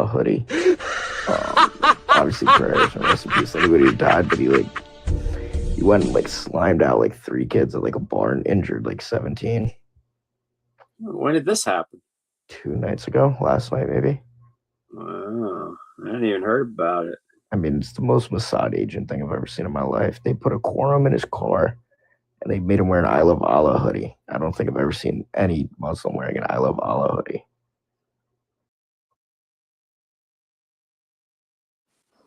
hoodie. Obviously prayers and rest in peace to anybody who died, but he went and like slimed out like 3 kids at like a bar and injured like 17. When did this happen? 2 nights ago, last night maybe. Oh, I hadn't even heard about it. I mean, it's the most Mossad agent thing I've ever seen in my life. They put a quorum in his car and they made him wear an I Love Allah hoodie. I don't think I've ever seen any Muslim wearing an I Love Allah hoodie.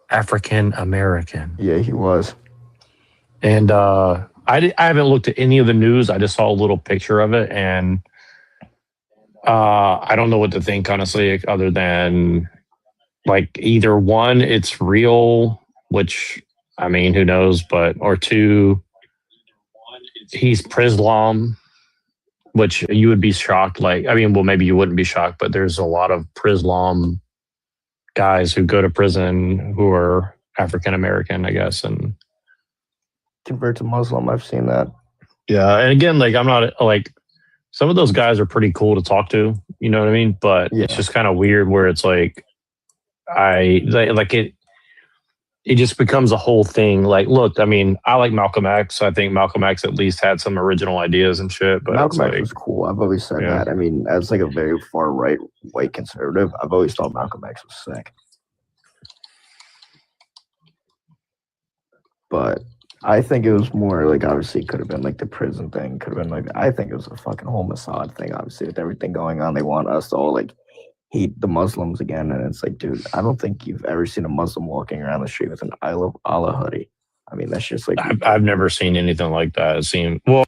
African American. Yeah, he was. And I haven't looked at any of the news. I just saw a little picture of it, and I don't know what to think, honestly, other than like either one, it's real, which I mean, who knows, or 2, he's Prislam, which you would be shocked. Like, I mean, well, maybe you wouldn't be shocked, but there's a lot of Prislam guys who go to prison who are African American, I guess, and convert to Muslim. I've seen that. Yeah, and again, like I'm not like some of those guys are pretty cool to talk to, you know what I mean? But It's just kind of weird where it's like it just becomes a whole thing. Like, look, I mean, I like Malcolm X. I think Malcolm X at least had some original ideas and shit. But Malcolm X was cool. I've always said that. I mean, as like a very far right white conservative, I've always thought Malcolm X was sick. But I think it was more like, obviously, it could have been like the prison thing. Could have been like, I think it was a fucking whole Mossad thing, obviously, with everything going on. They want us to all like hate the Muslims again. And it's like, dude, I don't think you've ever seen a Muslim walking around the street with an I Love Allah hoodie. I mean, that's just like... I've never seen anything like that. It seemed... Well...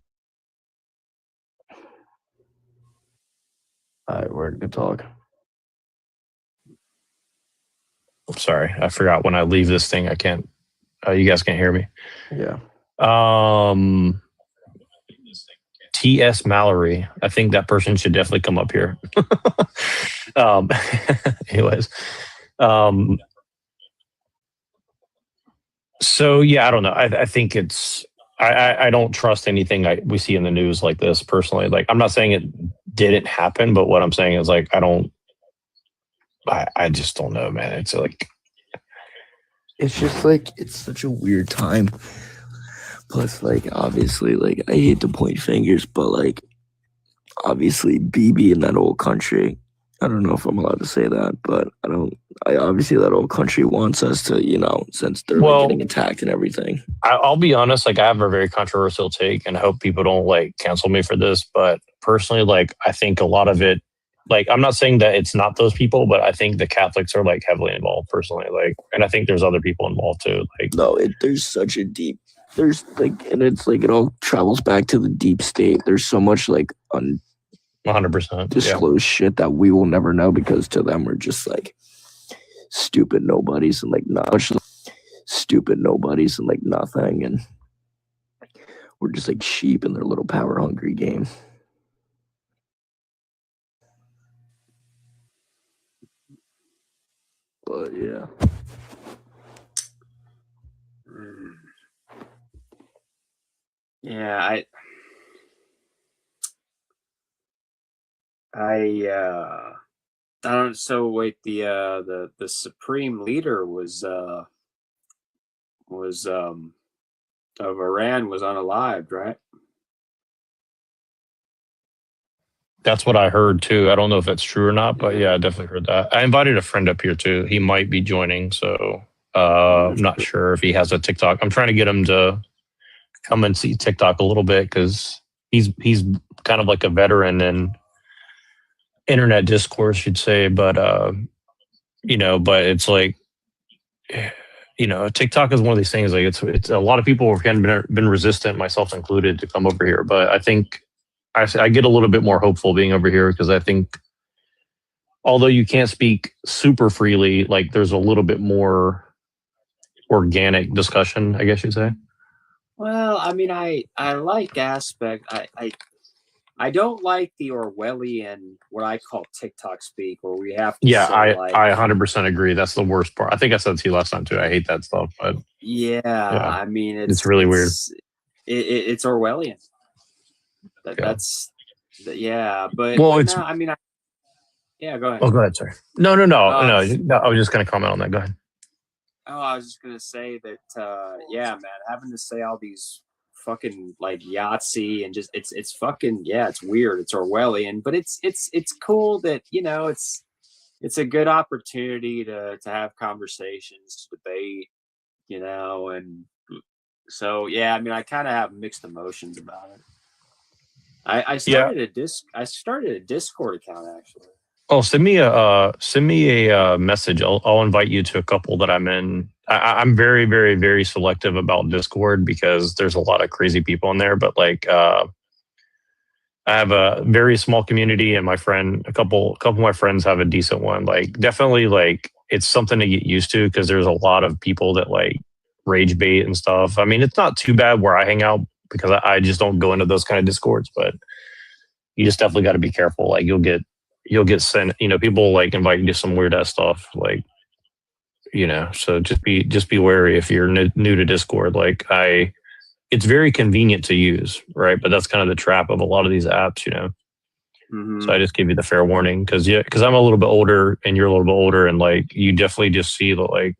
All right, we're good talk. I'm sorry. I forgot when I leave this thing, I can't... you guys can't hear me. Yeah. T.S. Mallory. I think that person should definitely come up here. Anyways. So, yeah, I don't know. I think it's... I don't trust anything we see in the news like this, personally. Like, I'm not saying it didn't happen, but what I'm saying is, like, I just don't know, man. It's like... It's just like, it's such a weird time. Plus, like, obviously, like, I hate to point fingers, but, like, obviously, BB in that old country, I don't know if I'm allowed to say that, but obviously, that old country wants us to, you know, since they're like, getting attacked and everything. I'll be honest, like, I have a very controversial take, and I hope people don't, like, cancel me for this, but personally, like, I think a lot of it, like, I'm not saying that it's not those people, but I think the Catholics are, like, heavily involved, personally. Like, and I think there's other people involved, too. Like, no, there's such a deep... There's like, and it's like it all travels back to the deep state. There's so much like 100% disclosed shit that we will never know because to them we're just like stupid nobodies and like stupid nobodies and like nothing, and we're just like sheep in their little power hungry game. But yeah. Yeah, I don't. So wait, the supreme leader was of Iran was unalived, right? that's what I heard, too. I don't know if that's true or not, but yeah, I definitely heard that. I invited a friend up here, too. He might be joining, so I'm not sure if he has a TikTok. I'm trying to get him to come and see TikTok a little bit because he's kind of like a veteran in internet discourse, you'd say. But you know, but it's like, you know, TikTok is one of these things. Like, it's a lot of people have kind of been resistant, myself included, to come over here. But I think I get a little bit more hopeful being over here because I think, although you can't speak super freely, like there's a little bit more organic discussion, I guess you'd say. Well, I mean, I like aspect. I don't like the Orwellian, what I call TikTok speak, where we have to. Yeah, I 100% agree. That's the worst part. I think I said to you last time too. I hate that stuff, but yeah. I mean, it's really weird. It's Orwellian. That's yeah, but well, but it's. no, I mean, Yeah, go ahead. Oh, go ahead, sir. No. I was just going to comment on that. Go ahead. Oh, I was just gonna say that. Yeah, man, having to say all these fucking like Yahtzee and just it's fucking it's weird. It's Orwellian, but it's cool that it's a good opportunity to have conversations, to debate, and so yeah. I mean, I kind of have mixed emotions about it. I started a Discord account actually. Oh, send me a message. I'll invite you to a couple that I'm in. I'm very, very, very selective about Discord because there's a lot of crazy people in there. But like, I have a very small community, and a couple of my friends have a decent one. Like, definitely, like it's something to get used to because there's a lot of people that like rage bait and stuff. I mean, it's not too bad where I hang out because I just don't go into those kind of Discords, but you just definitely got to be careful. Like you'll get sent, people like invite you to some weird ass stuff, like, so just be wary if you're new to Discord. Like it's very convenient to use, right? But that's kind of the trap of a lot of these apps, Mm-hmm. So I just give you the fair warning because I'm a little bit older and you're a little bit older, and like you definitely just see that like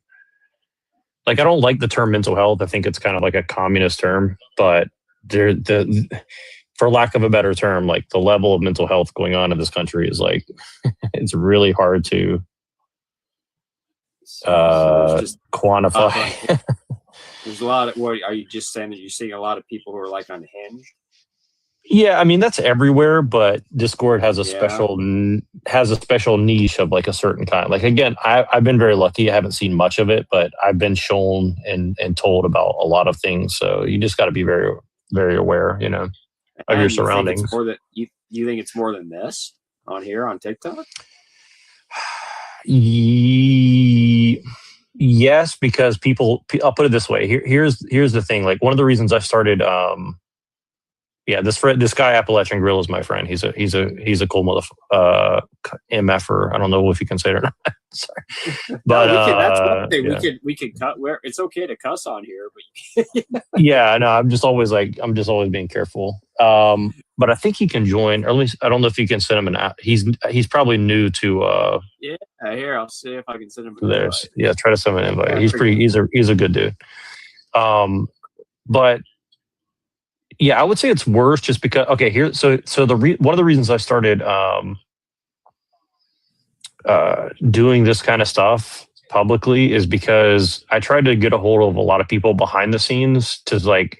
I don't like the term mental health. I think it's kind of like a communist term, but for lack of a better term, like the level of mental health going on in this country is like, it's really hard to quantify. There's a lot of, what are you just saying that you're seeing a lot of people who are like unhinged? Yeah, I mean that's everywhere, but Discord has a special niche of like a certain kind. Like again, I've been very lucky. I haven't seen much of it, but I've been shown and told about a lot of things. So you just got to be very, very aware, of your surroundings. You think it's more than this on here on TikTok? Yes, because people. I'll put it this way. Here's the thing. Like one of the reasons I started. This guy Appalachian Grill is my friend. He's a cool MFer. I don't know if you can say it or not. Sorry, but that's one thing we could cut. Where it's okay to cuss on here, but yeah, no, I'm just always being careful. But I think he can join, or at least I don't know if you can send him an app. He's probably new to. Here I'll see if I can send him. Try to send him an invite. He's a good dude. But. Yeah, I would say it's worse just because. Okay, here. So one of the reasons I started doing this kind of stuff publicly is because I tried to get a hold of a lot of people behind the scenes to like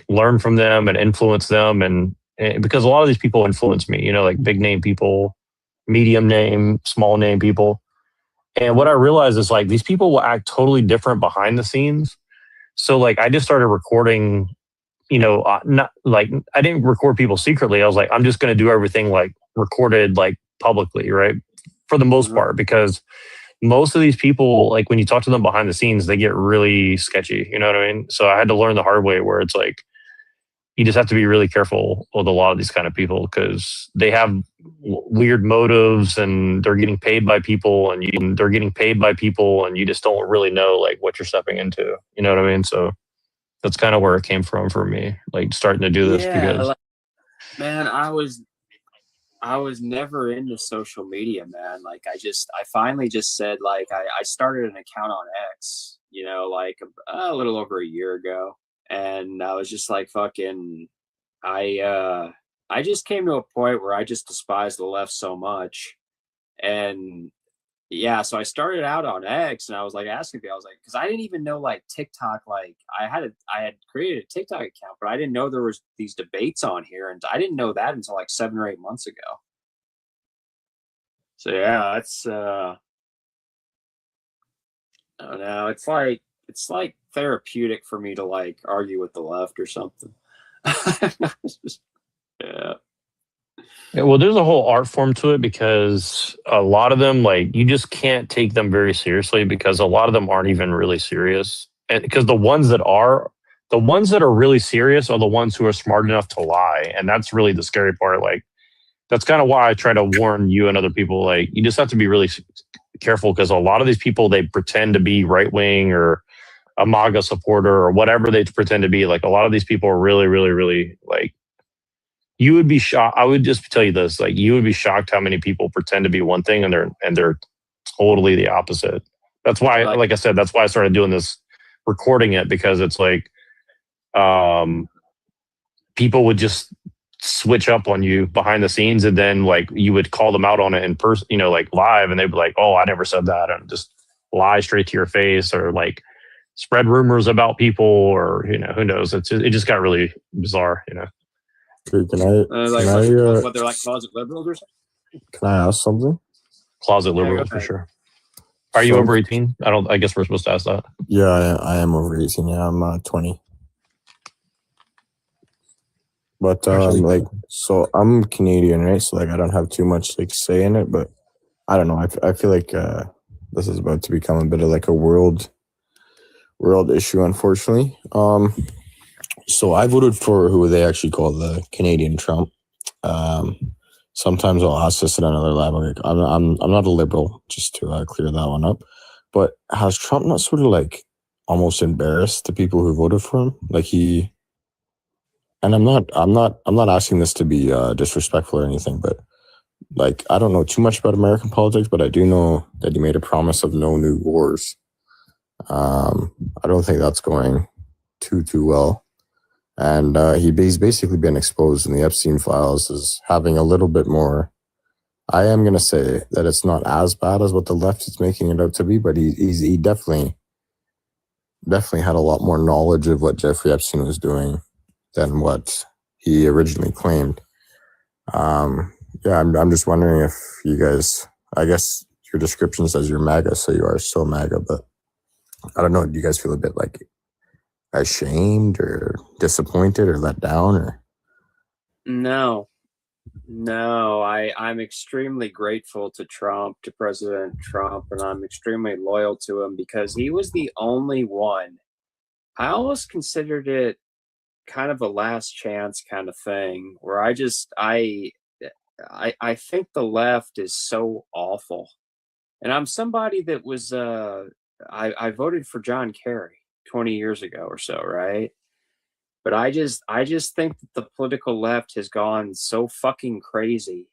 learn from them and influence them, and because a lot of these people influence me. Like big name people, medium name, small name people, and what I realized is like these people will act totally different behind the scenes. So like I just started recording. Not like I didn't record people secretly. I was like, I'm just going to do everything like recorded, like publicly, right? For the most part, because most of these people, like when you talk to them behind the scenes, they get really sketchy. You know what I mean? So I had to learn the hard way where it's like, you just have to be really careful with a lot of these kind of people because they have weird motives and they're getting paid by people and you just don't really know like what you're stepping into. You know what I mean? So that's kind of where it came from for me, like starting to do this because, man, I was never into social media, man. Like I finally just said, like, I started an account on X, like a little over a year ago. And I was just like, fucking, I just came to a point where I just despise the left so much. And yeah, so I started out on X and I was like asking people, I was like, because I didn't even know like TikTok, like I had created a TikTok account, but I didn't know there was these debates on here, and I didn't know that until like 7 or 8 months ago. So yeah, it's I don't know, it's like therapeutic for me to like argue with the left or something. Yeah. Yeah, well, there's a whole art form to it because a lot of them, like, you just can't take them very seriously because a lot of them aren't even really serious. And because the ones that are really serious are the ones who are smart enough to lie. And that's really the scary part. Like, that's kind of why I try to warn you and other people, like, you just have to be really careful because a lot of these people, they pretend to be right wing or a MAGA supporter or whatever they pretend to be. Like, a lot of these people are really, really, really, like, you would be shocked. I would just tell you this: like, you would be shocked how many people pretend to be one thing and they're totally the opposite. That's why, like I said, that's why I started doing this, recording it, because it's like, people would just switch up on you behind the scenes, and then like you would call them out on it in person, like live, and they'd be like, "Oh, I never said that," and just lie straight to your face, or like spread rumors about people, or who knows? It just got really bizarre. Okay, What they're like closet liberals or something? can I ask something? Closet liberal for sure. Are you over 18? I guess we're supposed to ask that. Yeah, I am over 18. Yeah, I'm 20. But so I'm Canadian, right? So like I don't have too much like say in it, but I don't know. I feel like this is about to become a bit of like a world issue, unfortunately. So I voted for who they actually call the Canadian Trump. Sometimes I'll ask this at another level. Like, I'm not a liberal, just to clear that one up. But has Trump not sort of like almost embarrassed the people who voted for him? Like he, and I'm not asking this to be disrespectful or anything, but like I don't know too much about American politics, but I do know that he made a promise of no new wars. I don't think that's going too well. And he's basically been exposed in the Epstein files as having a little bit more. I am going to say that it's not as bad as what the left is making it out to be, but he definitely had a lot more knowledge of what Jeffrey Epstein was doing than what he originally claimed. I'm just wondering if you guys, I guess your description says you're MAGA, so you are still MAGA, but I don't know. Do you guys feel a bit like ashamed or disappointed or let down? Or No, I'm extremely grateful to President Trump, and I'm extremely loyal to him because he was the only one. I almost considered it kind of a last chance kind of thing where I think the left is so awful. And I'm somebody that was I voted for John Kerry 20 years ago or so, right? But I just think that the political left has gone so fucking crazy,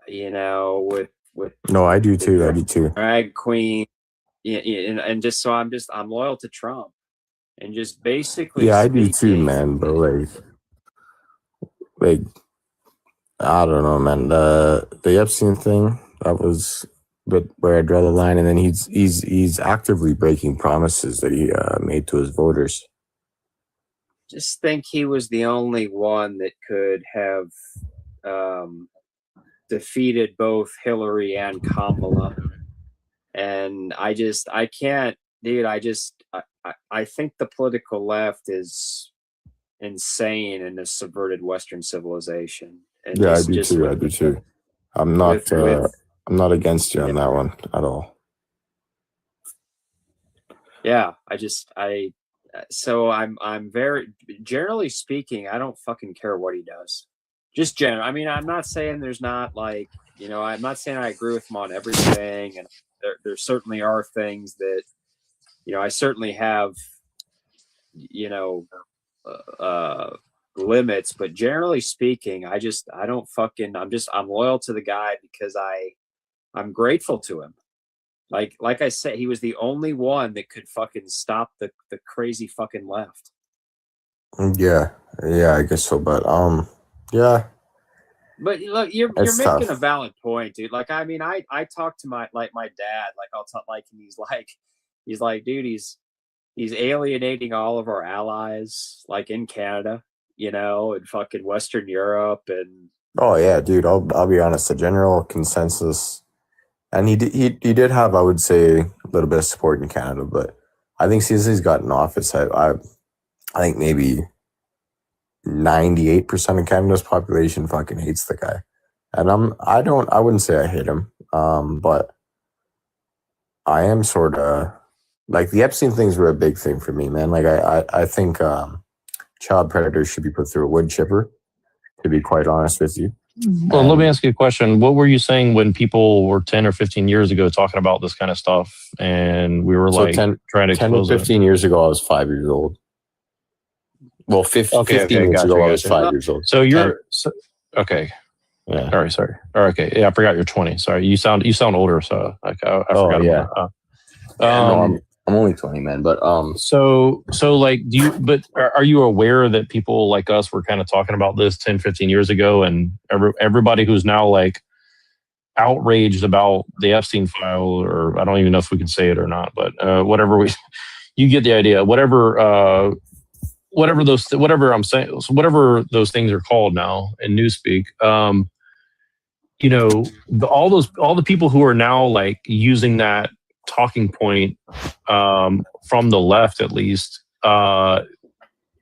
with no, I do too. Drag queen, and just so I'm loyal to Trump, and just basically I do too, man. But like I don't know, man. The Epstein thing, that was but where I draw the line, and then he's actively breaking promises that he made to his voters. Just think he was the only one that could have defeated both Hillary and Kamala, and I can't, dude. I think the political left is insane in this subverted Western civilization. And I do too. I'm not against you on that one at all. Yeah, so I'm very, generally speaking, I don't fucking care what he does. Just general. I mean, I'm not saying there's not like, I'm not saying I agree with him on everything, and there certainly are things that, I certainly have, limits, but generally speaking, I'm loyal to the guy because I'm grateful to him. Like I said, he was the only one that could fucking stop the crazy fucking left. Yeah, I guess so. But yeah. But look, you're making a valid point, dude. Like, I mean, I talk to my dad. Like, I'll talk and he's like, dude, he's alienating all of our allies, like in Canada, and fucking Western Europe, and oh yeah, dude. I'll be honest. The general consensus. And he did have, I would say, a little bit of support in Canada, but I think since he's gotten office, I think maybe 98% of Canada's population fucking hates the guy. And I wouldn't say I hate him, but I am sort of like the Epstein things were a big thing for me, man. Like I think child predators should be put through a wood chipper, to be quite honest with you. Well, let me ask you a question. What were you saying when people were 10 or 15 years ago talking about this kind of stuff, and we were trying to 10 or 15 years ago, I was 5 years old. Well, 15 years ago, I was 5 years old. So you're okay. Yeah. All right, sorry. Okay, yeah, I forgot you're 20. Sorry, you sound older. So like I forgot about that. No, I'm only 20, man. But so like, are you aware that people like us were kind of talking about this 10, 15 years ago, and everybody who's now like outraged about the Epstein file, or I don't even know if we can say it or not, but whatever you get the idea. Whatever I'm saying, so whatever those things are called now in newspeak. All the people who are now like using that talking point from the left, at least,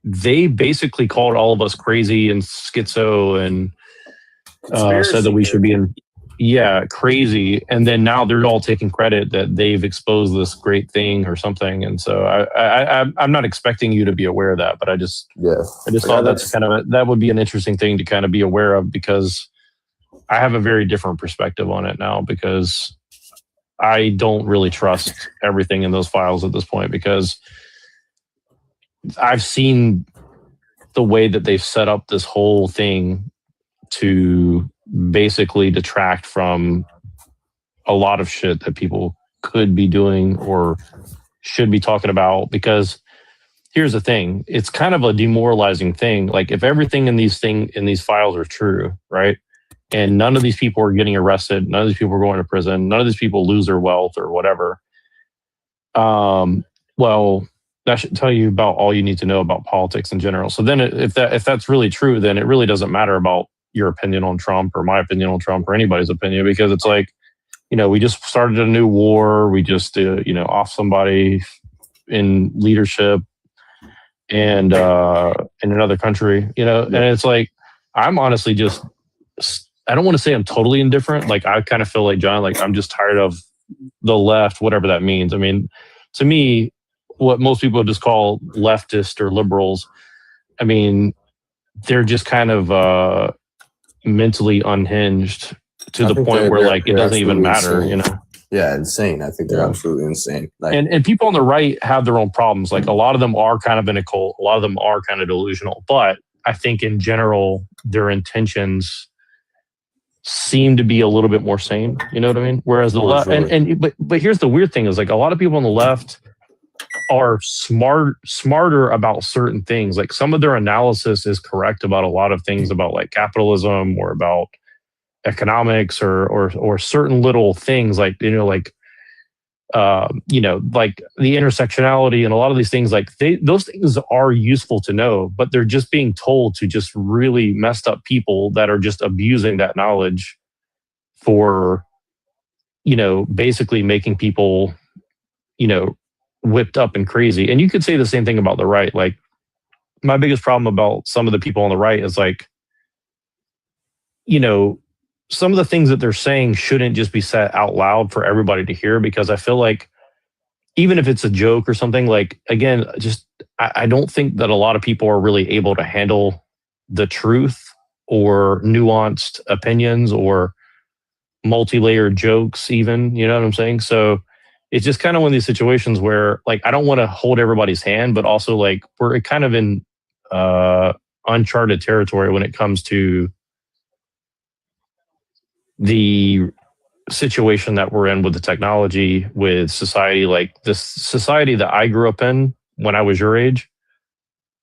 they basically called all of us crazy and schizo and said that we should be crazy. And then now they're all taking credit that they've exposed this great thing or something. And so I'm not expecting you to be aware of that, but I just thought that's that would be an interesting thing to kind of be aware of, because I have a very different perspective on it now, because I don't really trust everything in those files at this point, because I've seen the way that they've set up this whole thing to basically detract from a lot of shit that people could be doing or should be talking about. Because here's the thing, it's kind of a demoralizing thing. Like, if everything in these files are true, right? And none of these people are getting arrested, none of these people are going to prison, none of these people lose their wealth or whatever. Well, that should tell you about all you need to know about politics in general. So then if that's really true, then it really doesn't matter about your opinion on Trump or my opinion on Trump or anybody's opinion, because it's like, we just started a new war. We just, off somebody in leadership and in another country, and it's like, I'm honestly just, I don't want to say I'm totally indifferent. Like, I kind of feel like John, like, I'm just tired of the left, whatever that means. I mean, to me, what most people just call leftist or liberals, I mean, they're just kind of mentally unhinged to the point where like it doesn't even matter, insane. Yeah, insane. I think they're absolutely insane. Like, and people on the right have their own problems. Like, a lot of them are kind of in a cult. A lot of them are kind of delusional. But I think in general, their intentions seem to be a little bit more sane. You know what I mean? Whereas the left, but here's the weird thing is, like, a lot of people on the left are smarter about certain things. Like, some of their analysis is correct about a lot of things about like capitalism or about economics or certain little things like, like the intersectionality and a lot of these things, like those things are useful to know, but they're just being told to just really messed up people that are just abusing that knowledge for, basically making people, whipped up and crazy. And you could say the same thing about the right. Like, my biggest problem about some of the people on the right is like, some of the things that they're saying shouldn't just be said out loud for everybody to hear, because I feel like even if it's a joke or something, like, again, just, I don't think that a lot of people are really able to handle the truth or nuanced opinions or multi-layered jokes even, you know what I'm saying? So it's just kind of one of these situations where, like, I don't want to hold everybody's hand, but also, like, we're kind of in uncharted territory when it comes to the situation that we're in with the technology, with society. Like, this society that I grew up in when I was your age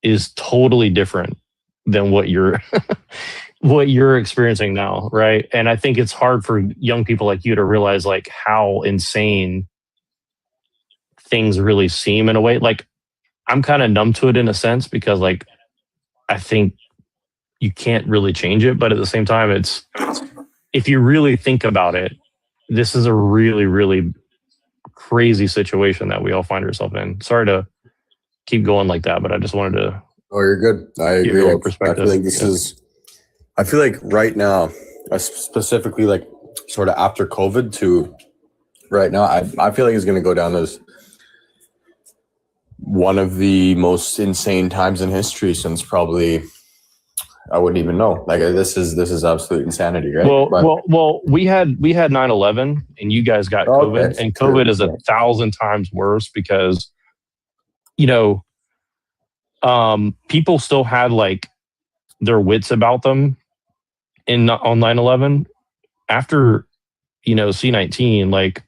is totally different than what you're what you're experiencing now, right? And I think it's hard for young people like you to realize like how insane things really seem in a way. Like, I'm kind of numb to it in a sense, because like, I think you can't really change it, but at the same time, it's, if you really think about it, this is a really, really crazy situation that we all find ourselves in. Sorry to keep going like that, but I just wanted to. Oh, you're good. I agree. Your perspective. I feel like this is. I feel like right now, specifically like sort of after COVID to right now, I feel like it's going to go down as one of the most insane times in history since probably. I wouldn't even know. Like, this is absolute insanity, right? Well, we had 9/11, and you guys got COVID, and COVID is 1,000 times worse because, people still had like their wits about them on 9/11 after, C-19. Like,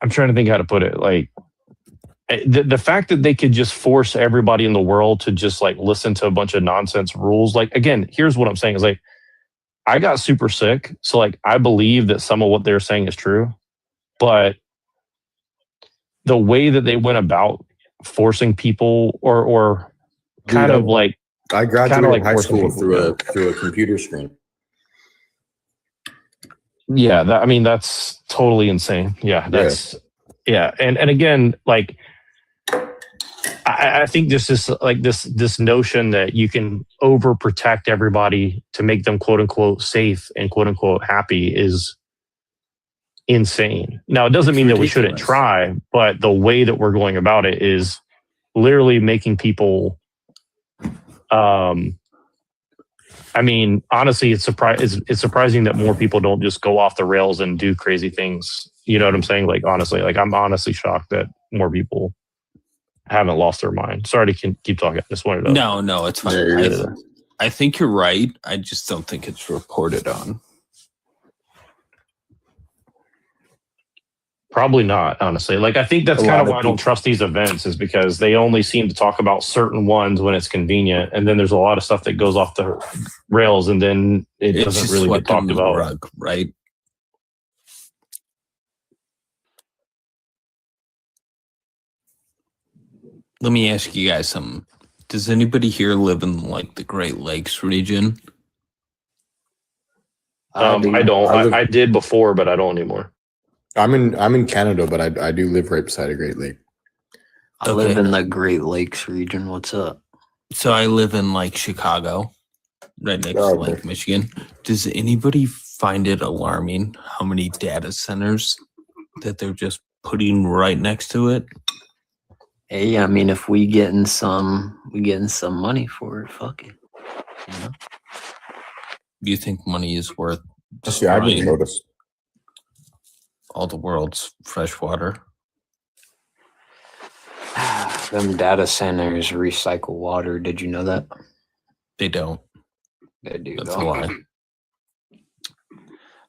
I'm trying to think how to put it. Like, the fact that they could just force everybody in the world to just like listen to a bunch of nonsense rules. Like, again, here's what I'm saying is like, I got super sick. So like, I believe that some of what they're saying is true, but the way that they went about forcing people or kind of like, I graduated like high school forcing through a computer screen. yeah, that's totally insane. Yeah, yeah. And again, like, I think this is like this notion that you can overprotect everybody to make them quote unquote safe and quote unquote happy is insane. Now, it doesn't mean that we shouldn't try, but the way that we're going about it is literally making people. I mean, honestly, it's surprising that more people don't just go off the rails and do crazy things. You know what I'm saying? Like, honestly, like I'm honestly shocked that more people haven't lost their mind. Sorry to keep talking. I just wanted to. No, it's fine. I think you're right. I just don't think it's reported on. Probably not, honestly. Like, I think that's kind of why I don't trust these events, is because they only seem to talk about certain ones when it's convenient, and then there's a lot of stuff that goes off the rails, and then it doesn't really get talked about. Rug, right? Let me ask you guys something. Does anybody here live in like the Great Lakes region? I don't. I did before, but I don't anymore. I'm in Canada, but I do live right beside a Great Lake. I live in the Great Lakes region. What's up? So I live in like Chicago, right next to Lake Michigan. Does anybody find it alarming how many data centers that they're just putting right next to it? Hey, I mean, if we getting some money for it, fuck it. You know? Do you think money is worth? Yeah, I didn't notice. All the world's fresh water. Them data centers recycle water. Did you know that? They don't. They do. That's a lie.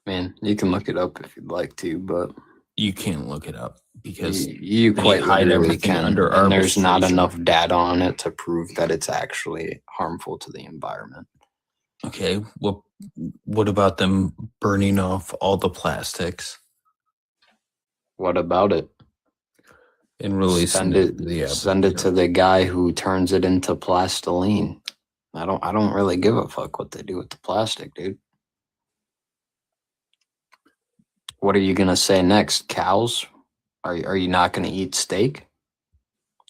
Man, you can look it up if you'd like to, but you can't look it up because you quite hide everything under our. And there's not enough data on it to prove that it's actually harmful to the environment. Okay, well, what about them burning off all the plastics? What about it? And releasing send it to the guy who turns it into plastiline. I don't really give a fuck what they do with the plastic, dude. What are you gonna say next? Cows? Are you not gonna eat steak?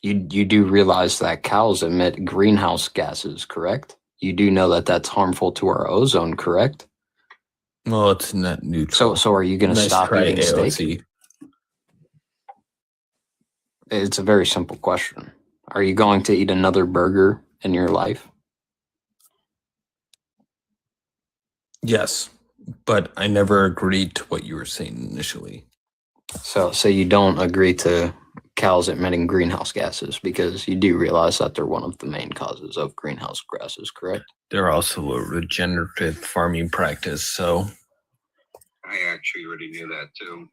You do realize that cows emit greenhouse gases, correct? You do know that that's harmful to our ozone, correct? Well, it's net neutral. So are you gonna stop eating steak? It's a very simple question. Are you going to eat another burger in your life? Yes, but I never agreed to what you were saying initially. So you don't agree to cows emitting greenhouse gases because you do realize that they're one of the main causes of greenhouse gases, correct? They're also a regenerative farming practice, so. I actually already knew that too.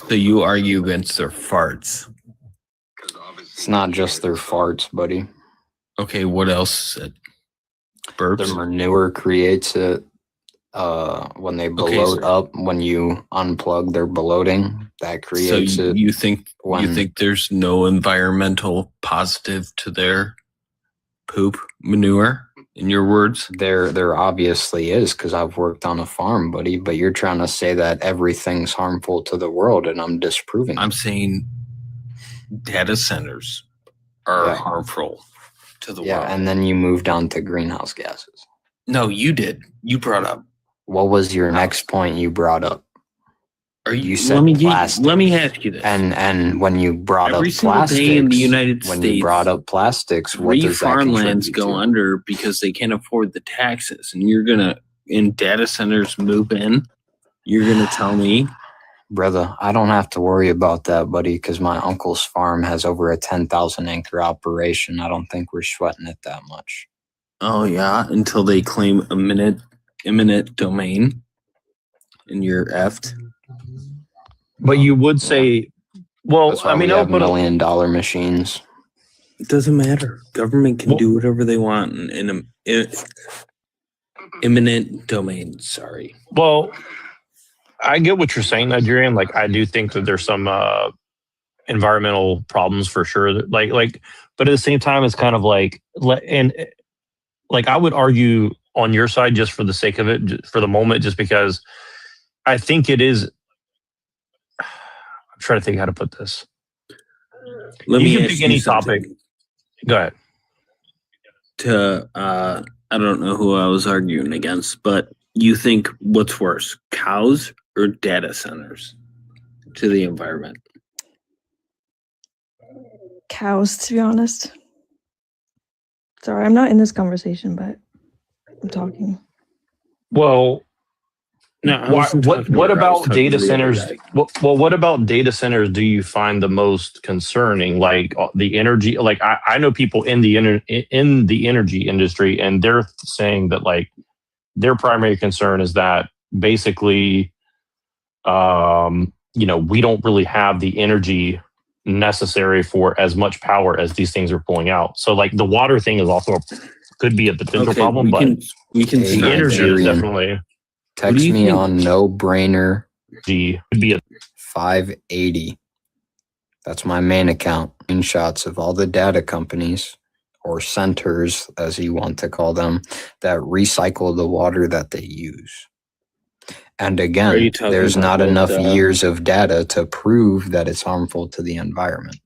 So you argue against their farts. It's not just their farts, buddy. Okay, what else is it? Burps? The manure creates it. When they bloat up, when you unplug their bloating, that creates it. You think there's no environmental positive to their poop manure? In your words, there obviously is, because I've worked on a farm, buddy. But you're trying to say that everything's harmful to the world, and I'm disproving. I'm saying data centers are harmful to the world. Yeah, and then you moved on to greenhouse gases. No, you did. You brought up. What was your next point you brought up? You said plastic. Let me ask you this. And when you brought up plastics, in the United States, you brought up plastics, what does that farmlands go under because they can't afford the taxes, and you're gonna in data centers move in. You're gonna tell me Brother, I don't have to worry about that, buddy, because my uncle's farm has over a 10,000 acre operation. I don't think we're sweating it that much. Oh yeah, until they claim eminent domain, and you're effed. But you would say, well, That's why I mean, we no, have but $1,000,000 machines. It doesn't matter. Government can Well- do whatever they want in eminent domain. Sorry. well, I get what you're saying, Nigerian. Like, I do think that there's some environmental problems for sure. Like, but at the same time, it's kind of like, and like I would argue on your side just for the sake of it, for the moment, just because I think it is. I'm trying to think how to put this. Let You me can ask pick you any something. topic. Go ahead. I don't know who I was arguing against, but you think what's worse, cows or data centers to the environment? Cows, to be honest. Sorry, I'm not in this conversation, but I'm talking. Well, No, I wasn't talking to what her, I was about talking data to the other centers? guy. Well, what about data centers do you find the most concerning? Like the energy, like I know people in the energy industry, and they're saying that like their primary concern is that basically, we don't really have the energy necessary for as much power as these things are pulling out. So like the water thing is also could be a potential problem, but we can Hey, the start energy there. is Nigerian. definitely Text you me think? on no brainer could be a 580. That's my main account. Screenshots of all the data companies or centers, as you want to call them, that recycle the water that they use. And Are you again, talking there's about not enough both, years of data to prove that it's harmful to the environment.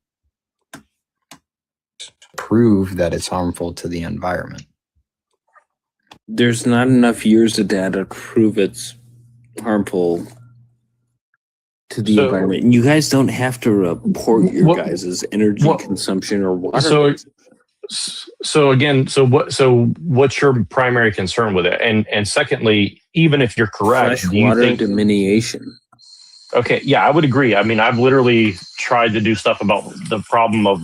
Prove that it's harmful to the environment. There's not enough years of data to prove it's harmful to the So- environment. You guys don't have to report your What- guys' energy what- consumption or water. So what's your primary concern with it? And secondly, even if you're correct, Fresh do you water think? diminution. Okay, yeah, I would agree. I mean, I've literally tried to do stuff about the problem of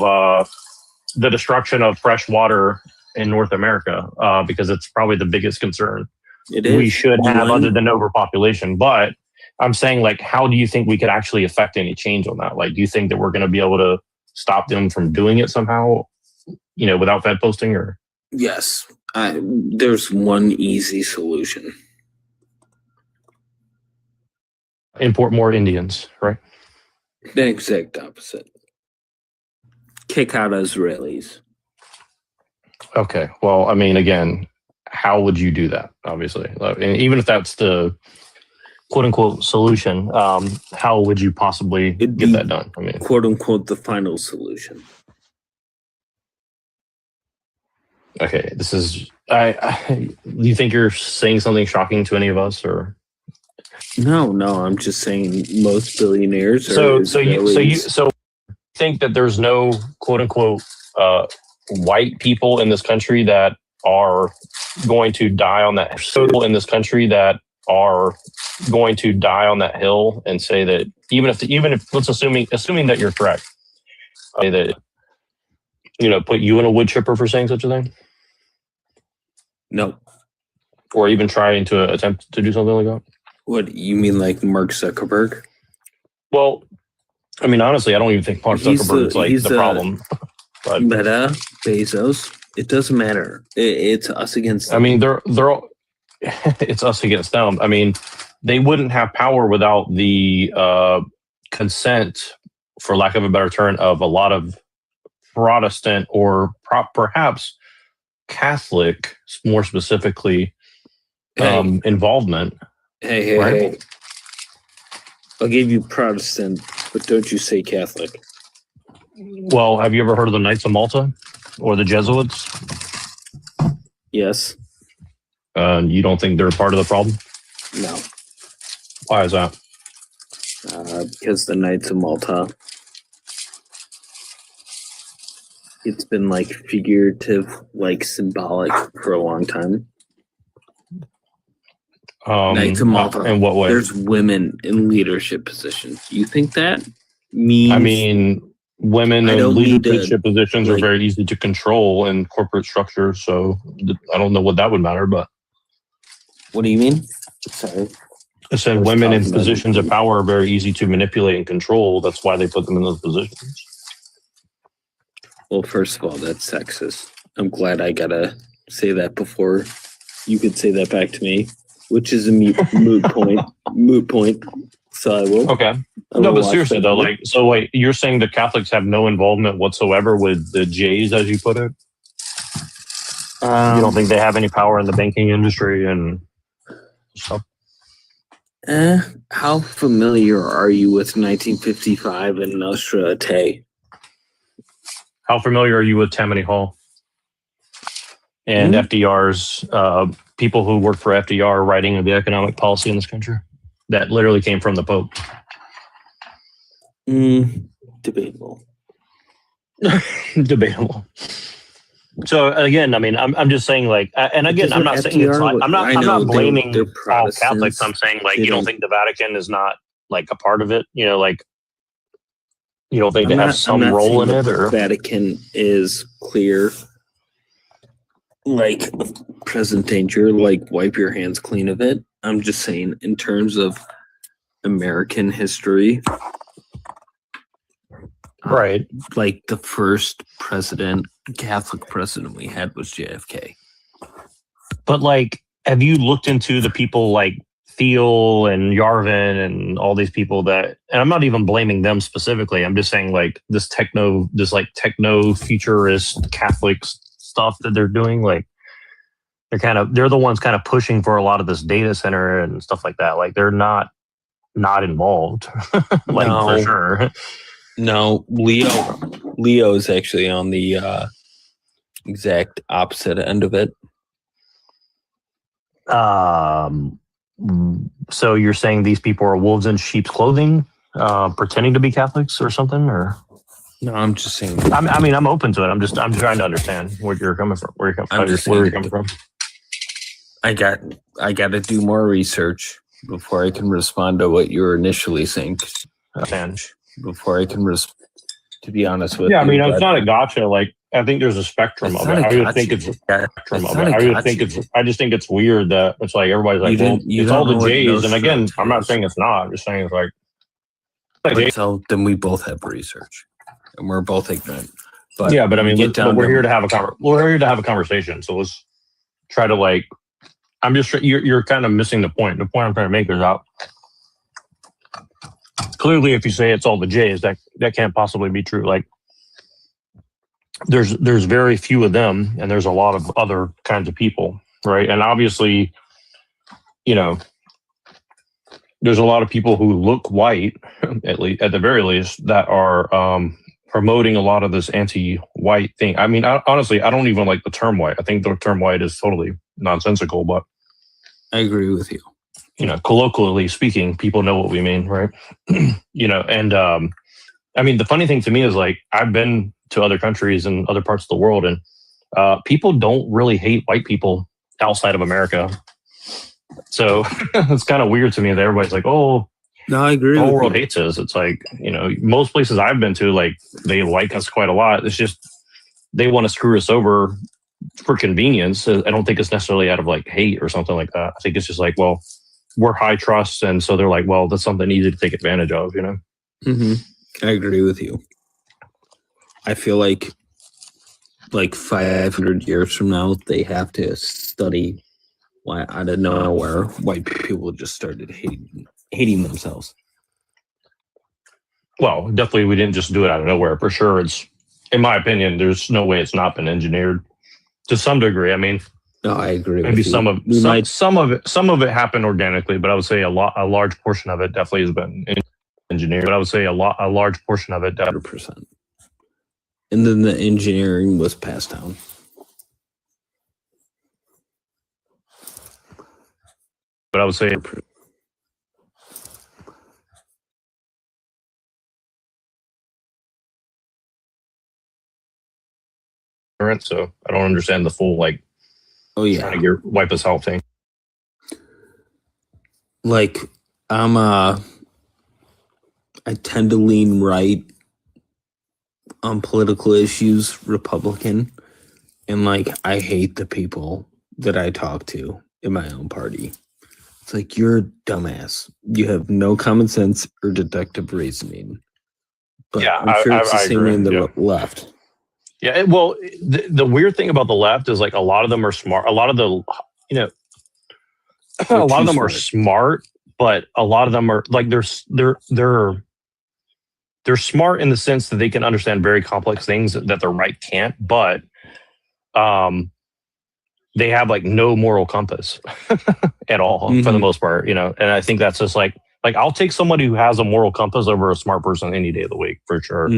the destruction of fresh water in North America because it's probably the biggest concern It is. we should have, One- other than overpopulation. But I'm saying, like, how do you think we could actually affect any change on that? Like, do you think that we're going to be able to stop them from doing it somehow, without Fed posting or? Yes. There's one easy solution. Import more Indians, right? The exact opposite. Kick out Israelis. Okay. Well, I mean, again, how would you do that? Obviously, and even if that's the quote unquote solution, how would you possibly It'd get be- that done? I mean, Quote unquote the final solution. okay, this is. Do you think you're saying something shocking to any of us, or? No, I'm just saying most billionaires are So you Israelis. think that there's no quote unquote white people in this country that are going to die on that in this country that are going to die on that hill and say that even if let's assuming that you're correct, say that put you in a wood chipper for saying such a thing, No. or even trying to attempt to do something like that. What you mean, like Mark Zuckerberg? Well, I mean, honestly, I don't even think Mark Zuckerberg's the problem. But Meta, Bezos. It doesn't matter. It's us against them. I mean, they're all, it's us against them. I mean, they wouldn't have power without the consent, for lack of a better term, of a lot of Protestant or perhaps Catholic, more specifically, Hey. involvement. Hey. Right. I'll give you Protestant, but don't you say Catholic. Well, have you ever heard of the Knights of Malta or the Jesuits? Yes. You don't think they're part of the problem? No. Why is that? Because the Knights of Malta, it's been like figurative, like symbolic for a long time. Night to Malta. In what way? There's women in leadership positions. You think that means? I mean, women I in don't need to, leadership positions are like- very easy to control in corporate structures. So I don't know what that would matter, but What do you mean? Sorry. I said I was women in talking about positions it. of power are very easy to manipulate and control. That's why they put them in those positions. Well, first of all, that's sexist. I'm glad I gotta say that before you could say that back to me, which is a moot point. Moot point. So I will. Okay. I No, will but watch seriously that though, movie. like, so wait, you're saying the Catholics have no involvement whatsoever with the Jays, as you put it? You don't think they have any power in the banking industry and stuff? How familiar are you with 1955 and Nostra Aetate? How familiar are you with Tammany Hall and FDR's people who work for FDR writing the economic policy in this country that literally came from the Pope? Debatable. Debatable. So again, I mean, I'm just saying, like, and again, I'm not saying it's like, I'm not blaming all Catholics. I'm saying, like, you don't think the Vatican is not like a part of it? You know, like, you don't think they have some role in it, or Vatican is clear, like present danger, like wipe your hands clean of it. I'm just saying, in terms of American history, right? Like the first Catholic president we had was JFK. But like, have you looked into the people like Thiel and Yarvin and all these people that, and I'm not even blaming them specifically. I'm just saying, like, this techno futurist Catholic stuff that they're doing, like, they're the ones kind of pushing for a lot of this data center and stuff like that. Like, they're not involved, like, No. for sure. No, Leo is actually on the exact opposite end of it. So you're saying these people are wolves in sheep's clothing, pretending to be Catholics or something, or? No, I'm just saying. I mean, I'm open to it. I'm trying to understand where you're coming from. Where you're coming from. I got to do more research before I can respond to what you were initially saying. Before I can to be honest with you. Yeah, I mean, it's not a gotcha. Like, I think there's a spectrum of it. I would think it's a spectrum of it. I just think it's weird that it's like everybody's like, well, it's all the J's. And again, I'm not saying it's not. I'm just saying it's like. So then we both have research, and we're both ignorant. But yeah, but I mean, we're here to have a conversation. So let's try to, like. I'm just you're kind of missing the point. The point I'm trying to make is out. Clearly, if you say it's all the J's, that can't possibly be true. Like, there's very few of them, and there's a lot of other kinds of people, right? And obviously, you know, there's a lot of people who look white, at the very least, that are promoting a lot of this anti-white thing. I mean, honestly, I don't even like the term white. I think the term white is totally nonsensical, but I agree with you. You know, colloquially speaking, people know what we mean, right? You know, and I mean, the funny thing to me is, like, I've been to other countries and other parts of the world, and people don't really hate white people outside of America. So it's kind of weird to me that everybody's like, oh, no, I agree. The whole world hates us. It's like, you know, most places I've been to, like, they like us quite a lot. It's just they want to screw us over for convenience. I don't think it's necessarily out of, like, hate or something like that. I think it's just like, well, we're high trust, and so they're like, well, that's something easy to take advantage of, you know? Mm-hmm. I agree with you. I feel like 500 years from now, they have to study why out of nowhere white people just started hating themselves. Well, definitely we didn't just do it out of nowhere. For sure, it's, in my opinion, there's no way it's not been engineered to some degree. I mean, no, I agree. Maybe some of it happened organically, but I would say a large portion of it definitely has been engineered. But I would say a large portion of it, 100%. And then the engineering was passed down. But I would say. So I don't understand the full, like, oh yeah, trying to wipe us out thing. like I tend to lean right on political issues, Republican, and like I hate the people that I talk to in my own party. It's like, you're a dumbass. You have no common sense or deductive reasoning. But Yeah, I'm sure it's the I same agree. way in the Yeah. left. Yeah, well, the weird thing about the left is like a lot of them are smart. A lot of the, a lot of them are smart, but a lot of them are like they're smart in the sense that they can understand very complex things that the right can't. But they have like no moral compass at all for the most part, And I think that's just like I'll take somebody who has a moral compass over a smart person any day of the week for sure.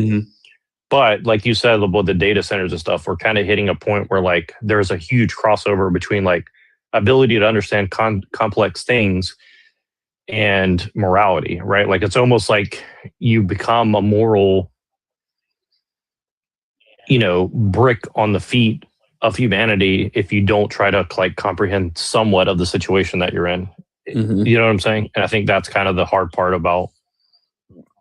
But like you said about the data centers and stuff, we're kind of hitting a point where like there's a huge crossover between like ability to understand complex things and morality, right? Like it's almost like you become a moral, brick on the feet of humanity if you don't try to like comprehend somewhat of the situation that you're in. You know what I'm saying? And I think that's kind of the hard part about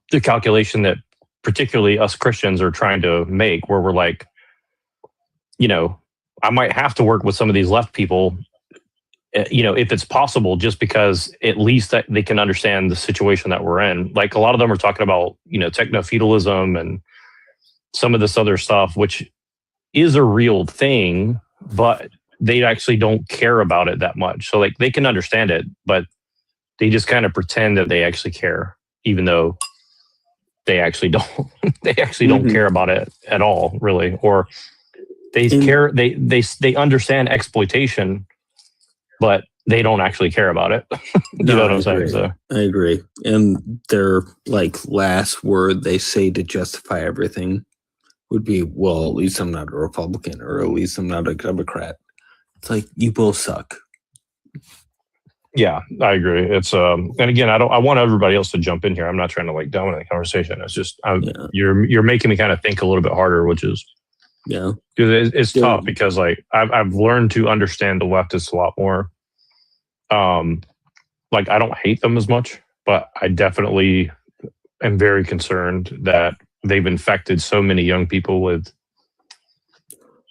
the calculation that particularly us Christians are trying to make, where we're like, I might have to work with some of these left people, if it's possible, just because at least that they can understand the situation that we're in. Like a lot of them are talking about, techno-feudalism and some of this other stuff, which is a real thing, but they actually don't care about it that much. So like they can understand it, but they just kind of pretend that they actually care, even though they actually don't. They actually don't care about it at all, really. Or they care. They understand exploitation, but they don't actually care about it. You know what I'm saying? So I agree. And their like last word they say to justify everything would be, well, at least I'm not a Republican, or at least I'm not a Democrat. It's like, you both suck. Yeah, I agree. It's and again, I want everybody else to jump in here. I'm not trying to like dominate the conversation. It's just you're making me kind of think a little bit harder, which is because it's tough because like I've learned to understand the leftists a lot more. Like I don't hate them as much, but I definitely am very concerned that they've infected so many young people with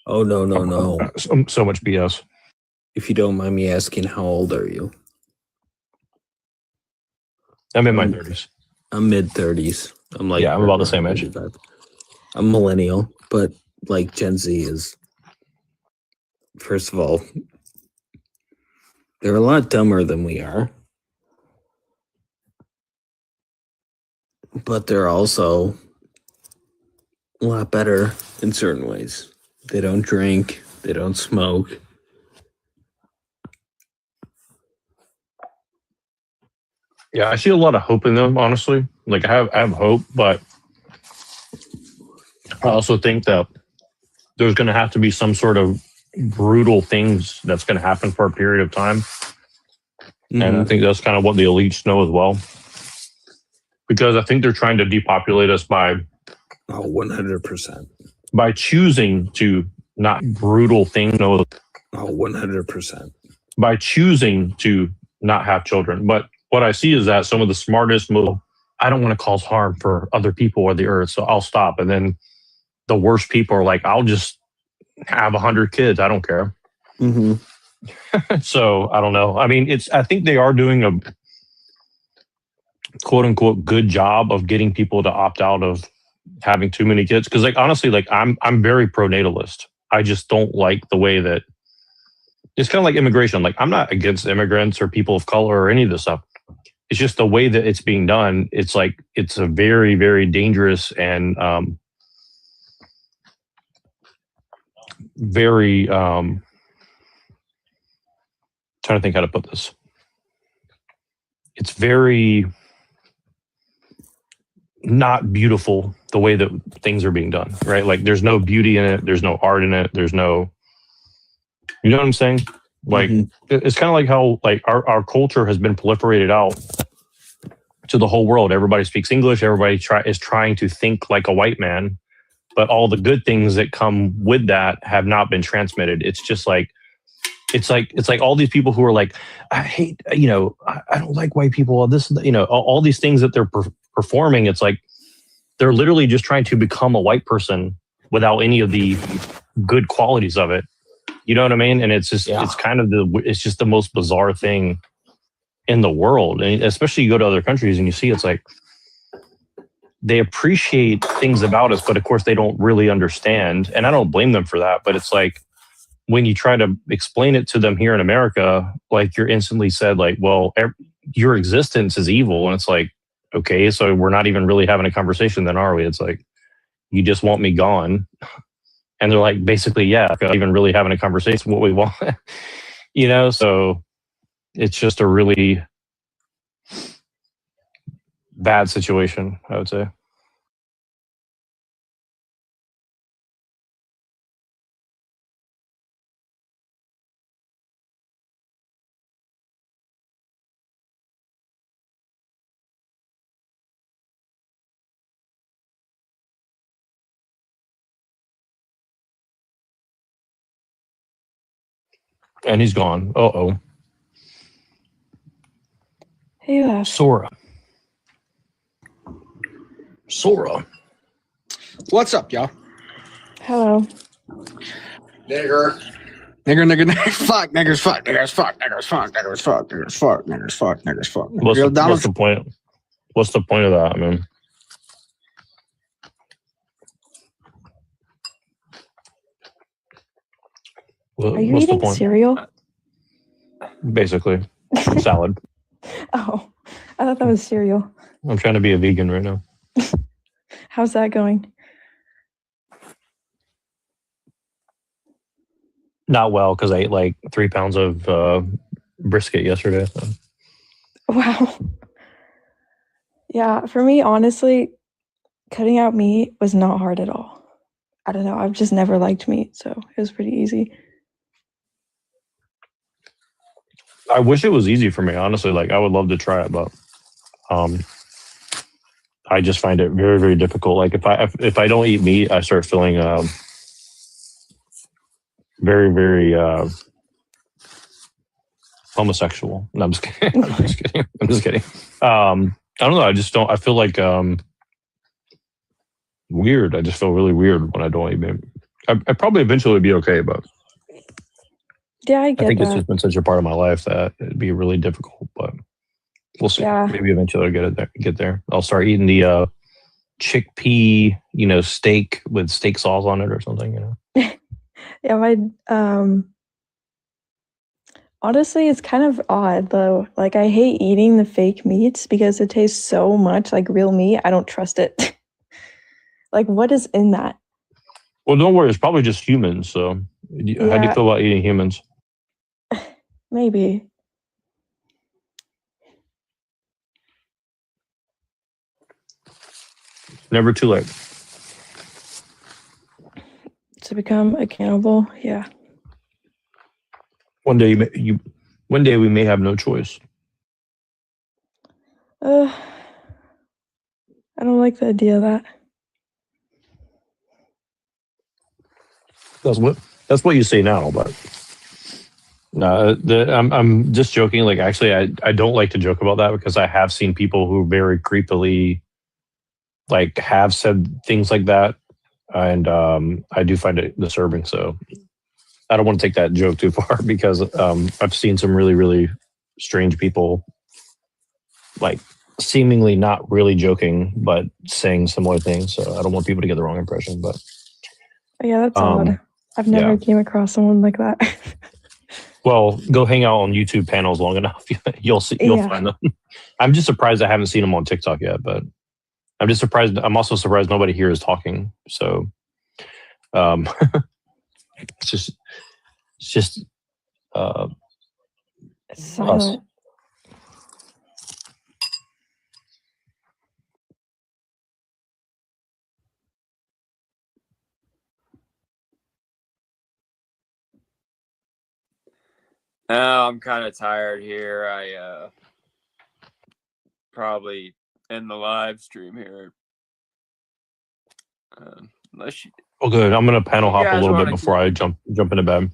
no so much BS. If you don't mind me asking, how old are you? I'm in my 30s. I'm mid-30s. I'm about the same age. I'm millennial, but like Gen Z is, first of all, they're a lot dumber than we are. But they're also a lot better in certain ways. They don't drink. They don't smoke. Yeah, I see a lot of hope in them, honestly. Like I have hope, but I also think that there's going to have to be some sort of brutal things that's going to happen for a period of time. And I think that's kind of what the elites know as well. Because I think they're trying to depopulate us by 100%. By choosing to not brutal things. 100%. By choosing to not have children. But what I see is that some of the smartest I don't want to cause harm for other people or the earth, so I'll stop. And then the worst people are like, I'll just have 100 kids. I don't care. So I don't know. I mean, I think they are doing a quote unquote good job of getting people to opt out of having too many kids. Cause like, honestly, like I'm very pro-natalist. I just don't like the way that it's kind of like immigration. Like I'm not against immigrants or people of color or any of this stuff. It's just the way that it's being done. It's like, it's a very, very dangerous and very, trying to think how to put this. It's very not beautiful the way that things are being done, right? Like there's no beauty in it. There's no art in it. There's no, you know what I'm saying? Like it's kind of like how like our culture has been proliferated out to the whole world. Everybody speaks English. Everybody is trying to think like a white man, but all the good things that come with that have not been transmitted. It's just like it's like all these people who are like, I hate, I don't like white people. This, all these things that they're performing. It's like they're literally just trying to become a white person without any of the good qualities of it. You know what I mean? And it's just, it's kind of it's just the most bizarre thing in the world. And especially you go to other countries and you see it's like, they appreciate things about us, but of course they don't really understand. And I don't blame them for that, but it's like, when you try to explain it to them here in America, like you're instantly said like, well, your existence is evil. And it's like, okay, so we're not even really having a conversation then, are we? It's like, you just want me gone. And they're like, basically, yeah, not even really having a conversation what we want. So it's just a really bad situation, I would say. And he's gone. Uh-oh. Hey, Sora. What's up, y'all? hello. Nigger. Fuck, niggers, fuck, niggers, fuck, niggers, fuck, niggers, fuck, niggers, fuck, niggers, fuck, niggers, fuck. What's the point? What's the point of that, man? Are you What's the eating point? cereal? Basically, salad. Oh, I thought that was cereal. I'm trying to be a vegan right now. How's that going? Not well, because I ate like 3 pounds of brisket yesterday. So. Wow. Yeah, for me, honestly, cutting out meat was not hard at all. I don't know. I've just never liked meat, so it was pretty easy. I wish it was easy for me, honestly. Like, I would love to try it, but I just find it very, very difficult. Like, if I don't eat meat, I start feeling very, very homosexual. No, I'm just kidding. I'm just kidding. I don't know. I just don't. I feel like weird. I just feel really weird when I don't eat meat. I probably eventually would be okay, but Yeah, I I think it's that. just been such a part of my life that it'd be really difficult. But we'll see. Yeah. Maybe eventually I'll get there. I'll start eating the chickpea, steak with steak sauce on it or something. Yeah, honestly, it's kind of odd though. Like, I hate eating the fake meats because it tastes so much like real meat. I don't trust it. Like, what is in that? Well, don't worry. It's probably just humans. So, how do you feel about eating humans? Maybe. Never too late. To become a cannibal, yeah. One day we may have no choice. I don't like the idea of that. That's what you say now, but no, I'm just joking. Like, actually, I don't like to joke about that because I have seen people who very creepily like have said things like that, and I do find it disturbing. So I don't want to take that joke too far because I've seen some really, really strange people, like seemingly not really joking but saying similar things. So I don't want people to get the wrong impression. But Yeah, that's odd. I've never came across someone like that. Well, go hang out on YouTube panels long enough. You'll find them. I'm just surprised I haven't seen them on TikTok yet, but I'm just surprised. I'm also surprised nobody here is talking. So, it's just It's silent. Oh, I'm kind of tired here. I probably end the live stream here. Unless you. Oh, good. I'm gonna panel hop a guys little bit wanna before I jump into bed.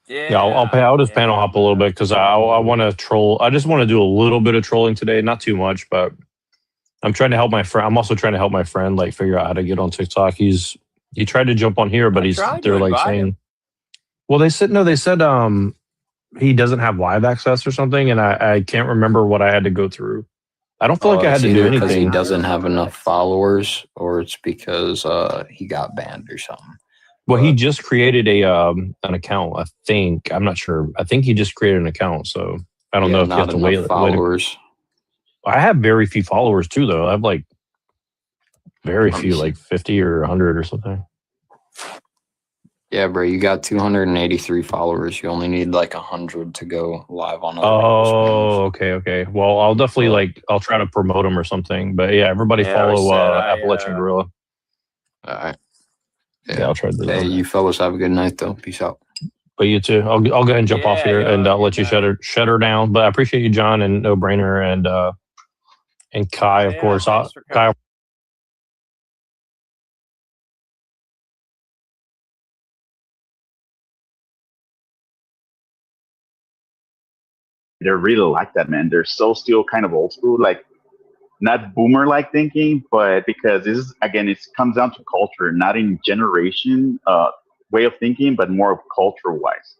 Yeah, I'll just panel hop a little bit because I want to troll. I just want to do a little bit of trolling today, not too much, but I'm trying to help my friend. I'm also trying to help my friend like figure out how to get on TikTok. He tried to jump on here, but they're like saying, well, they said he doesn't have live access or something, and I can't remember what I had to go through. I don't feel like I had to do anything. Because he doesn't have enough followers, or it's because he got banned or something. Well, he just created an account. I think I'm not sure. I think he just created an account, so I don't know if you have to wait. Followers. I have very few followers too, though. I have like very few, like 50 or 100 or something. Yeah, bro, you got 283 followers. You only need like 100 to go live on. Okay. Well, I'll definitely I'll try to promote them or something. But yeah, everybody follow Appalachian Gorilla. All right. Yeah, I'll try to do that. Hey, you fellas have a good night, though. Peace out. But you too. I'll go ahead and jump off here and I'll let you shut her down. But I appreciate you, John, and No Brainer, and Kai, of course. Kai. They're really like that, man. They're so still kind of old school, like not boomer like thinking, but because this is, again, it comes down to culture, not in generation way of thinking, but more of culture wise.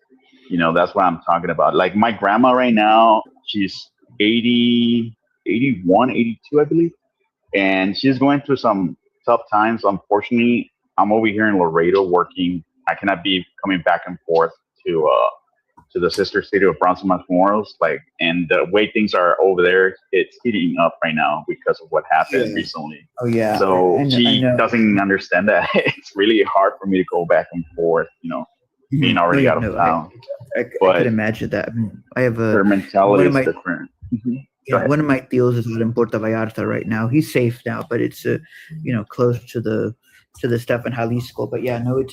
That's what I'm talking about. Like my grandma right now, she's 80, 81, 82, I believe. And she's going through some tough times. Unfortunately, I'm over here in Laredo working. I cannot be coming back and forth to the sister city of Bronson, Matamoros. And the way things are over there, it's heating up right now because of what happened recently. Oh yeah. So she doesn't understand that it's really hard for me to go back and forth, being already out of town. I can imagine that. I have their mentality is different. Yeah, one of my deals is out in Puerto Vallarta right now. He's safe now, but it's close to the stuff in Jalisco. But yeah, no,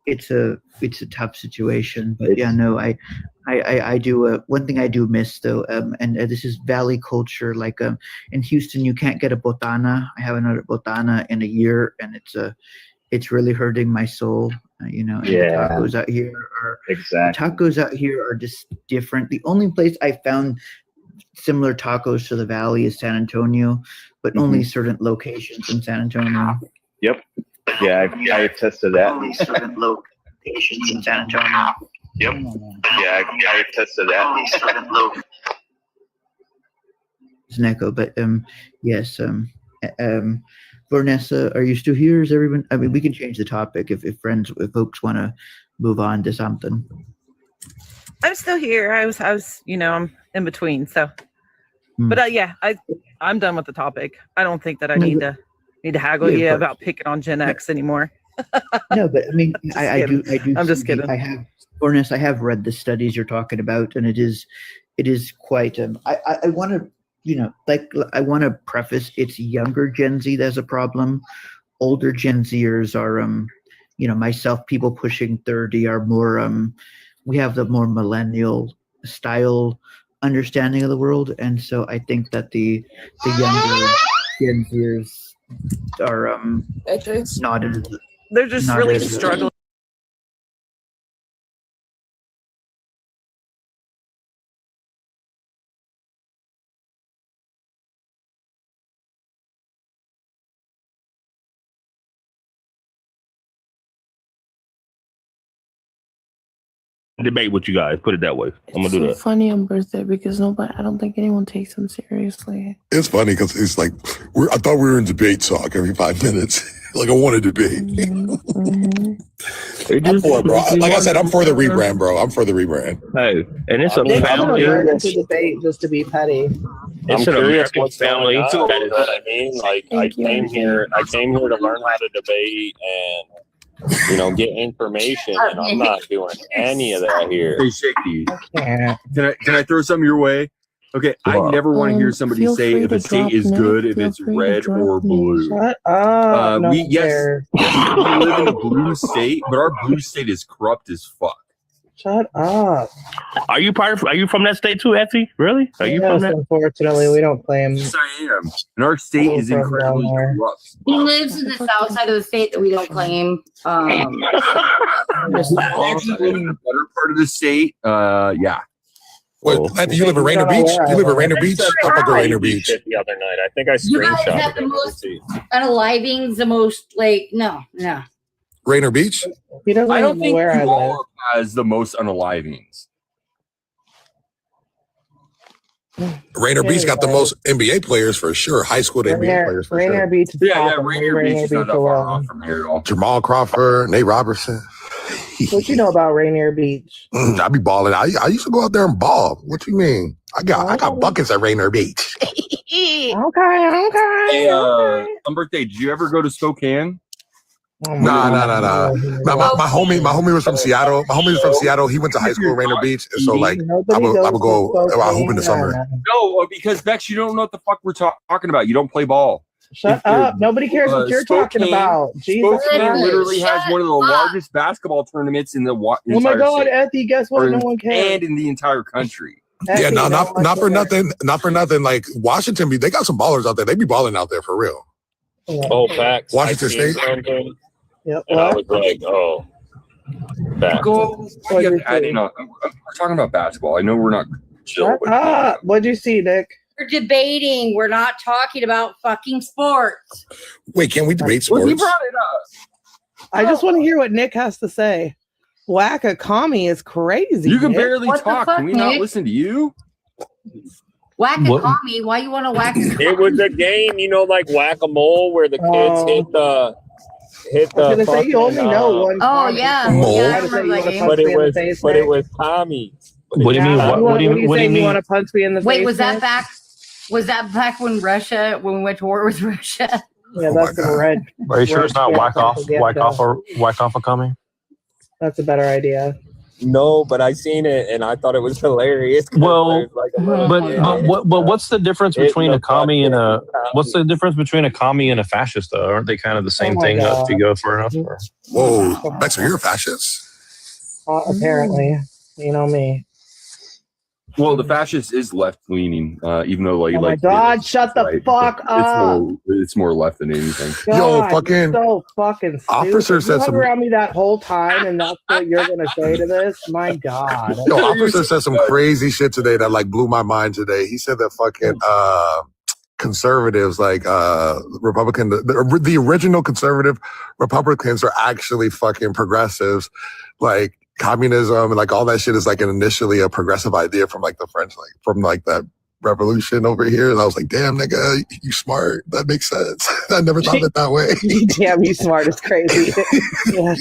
it's a tough situation. But yeah, no, I do one thing I do miss though, and this is Valley culture. Like in Houston, you can't get a botana. I haven't had a botana in a year, and it's really hurting my soul. And the tacos out here are just different. The only place I found similar tacos to the Valley is San Antonio, but only certain locations in San Antonio. Yep. Yeah, I attest to that. Only certain locations in San Antonio. Yep. Yeah, I attest to that. Only certain locations. It's an echo, but yes. Vanessa, are you still here? Is everyone? I mean, we can change the topic if folks want to move on to something. I'm still here. I was, I'm in between. So, but yeah, I'm done with the topic. I don't think that I need to haggle you about picking on Gen X anymore. No, but I mean, I do. I'm just kidding. I have read the studies you're talking about, and it is quite. I want to. I want to preface, it's younger Gen Z that's a problem. Older Gen Zers are, myself, people pushing 30 are more, we have the more millennial style understanding of the world. And so I think that the younger Gen Zers are not as... They're just really struggling. Debate with you guys, put it that way. I'm gonna do that. It's funny on birthday because I don't think anyone takes them seriously. It's funny because it's like I thought we were in debate talk every 5 minutes. Like I want to debate. I'm for, bro. Like I said, I'm for the rebrand, bro. I'm for the rebrand. Hey, and it's a family. To debate just to be petty. It's an American family. That is what I mean. Like I came here to learn how to debate and get information, and I'm not doing any of that here. Hey, Shaky. Can I throw something your way? Okay, I never want to hear somebody say if a state is good if it's red or blue. Shut up. We live in a blue state, but our blue state is corrupt as fuck. Shut up. Are you from that state too, Etsy? Really? Are you from Yes, that? unfortunately, we don't claim. Yes, I am. And our state We're is from incredibly down there. corrupt. He lives in the south side of the state that we don't claim. Just actually live in the better part of the state. Yeah. What? Anthony, you live in Rainier Beach? You live in Rainier Beach? I'll go to Rainier Beach. The other night, I think I You guys screenshotted have the it. most unalivings, the most like no. Rainier Beach? He doesn't I don't even know think where I live. Puyallup has the most unalivings. Rainier Beach got the most NBA players for sure. High school NBA players for Rainier sure. Beach. is Yeah, popping. Rainier Leave Beach is not that far alone. off from here at all. Jamal Crawford, Nate Robertson. What you know about Rainier Beach? I be balling. I used to go out there and ball. What you mean? I got buckets at Rainier Beach. Okay. Hey, on birthday, did you ever go to Spokane? Oh Nah. My homie was from Seattle. My homie was from Seattle. He went to high school in Rainier Beach, and so like I would go hoop in the summer. No, because Bex, you don't know what the fuck we're talking about. You don't play ball. Shut up. Nobody cares what you're talking about. Jesus Spokane Christ. literally has one of the largest basketball tournaments in the Oh my God, Ethy, guess what? No one cares. and in the entire country. Yeah, no, not for nothing. Not for nothing. Like Washington, they got some ballers out there. They be balling out there for real. Oh, facts. Washington I seen State? something, Yep. and I was like, oh, facts. We're talking about basketball. I know we're not chill. Shut up. What'd you see, Nick? We're debating. We're not talking about fucking sports. Wait, can we debate Well, he sports? brought it up. I just want to hear what Nick has to say. Whack a commie is crazy. You can Nick. barely What the talk. fuck, Can we not Nick? listen to you? Whack a What? commie. Why you want to whack a commie? It was a game, like whack-a-mole, where the kids hit the I was gonna say you only fucking, know one. Oh commie. yeah. Mole? Yeah, I Try to say remember you that wanna game. punch but me it in the was face, but it Nick? was commies. What do you mean? Yeah, What do you you what do say you mean? want to punch me in the face? Wait, was that Nick? back? Was that back when we went to war with Russia? Yeah, Oh that's my a God. red. Are you sure it's not Yeah, whack off propaganda. whack off a coming? That's a better idea. No, but I seen it and I thought it was hilarious. 'cause Well, there's like a little But kid what's the difference hitting between the a commie and a fucking what's the difference between a commie and a fascist though? Aren't they kind of the same my thing God. if you go for enough? Or? Whoa, Bex, are you a fascist? Apparently, you know me. Well, the fascist is left leaning, even though Oh my God! Shut the fuck up! It's more left than anything. Yo, God, fucking so fucking stupid. officer You said hung some- around me that whole time, and that's what you're gonna say to this? My God! Yo, officer said some crazy shit today that like blew my mind today. He said that fucking conservatives, like Republican, the original conservative Republicans are actually fucking progressives. Like communism and like all that shit is like initially a progressive idea from like the French, like from like that revolution over here. And I was like, damn, nigga, you smart. That makes sense. I never thought of it that way. Damn, you smart as crazy. Yeah.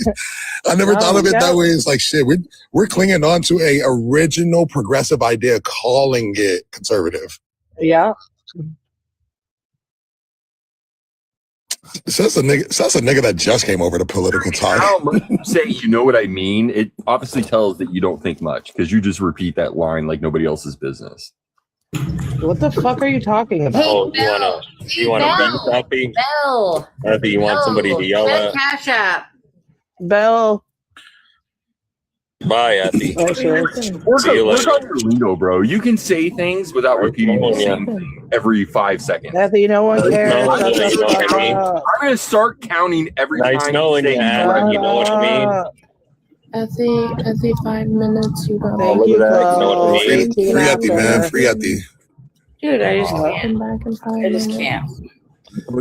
I never thought of it yeah. that way. It's like shit. We're clinging on to a original progressive idea, calling it conservative. Yeah. So that's a nigga that just came over to political talk. How much you say you know what I mean? It obviously tells that you don't think much because you just repeat that line like nobody else's business. What the fuck are you talking about? Oh, you wanna Bell. Effie? Bell. Effie, you want somebody to yell Bell at? Cash App. Bell. Bye, Effie. Oh, sure. Work See you on later. your lingo, bro. You can say things without repeating the same thing every 5 seconds. Ethy, no one cares. No, Shut you the know what I fuck mean? up. I'm gonna start counting every Nice time knowing you you, say Adam. You know what I mean? Ethy, 5 minutes. You got Thank look you, at that. You know what I Chloe. mean? 18 Free Ethy, man. after. Free Ethy. Dude, I just come can't. back in 5 I minutes. just can't.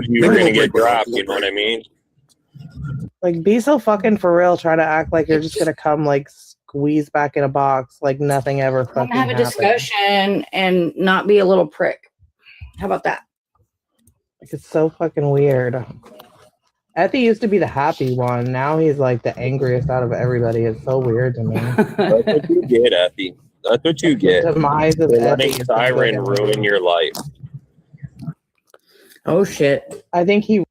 You were gonna get dropped. You know what I mean? Like, be so fucking for real. Try to act like you're just gonna come like squeeze back in a box like nothing ever I'm fucking gonna have a happened. discussion and not be a little prick. How about that? Like, it's so fucking weird. Ethy used to be the happy one. Now he's like the angriest out of everybody. It's so weird to me. That's what you get, Effie. That's what you get. Demise of You're Ethy letting is so Siren fucking ruin weird. your life. Oh shit. I think he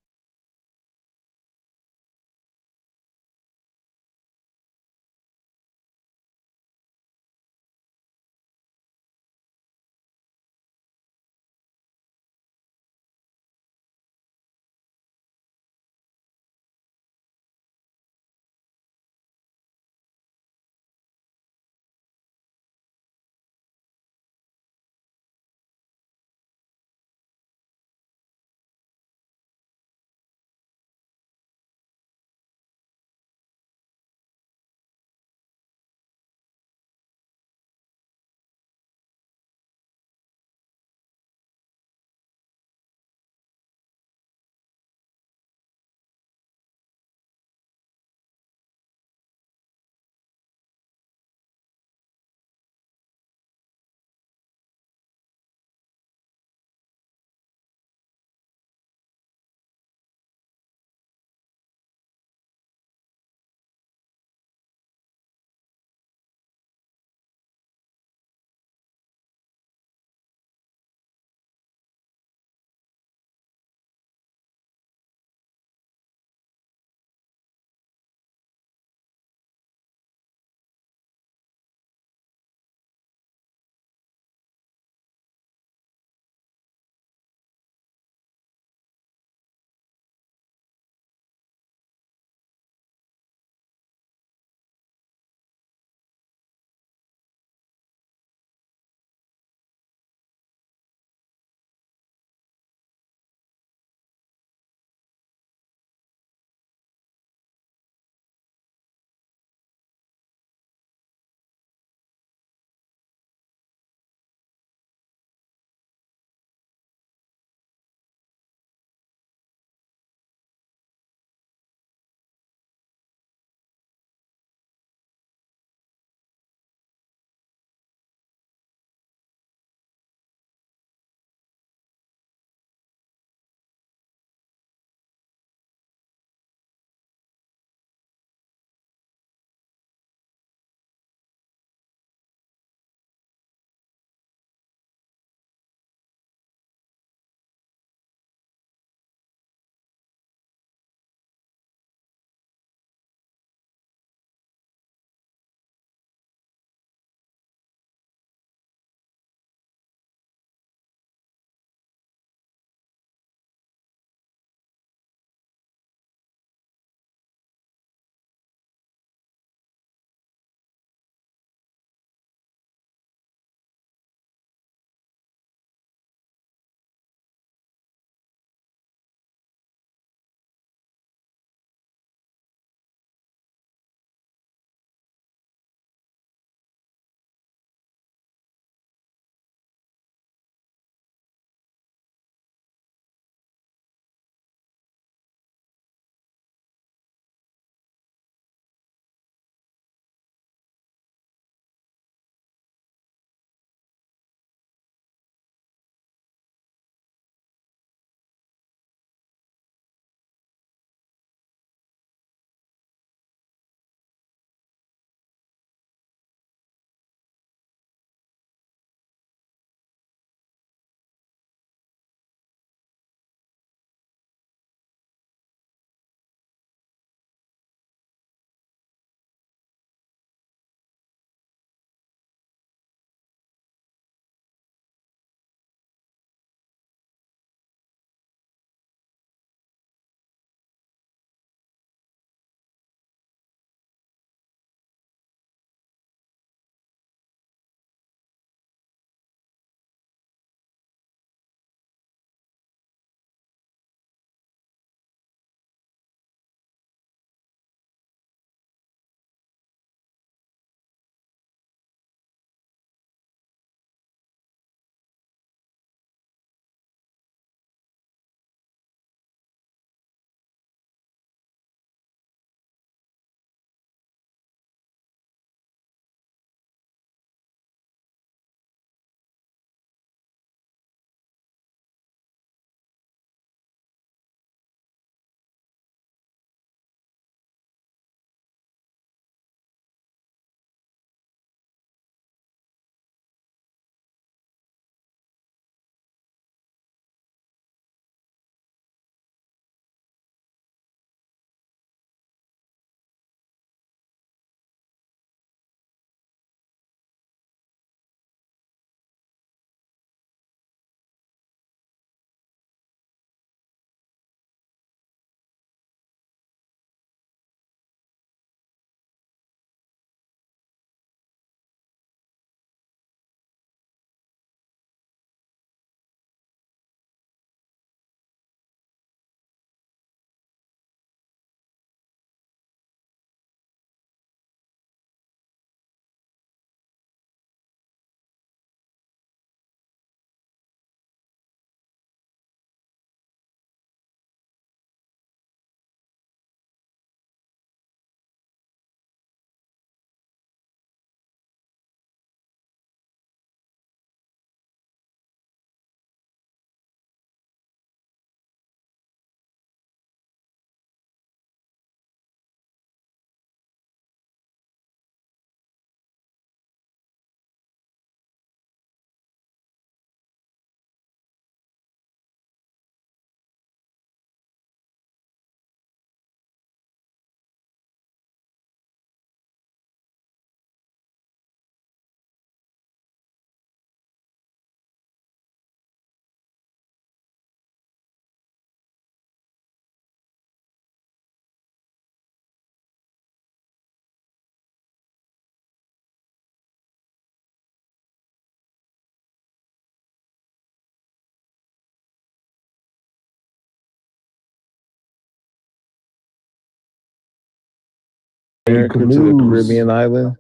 America to the Caribbean island.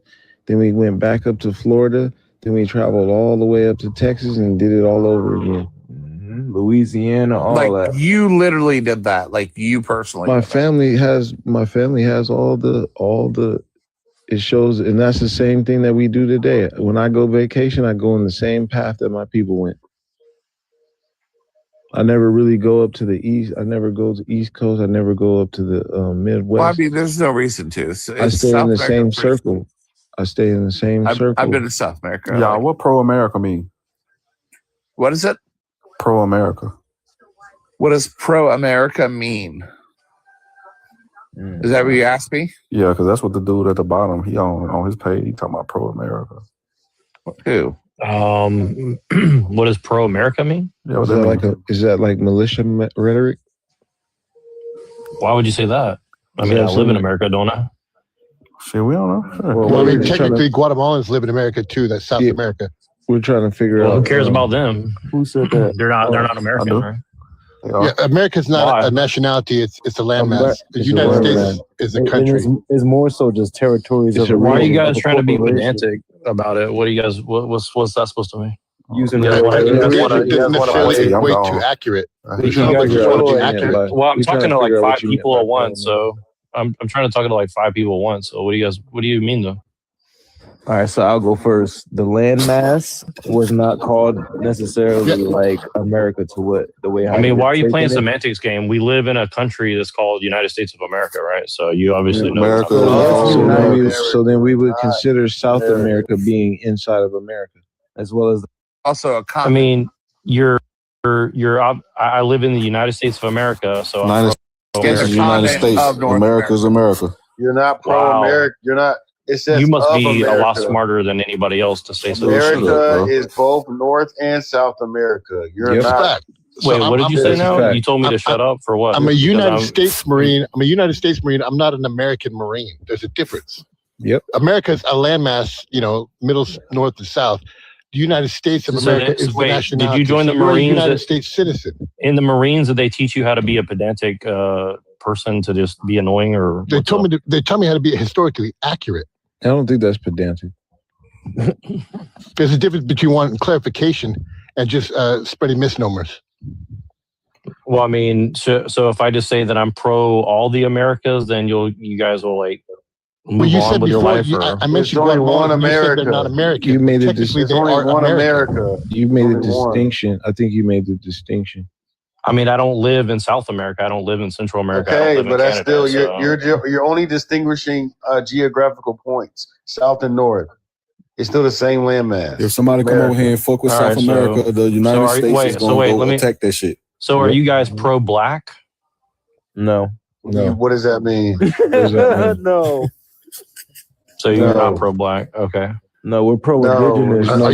Then we went back up to Florida. Then we traveled all the way up to Texas and did it all over again. Louisiana, all like that. you literally did that, like you personally. My family has all the it shows, and that's the same thing that we do today. When I go vacation, I go in the same path that my people went. I never really go up to the east. I never go to the East Coast. I never go up to the Midwest. Well, I mean, there's no reason to. I stay in the same circle. I stay in the same circle. I've been to South America. Yeah, what pro-America mean? What is it? Pro-America. What does pro-America mean? Is that what you asked me? Yeah, because that's what the dude at the bottom, he on his page, he talking about pro-America. Who? What does pro-America mean? Yeah, is that like militia rhetoric? Why would you say that? I mean, I live in America, don't I? Shit, we don't know. Sure. Well, I mean, technically, Guatemalans live in America too. That's South America. We're trying to figure out. Who cares about them? Who said that? They're not American, right? Yeah, America's not a nationality; it's a landmass. The United States is a country. It's more so just territories. Why are you guys trying to be pedantic about it? What do you guys? What's that supposed to mean? Using It's way too accurate. Well, I'm talking to like 5 people at once, so I'm trying to talk to like 5 people at once. So what do you mean though? All right, so I'll go first. The landmass was not called necessarily like America to the way. I mean, why are you playing semantics game? We live in a country that's called United States of America, right? So you obviously know. America. So then we would consider South America being inside of America, as well as also a I mean, I live in the United States of America, so United States. America's America. You're not pro-America. You're not. It says you must be America. a lot smarter than anybody else to say so. America is both North and South America. You're not. Wait, what did you say now? You told me to shut up for what? I'm a United States Marine. I'm not an American Marine. There's a difference. Yep. America's a landmass, middle, north, and south. The United States of America is the nationality. Did you join the You're a Marines? United States citizen. In the Marines, did they teach you how to be a pedantic person to just be annoying, or They taught me how to be historically accurate. I don't think that's pedantic. There's a difference between wanting clarification and just spreading misnomers. Well, I mean, so if I just say that I'm pro all the Americas, then you guys will like move on with your life. I mentioned only one America. They're not American. You made a There's only one America. You made a distinction. I think you made the distinction. I mean, I don't live in South America. I don't live in Central America. Okay, but that's Canada, still you're only distinguishing geographical points, South and North. It's still the same landmass. If somebody come over here and fuck with South America, the United States is going to go attack that shit. So are you guys pro-black? No. What does that mean? No. So you're not pro-black? Okay. No, we're pro-indigenous. Are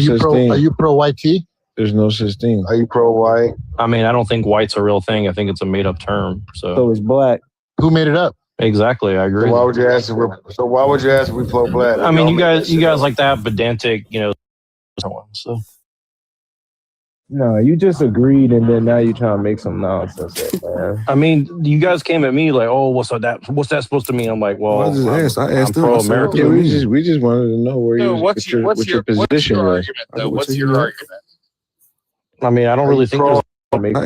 you pro-white tea? There's no such thing. Are you pro-white? I mean, I don't think white's a real thing. I think it's a made-up term. So it's black. Who made it up? Exactly, I agree. So why would you ask if we pro-black? I mean, you guys like that pedantic, so. No, you just agreed, and then now you're trying to make some nonsense up, man. I mean, you guys came at me like, "Oh, what's that supposed to mean?" I'm like, "Well, I asked pro-American." Yeah, we just wanted to know where what your position was. Argument, though? What's your argument? I mean, I don't really think there's. I mean,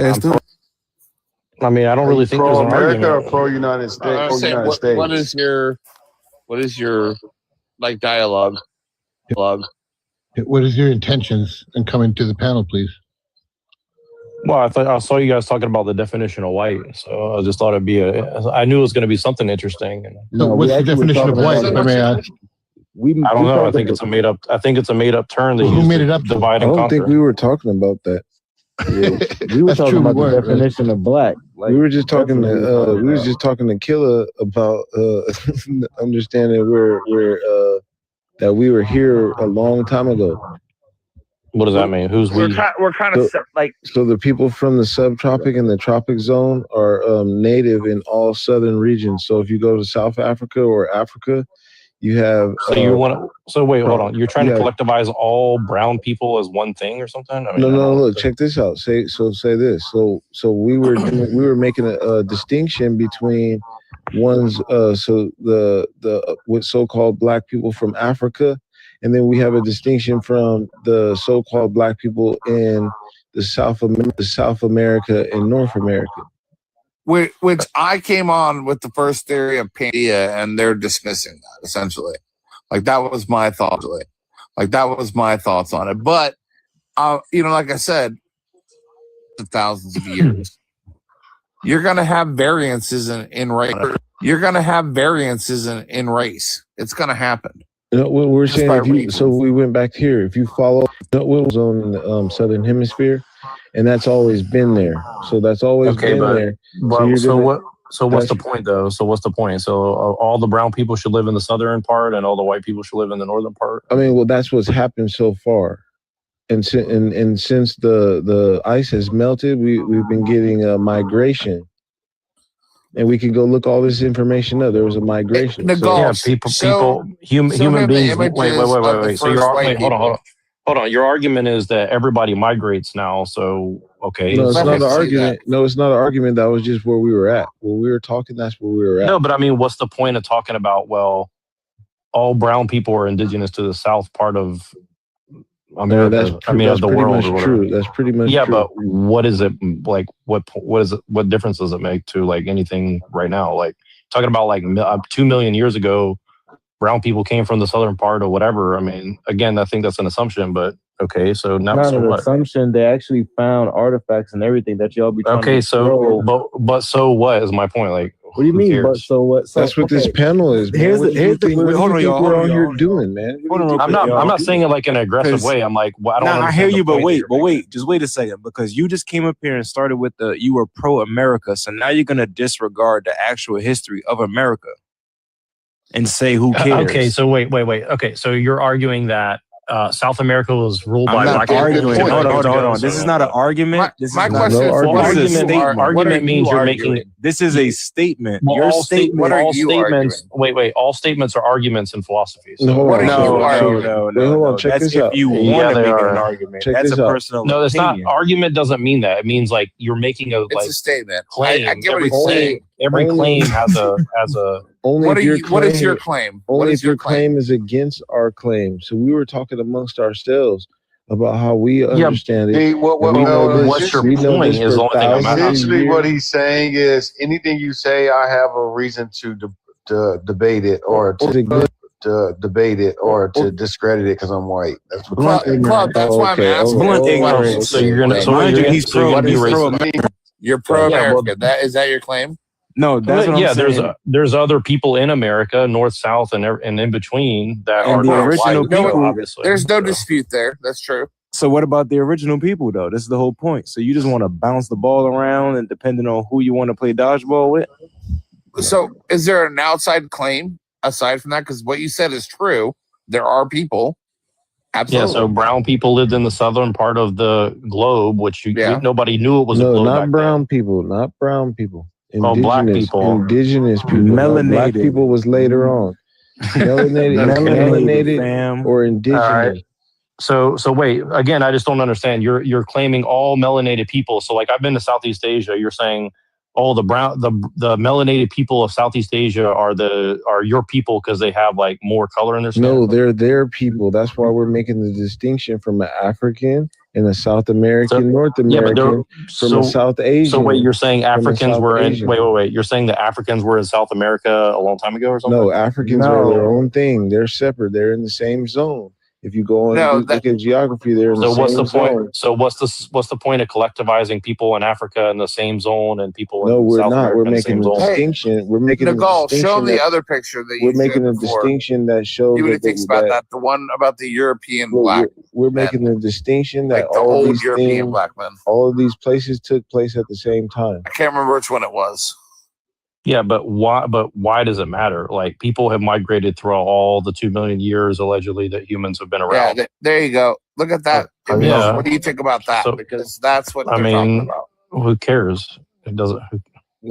I don't really think there's an argument. Pro-America or pro-United States? What is your like dialogue? What is your intentions in coming to the panel, please? Well, I saw you guys talking about the definition of white, so I just thought it'd be I knew it was going to be something interesting. So what's the definition of white? I don't know. I think it's a made up. I think it's a made up term that who made it up? Divide I and don't conquer. think we were talking about that. Yeah. We were talking about the definition of black. Like, we were just talking to Killa about understanding that we were here a long time ago. What does that mean? Who's we? We're kind of like. So the people from the subtropic and the tropic zone are native in all southern regions. So if you go to South Africa or Africa, you have. So you want to? So wait, hold on. You're trying to collectivize all brown people as one thing or something? I mean, no. Look, check this out. Say this. So we were making a distinction between One's so the with so-called black people from Africa, and then we have a distinction from the so-called black people in the South America and North America. Which I came on with the first theory of Pangea, and they're dismissing that essentially. Like that was my thought. Like that was my thoughts on it. But like I said, the thousands of years, you're gonna have variances in race. You're gonna have variances in race. It's gonna happen. What we're saying, so we went back here. If you follow what was on in the southern hemisphere, and that's always been there. So that's always been there. So what's the point though? So what's the point? So all the brown people should live in the southern part, and all the white people should live in the northern part. I mean, well, that's what's happened so far, and since the ice has melted, we've been getting a migration. And we can go look all this information up. There was a migration. Human beings. Wait. So hold on. Your argument is that everybody migrates now. So okay. No, it's not an argument. No, it's not an argument. That was just where we were at. When we were talking, that's where we were at. No, but I mean, what's the point of talking about? Well, all brown people are indigenous to the south part of America. Of the world. True. That's pretty much true. Yeah, but what is it like? What is it? What difference does it make to like anything right now? Like talking about like 2 million years ago, brown people came from the southern part or whatever. I mean, again, I think that's an assumption, but okay. So now, not an assumption. They actually found artifacts and everything that y'all be trying to but so what is my point? Like, what do you mean? But so what? So, that's what this panel is. Here's the hold on, y'all. We're on here doing, man. I'm not saying it like in an aggressive way. I'm like, well, I don't. I hear you, but wait, just wait a second, because you just came up here and started with you were pro-America, so now you're gonna disregard the actual history of America and say who cares. Okay, so wait. Okay, so you're arguing that South America was ruled by black people. Hold on. This is not an argument. My question is, argument means you're making. This is a statement. Well, Your statement. What are you statements? Wait. All statements are arguments in philosophy. So No. Check That's this out. if you want to make an argument. That's a personal. No, it's not. Argument doesn't mean that. It means like you're making a it's a statement. Claim. I get what he's saying. Every claim has a. What is your claim? Only if your claim is against our claim. So we were talking amongst ourselves about how we understand it. What's your point? Essentially, what he's saying is anything you say, I have a reason to debate it or to debate it or to discredit it because I'm white. That's what that's why I'm asking. Blunt ignorance. So you're gonna. You're pro-America. Is that your claim? No, that's what I'm saying. There's other people in America, north, south, and in between that are the original people. Obviously, there's no dispute there. That's true. So what about the original people, though? This is the whole point. So you just want to bounce the ball around, and depending on who you want to play dodgeball with. So is there an outside claim aside from that? Because what you said is true. There are people. Absolutely. Yeah, so brown people lived in the southern part of the globe, which nobody knew it was a globe. No, not brown people. Not brown people. Black people. Indigenous people. Melanated. Black people was later on. Melanated or indigenous. All right. So wait, again, I just don't understand. You're claiming all melanated people. So like I've been to Southeast Asia, you're saying the melanated people of Southeast Asia are your people because they have like more color in their skin? No, they're their people. That's why we're making the distinction from an African and a South American, North American, from a South Asian. So wait, you're saying Africans were in wait. You're saying the Africans were in South America a long time ago or something? No, Africans are their own thing. They're separate. They're in the same zone. If you go on look at geography, they're in the same zone. Point? So what's the point of collectivizing people in Africa in the same zone and people in we're South not. America We're making a distinction. We're making a distinction. Show the other picture that we're making a distinction that shows. See what he thinks about that. The one about the European black. We're making a distinction that the all old these European black men. All of these places took place at the same time. I can't remember which one it was. Yeah, but why does it matter? Like people have migrated throughout all the 2 million years allegedly that humans have been around. Yeah, there you go. Look at that. Yeah. What do you think about that? Because that's what they're talking about. Who cares? It doesn't.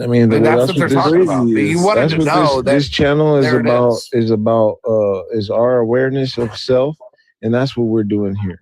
I mean, that's what they're talking about. You wanted to know that this channel is about our awareness of self, and that's what we're doing here.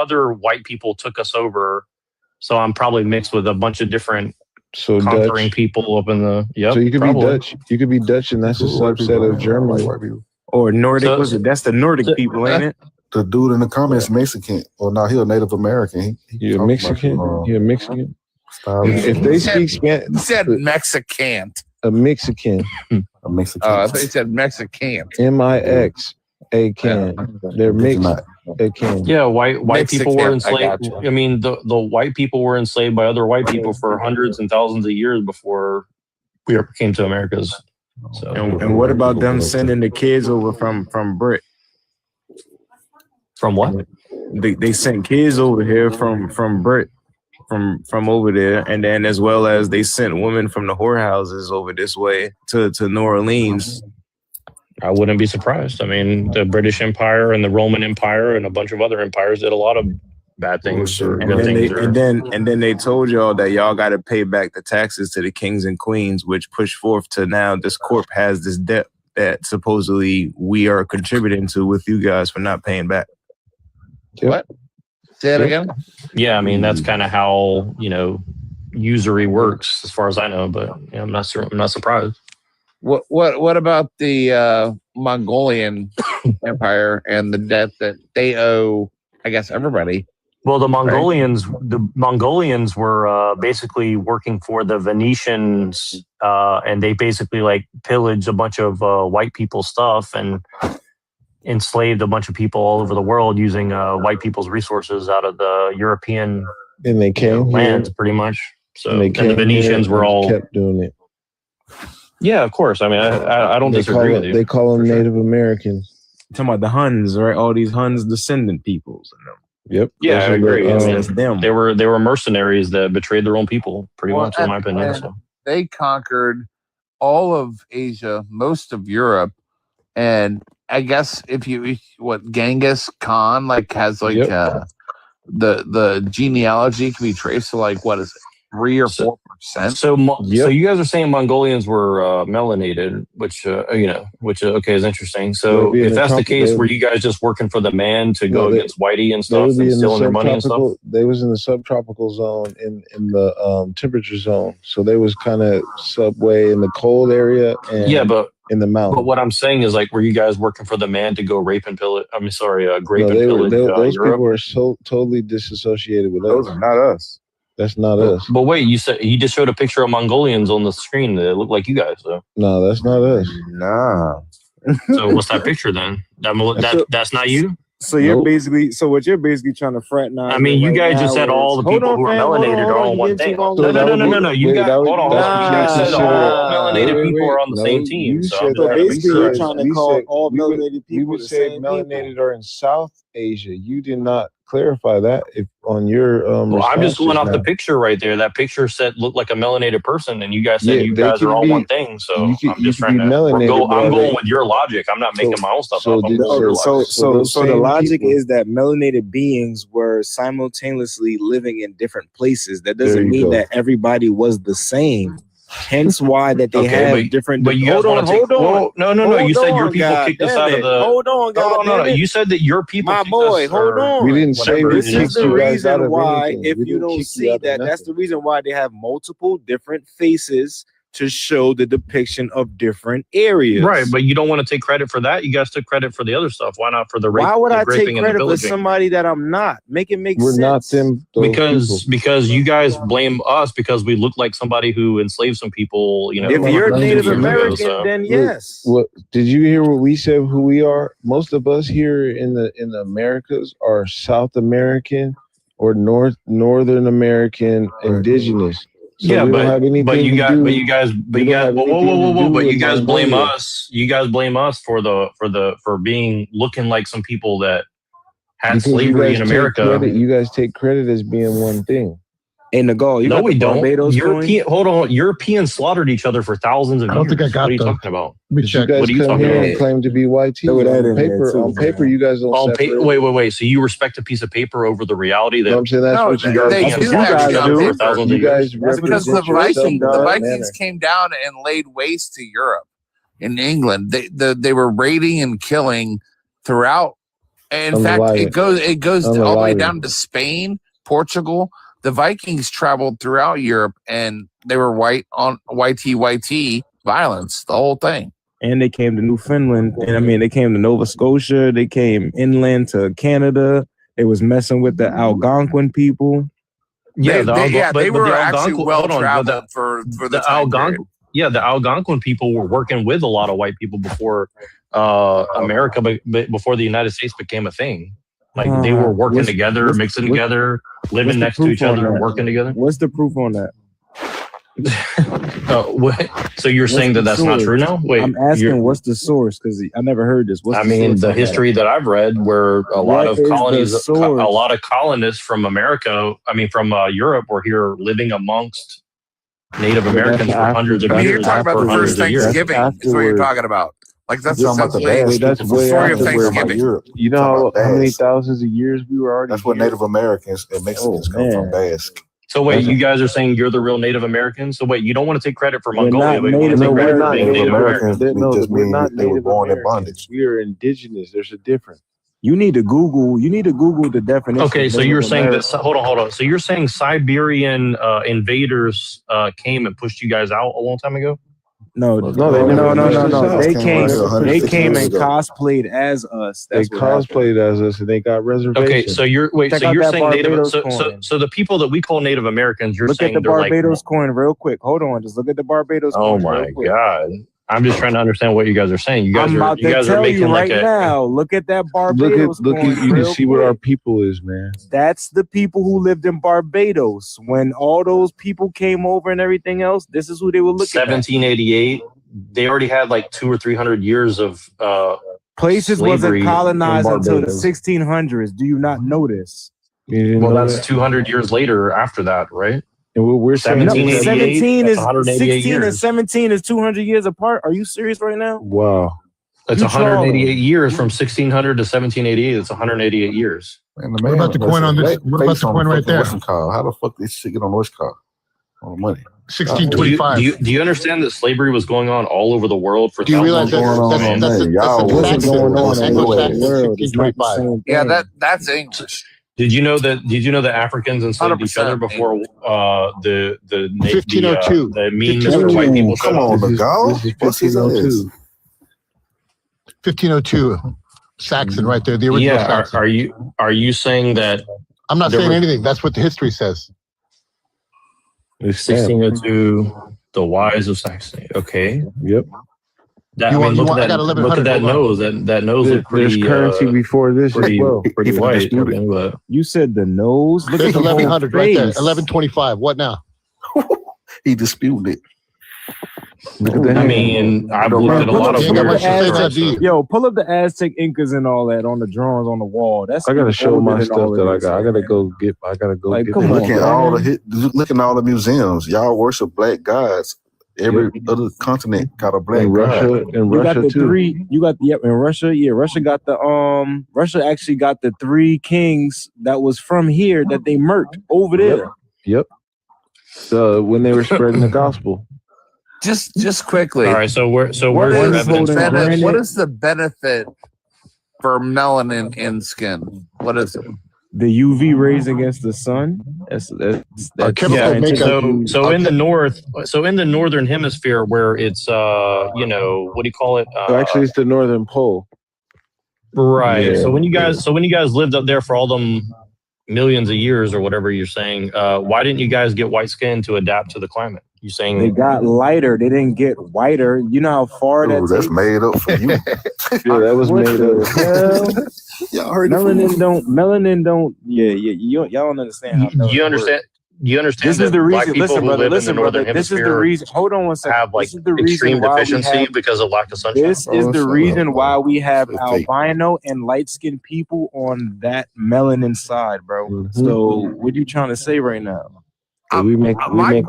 other white people took us over. So I'm probably mixed with a bunch of different So conquering Dutch. people up in the So you could probably. be Dutch. You could be Dutch, and that's a subset of Germany. Or Nordic. So- That's the Nordic people, ain't it? The dude in the comments Mexican. Well, no, he a Native American. He You're talking Mexican. about, You're Mexican. style. If they speak He Spanish, said Mexican. a Mexican. A Mexican. I thought he said Mexican. Mixacan. They're mixed. They can. Yeah, white people were Mexican, I enslaved. gotcha. I mean, the white people were enslaved by other white people for hundreds and thousands of years before we ever came to Americas. So, And what about them sending the kids over from Brit? from what? They sent kids over here from Brit, from over there, and then as well as they sent women from the whorehouses over this way to New Orleans. I wouldn't be surprised. I mean, the British Empire and the Roman Empire and a bunch of other empires did a lot of bad things or And good then, things. and then they told y'all that y'all got to pay back the taxes to the kings and queens, which pushed forth to now this corp has this debt that supposedly we are contributing to with you guys for not paying back. What? Say it again. Yeah, I mean that's kind of how usury works, as far as I know. But I'm not sure. I'm not surprised. What about the Mongolian Empire and the debt that they owe? I guess everybody. Well, the Mongolians were basically working for the Venetians, and they basically like pillaged a bunch of white people's stuff and enslaved a bunch of people all over the world using white people's resources out of the European And they came lands, here, pretty much. So, and they and the came Venetians here were and all kept doing it. Yeah, of course. I mean, I don't disagree with you. They call them Native Americans. Talking about the Huns, right? All these Huns descendant peoples. Yep. Yeah, I agree. I mean, that's them. They were mercenaries that betrayed their own people, pretty much, in my opinion. and So. They conquered all of Asia, most of Europe, and I guess Genghis Khan has the genealogy can be traced to what is it, 3 or 4%. So you guys are saying Mongolians were melanated, which okay is interesting. So if that's the case, were you guys just working for the man to go against Whitey and stuff and stealing their money and stuff? They was in the subtropical zone in the temperature zone, so they was kind of subway in the cold area and but in the mountain. But what I'm saying is were you guys working for the man to go rape and pillage? I mean, sorry, grape and pillage those Europe? people are so totally disassociated with us. Those are not us. That's not us. But wait, you said he just showed a picture of Mongolians on the screen that look like you guys, though. No, that's not us. Nah. So what's that picture then? That's not you. So you're basically, what you're basically trying to fraternize. I mean, you guys just said all the people who are melanated are on one thing. No. You guys, hold on. You guys said all melanated people are on the same team. So basically, you're trying to call all melanated people. We would say melanated are in South Asia. You did not clarify that on your. Well, I'm just going off the picture right there. That picture looked like a melanated person, and you guys said you guys are all one thing. So I'm just trying to. I'm going with your logic. I'm not making my own stuff up. I'm going with your logic. So the logic is that melanated beings were simultaneously living in different places. That doesn't mean that everybody was the same. Hence why that they have different. But you guys want to take? No. You said your people kicked us out of the. Hold on, God. No. You said that your people. My boy, hold on. We didn't say this is the reason why. Anything. If you don't see that, that's the reason why they have multiple different faces to show the depiction of different areas. Right, but you don't want to take credit for that. You guys took credit for the other stuff. Why not for the rape? Why would I take credit for somebody that I'm not? Make it make sense. We're not them. Because you guys blame us because we look like somebody who enslaved some people. If you're Native American, then yes. What did you hear? What we said? Who we are? Most of us here in the Americas are South American or Northern American indigenous. So but you guys blame us. You guys blame us for being looking like some people that had slavery in America. You guys take credit as being one thing. In the Gaul, no, we don't. Hold on. Europeans slaughtered each other for thousands of years. I don't think I got what are you talking about? You guys come here and claim to be white tea. On paper, you guys don't. Wait. So you respect a piece of paper over the reality that? I'm saying that's what you guys do. You guys because the Vikings came down and laid waste to Europe. In England, they were raiding and killing throughout. And in fact, it goes all the way down to Spain, Portugal. the Vikings traveled throughout Europe, and they were white on YT violence, the whole thing. And they came to Newfoundland, and I mean, they came to Nova Scotia. They came inland to Canada. They was messing with the Algonquin people. Yeah, they were actually well traveled for the Algonquin. Yeah, the Algonquin people were working with a lot of white people before America, but before the United States became a thing. Like they were working together, mixing together, living next to each other, and working together. What's the proof on that? So you're saying that that's not true now? Wait, I'm asking what's the source because I never heard this. I mean, the history that I've read, where a lot of colonists from America, from Europe, were here living amongst Native Americans for hundreds of years. You're talking about the first Thanksgiving. Is what you're talking about. Like that's the story of Thanksgiving. You know how many thousands of years we were already. That's what Native Americans and Mexicans come from. Basque. So wait, you guys are saying you're the real Native Americans? So wait, you don't want to take credit for Mongolia? We're not Native Americans. We're not Native Americans. We are indigenous. There's a difference. You need to Google the definition. Okay, so you're saying that. Hold on. So you're saying Siberian invaders came and pushed you guys out a long time ago? No. They came and cosplayed as us. They cosplayed as us, and they got reservations. Okay, so you're saying Native. So the people that we call Native Americans, you're saying look at the Barbados coin real quick. Hold on, just look at the Barbados coin. Oh my God. I'm just trying to understand what you guys are saying. You guys are making like a now. Look at that Barbados. Look at you can see what our people is, man. That's the people who lived in Barbados. When all those people came over and everything else, this is who they were looking at. 1788. They already had like 200 or 300 years of places wasn't colonized until the 1600s. Do you not know this? Well, that's 200 years later after that, right? And we're 17 is 16 and 17 is 200 years apart. Are you serious right now? Wow. It's 188 years from 1600 to 1788. It's 188 years. Man, what about the coin on this? What about the coin right there? How the fuck this shit get on this car? On the money. 1625. Do you understand that slavery was going on all over the world for thousands of years? Yeah, that's English. Did you know that Africans enslaved each other before the 1502 the mean Mr. White people? Come on, the go. 1502 Saxon right there, the original Saxon. Are you saying that? I'm not saying anything. That's what the history says. 1602, the wise of Saxony. Okay. Yep. Look at that nose. That nose is pretty. There's currency before this as well. Pretty white. You said the nose. Look at the 1100 right there. 1125. What now? He disputed it. Look at that. I mean, I've looked at a lot of weird. Yo, pull up the Aztec Incas and all that on the drawings on the wall. I gotta show my stuff that I got. I gotta go get. Look at all the museums. Y'all worship black gods. Every other continent got a black god. In Russia too. In Russia, Russia got the Russia actually got the 3 kings that was from here that they murked over there. Yep. So when they were spreading the gospel. Just quickly. All right, so what is the benefit for melanin in skin? What is it? The UV rays against the sun. So in the northern hemisphere where it's what do you call it? Actually, it's the northern pole. Right. Yeah. So when you guys lived up there for all them millions of years or whatever you're saying, why didn't you guys get white skin to adapt to the climate? You saying they got lighter? They didn't get whiter. You know how far that's made up for you. Yeah, that was made up. Y'all heard melanin don't. Yeah. Y'all don't understand. Do you understand? Do you understand? This is the reason. Listen, brother. This is the reason. Hold on one second. Have like extreme deficiency because of lack of sunshine. This is the reason why we have albino and light-skinned people on that melanin side, bro. Mm-hmm. So what are you trying to say right now? We make I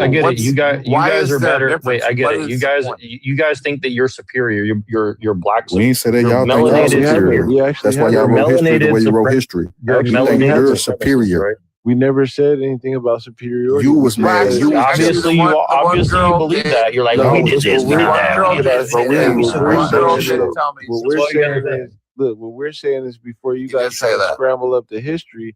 get it. You guys are better. Wait, I get it. You guys think that you're superior. You're black. We ain't say that y'all think y'all superior. That's why y'all wrote history the way you wrote history. You're superior. We never said anything about superiority. You was black. Obviously you believe that. You're like, we did this. We did that. What we're saying is before you guys scramble up the history,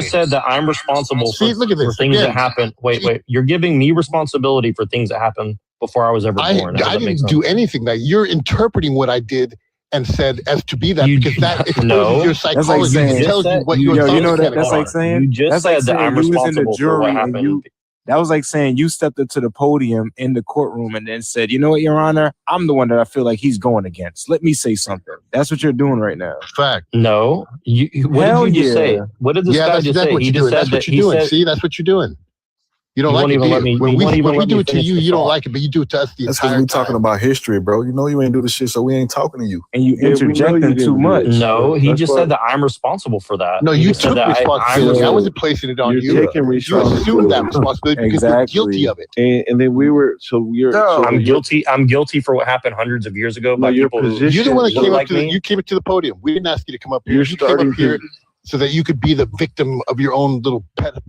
just said that I'm responsible for things that happen. Wait. You're giving me responsibility for things that happened before I was ever born. I didn't do anything. That you're interpreting what I did and said as to be that because that exposes your psychology and tells you what your thoughts you know that that's are. like saying You just that's said like that I'm saying you was in the responsible for what jury and happened. that was like saying you stepped up to the podium in the courtroom and then said, you know what, Your Honor, I'm the one that I feel like he's going against. Let me say something. That's what you're doing right now. Fact. No. What did you just say? What did this guy just say? What He you're just doing. said That's what that you're doing. said, See, that's what you're doing. You don't like it, do you? When we do it to you, you don't like it, but you do it to us the That's entire because we time. talking about history, bro. You know you ain't do the shit, so we ain't talking to you. And you interjecting too much. No, he just said that I'm responsible for that. No, you took responsibility. I wasn't placing it on you. You're taking You assumed that responsibility because you're guilty of it. And then we were I'm guilty. I'm guilty for what happened hundreds of years ago by people who You're the one that came up to me. you came to the podium. We didn't ask you to come up here. You came up here so that you could be the victim of your own little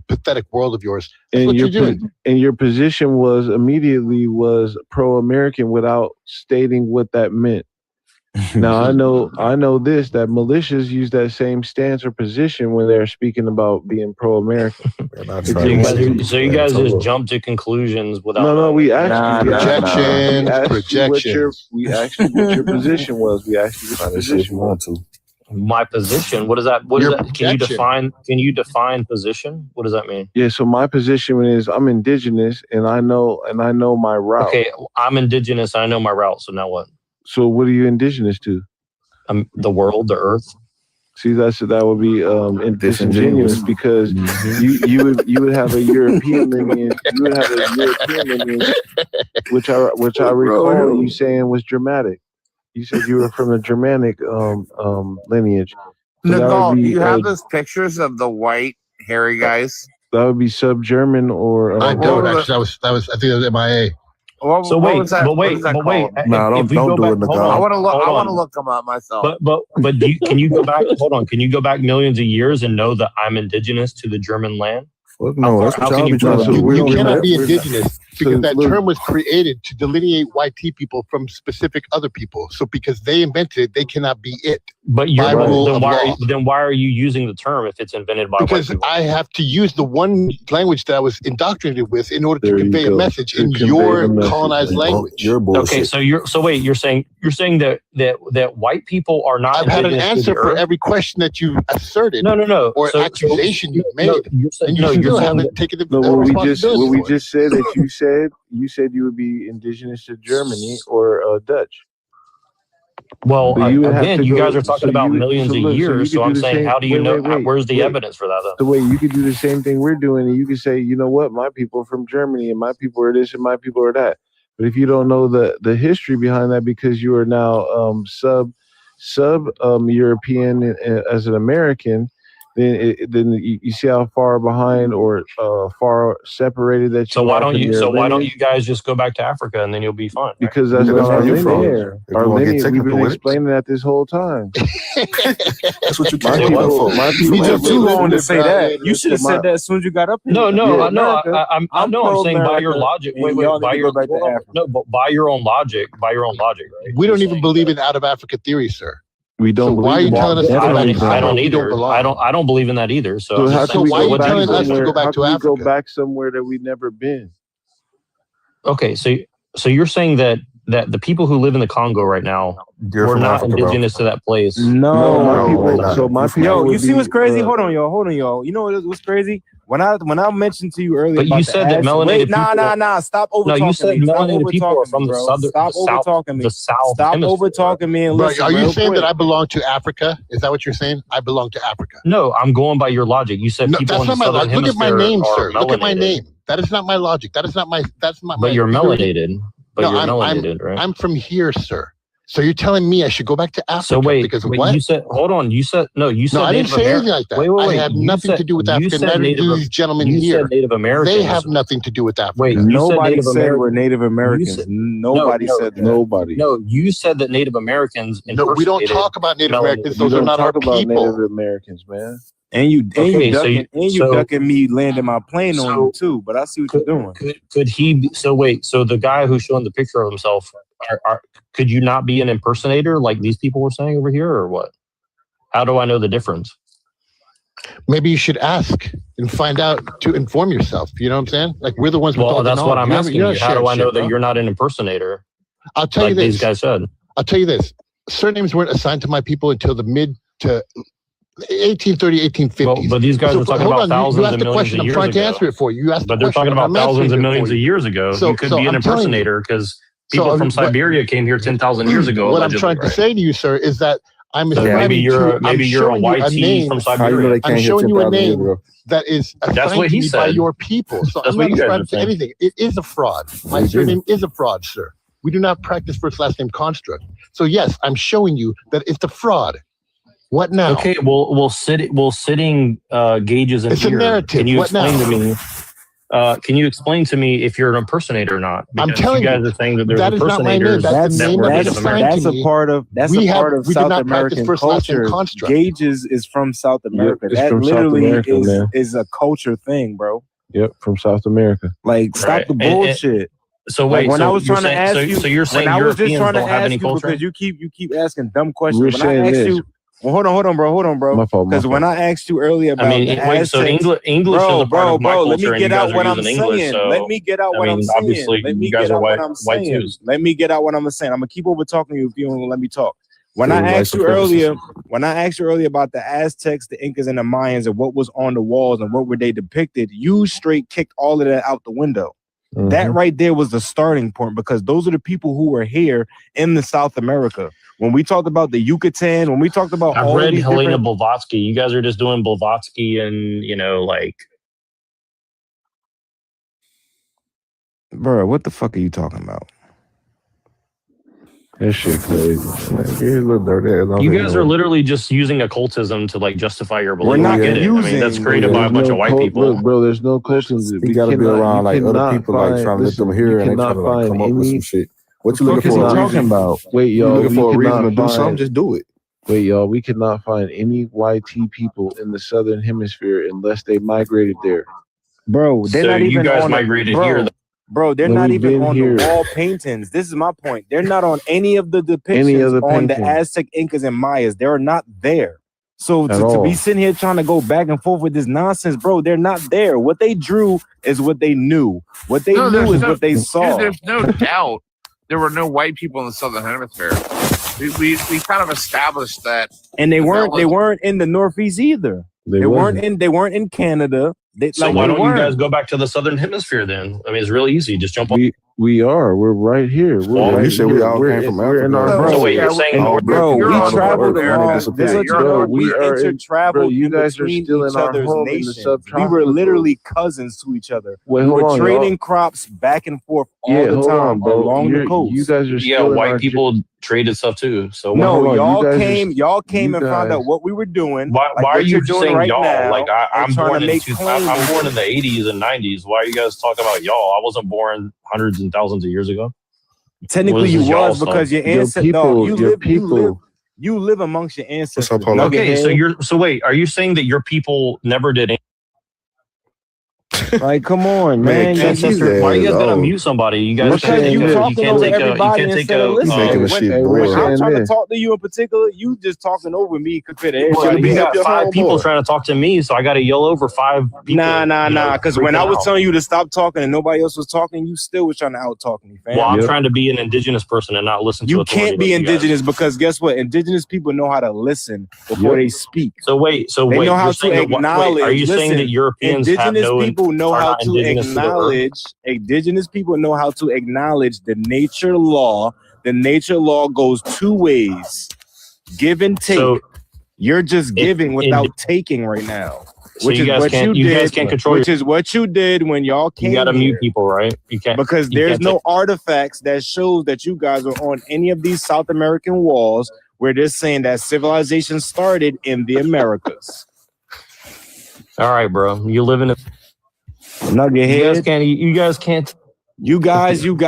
pathetic world of yours. That's what you're doing. And your position was immediately pro-American without stating what that meant. Now I know this, that militias use that same stance or position when they're speaking about being pro-American. So you guys just jump to conclusions without. No, we actually projections. We asked you what your position was. We asked you what your position was. My position. What is that? What is that? Can you define position? What does that mean? Yeah. So my position is I'm indigenous and I know my route. Okay, I'm indigenous. I know my route. So now what? So what are you indigenous to? The world, the earth. See, that would be disingenuous because you would have a European lineage. You would have a European lineage, which I recall you saying was Germanic. You said you were from the Germanic lineage. So Nicole, you have those pictures of the white hairy guys? That would be sub-German or. I don't actually. I think that was MIA. Wait. No, don't do it, Nicole. I want to look them up myself. But can you go back? Hold on. Can you go back millions of years and know that I'm indigenous to the German land? No, that's what y'all be trying to do. You cannot be indigenous because that term was created to delineate white people from specific other people. So because they invented it, they cannot be it. But then why are you using the term if it's invented by because white people? I have to use the one language that I was indoctrinated with in order to convey a message in your colonized language. Okay, so you're saying that white people are not. I've had an answer for every question that you asserted. No. Or accusation you made. And you still haven't taken the responsibility. What we just said that you said you would be indigenous to Germany or Dutch. Well, again, you guys are talking about millions of years, so I'm saying, how do you know? Where's the evidence for that, though? The way you could do the same thing we're doing, and you could say, you know what, my people are from Germany, and my people are this, and my people are that. But if you don't know the history behind that, because you are now sub European as an American, then you see how far behind or far separated that you. So why don't you guys just go back to Africa and then you'll be fine? Right? Because that's not our lineage. Our lineage, we've been explaining that this whole time. That's what you're trying to do. You took too long to say that. You should have said that as soon as you got up here. I'm saying by your logic. By your own logic, right? We don't even believe in out of Africa theory, sir. We don't. So why are you telling us? I don't either. I don't believe in that either. So why are you telling us to go back to Africa? Go back somewhere that we've never been. Okay, so you're saying that the people who live in the Congo right now were not indigenous to that place. No, my people. Yo, you see what's crazy? Hold on, y'all. You know what's crazy? When I mentioned to you earlier, but you said that melanated people. Nah. Stop over talking. No, you said melanated people are from the southern. Stop over talking me. Stop over talking me. And listen, are you saying that I belong to Africa? Is that what you're saying? I belong to Africa. No, I'm going by your logic. You said people in the southern hemisphere. Look at my name, sir. Look at my name. That is not my logic. That is not my. That's not. But you're melanated. But you're melanated, right? I'm from here, sir. So you're telling me I should go back to Africa? So wait, because what? You said, hold on. You said no. You said no. I didn't say anything like that. I have nothing to do with Africa. Neither do these gentlemen here. Said Native Americans. They have nothing to do with Africa. Wait, nobody said we're Native Americans. Nobody said that. Nobody. No, you said that Native Americans. No, we don't talk about Native Americans. Those are not our people. Native Americans, man. And you ducking me landing my plane on you too. But I see what you're doing. Could he be? So wait. So the guy who's showing the picture of himself, could you not be an impersonator like these people were saying over here, or what? How do I know the difference? Maybe you should ask and find out to inform yourself. You know what I'm saying? Like we're the ones. Well, that's what I'm asking you. How do I know that you're not an impersonator? I'll tell you this. These guys said. I'll tell you this. Surnames weren't assigned to my people until the mid to 1830, 1850s. But these guys are talking about thousands of millions of years ago. I'm trying to answer it for you. You asked but they're talking about thousands of millions of years ago. You could be an impersonator because people from Siberia came here 10,000 years ago. What I'm trying to say to you, sir, is that I'm So ascribing maybe you're to. I'm you're a showing you a YT name. from How you know Siberia. they can't I'm hit showing you a 10,000 years name ago? that is That's assigned what to he me by said. your people. So That's I'm what not you guys are ascribing to saying. anything. It is a fraud. My We do. surname is a fraud, sir. We do not practice first last name construct. So yes, I'm showing you that it's a fraud. What now? Okay, sitting gauges and It's a ear. narrative. Can you What explain now? to me? Can you explain to me if you're an impersonator or not? I'm Because telling you guys you, are saying that there's that is not my name. impersonators That's the that name were that is Native assigned American. to That's a me. part of We did not practice American first last name culture. construct. Gauges is from South Yep, America. it's That from South literally America, man. is a culture thing, bro. Yep, from South America. Like, stop Right. the bullshit. So Like wait, when I so was you're trying to saying ask you, so you're when saying I was just Europeans trying to don't have any ask you culture? because you keep asking dumb questions. We're When I saying asked this. you, well, hold on, bro. My fault. Because when I asked you earlier about the wait, so Aztecs, English is a part of my let me culture, and you get out guys are what I'm using English. saying. So Let me get out what I'm saying. obviously, Let me you guys get are out what white I'm saying. twos. Let me get out what I'm saying. I'm gonna keep over talking to you if you don't let me talk. When Yeah, I white asked you earlier, supremacists. about the Aztecs, the Incas, and the Mayans, and what was on the walls and what were they depicted, you straight kicked all of that out the window. Mm-hmm. That right there was the starting point because those are the people who were here in the South America. When we talked about the Yucatan, when we talked about I've all read of these Helena different, Blavatsky. You guys are just doing Blavatsky and bro, what the fuck are you talking about? That shit crazy. Like, here's a little dirty. you guys are literally just using occultism to justify your belief. We're not I get it. I mean, that's created by a bunch of white people. Look, bro, there's no culture. You gotta be around like other people, like trying to let them hear, and they trying to like come up with some shit. What you looking for? talking about? Wait, You y'all. looking for a reason to do find, something? Just do it. Wait, y'all. We cannot find any YT people in the Southern Hemisphere unless they migrated there. Bro, they're So not you even guys on migrated bro, here. Bro, they're No, not we've even been on here. the wall paintings. This is my point. They're not on any of the depictions on the Aztec, Incas, and Mayas. They're not there. So to be sitting here trying to go back and forth with this nonsense, bro, they're not there. What they drew is what they knew. What they knew is what they saw. Dude, there's no doubt there were no white people in the Southern Hemisphere. We kind of established that. And they weren't in the Northeast either. They weren't in Canada. So why don't you guys go back to the Southern Hemisphere then? I mean, it's really easy. Just jump on. We're right here. You said we all came from Africa. We're in our So wait, you're saying we traveled along. we intertraveled you guys are between still each in our other's home in the nations. subtropical. We were literally cousins to each other. Wait, we hold were on, trading y'all. crops back and forth all the hold time on, bro. along the coast. You guys are still in white our people traded stuff too. So no, y'all you came you and found guys- out what we were doing. why like are what you you're doing saying right y'all? now, Like I'm and trying born to in make claims. I'm born in the 80s and 90s. Why are you guys talking about y'all? I wasn't born hundreds and thousands of years ago. Technically, you was because your ancestors. No, you live amongst your ancestors. Okay, so wait, are you saying that your people never did? Like, come on, man. Why are you guys gonna mute somebody? You guys because you talking over everybody instead of listening. I'm trying to talk to you in particular. You just talking over me compared to everybody. You got 5 people trying to talk to me, so I got to yell over 5 people. Nah. Because when I was telling you to stop talking and nobody else was talking, you still was trying to out talk me, fam. Well, I'm trying to be an indigenous person and not listen to you authority. can't be indigenous because guess what? Indigenous people know how to listen before they speak. So wait, they know how to acknowledge. Are you saying that Europeans indigenous have people know how to acknowledge? Indigenous people know how to acknowledge the nature law. The nature law goes 2 ways: give and take. So you're just giving without taking right now. So which is what you guys can't control. Which is what you did when y'all came. You gotta mute people, right? You can't because there's no artifacts that shows that you guys are on any of these South American walls where they're saying that civilization started in the Americas. All right, bro. You live in a nugget head. You guys can't. You guys. We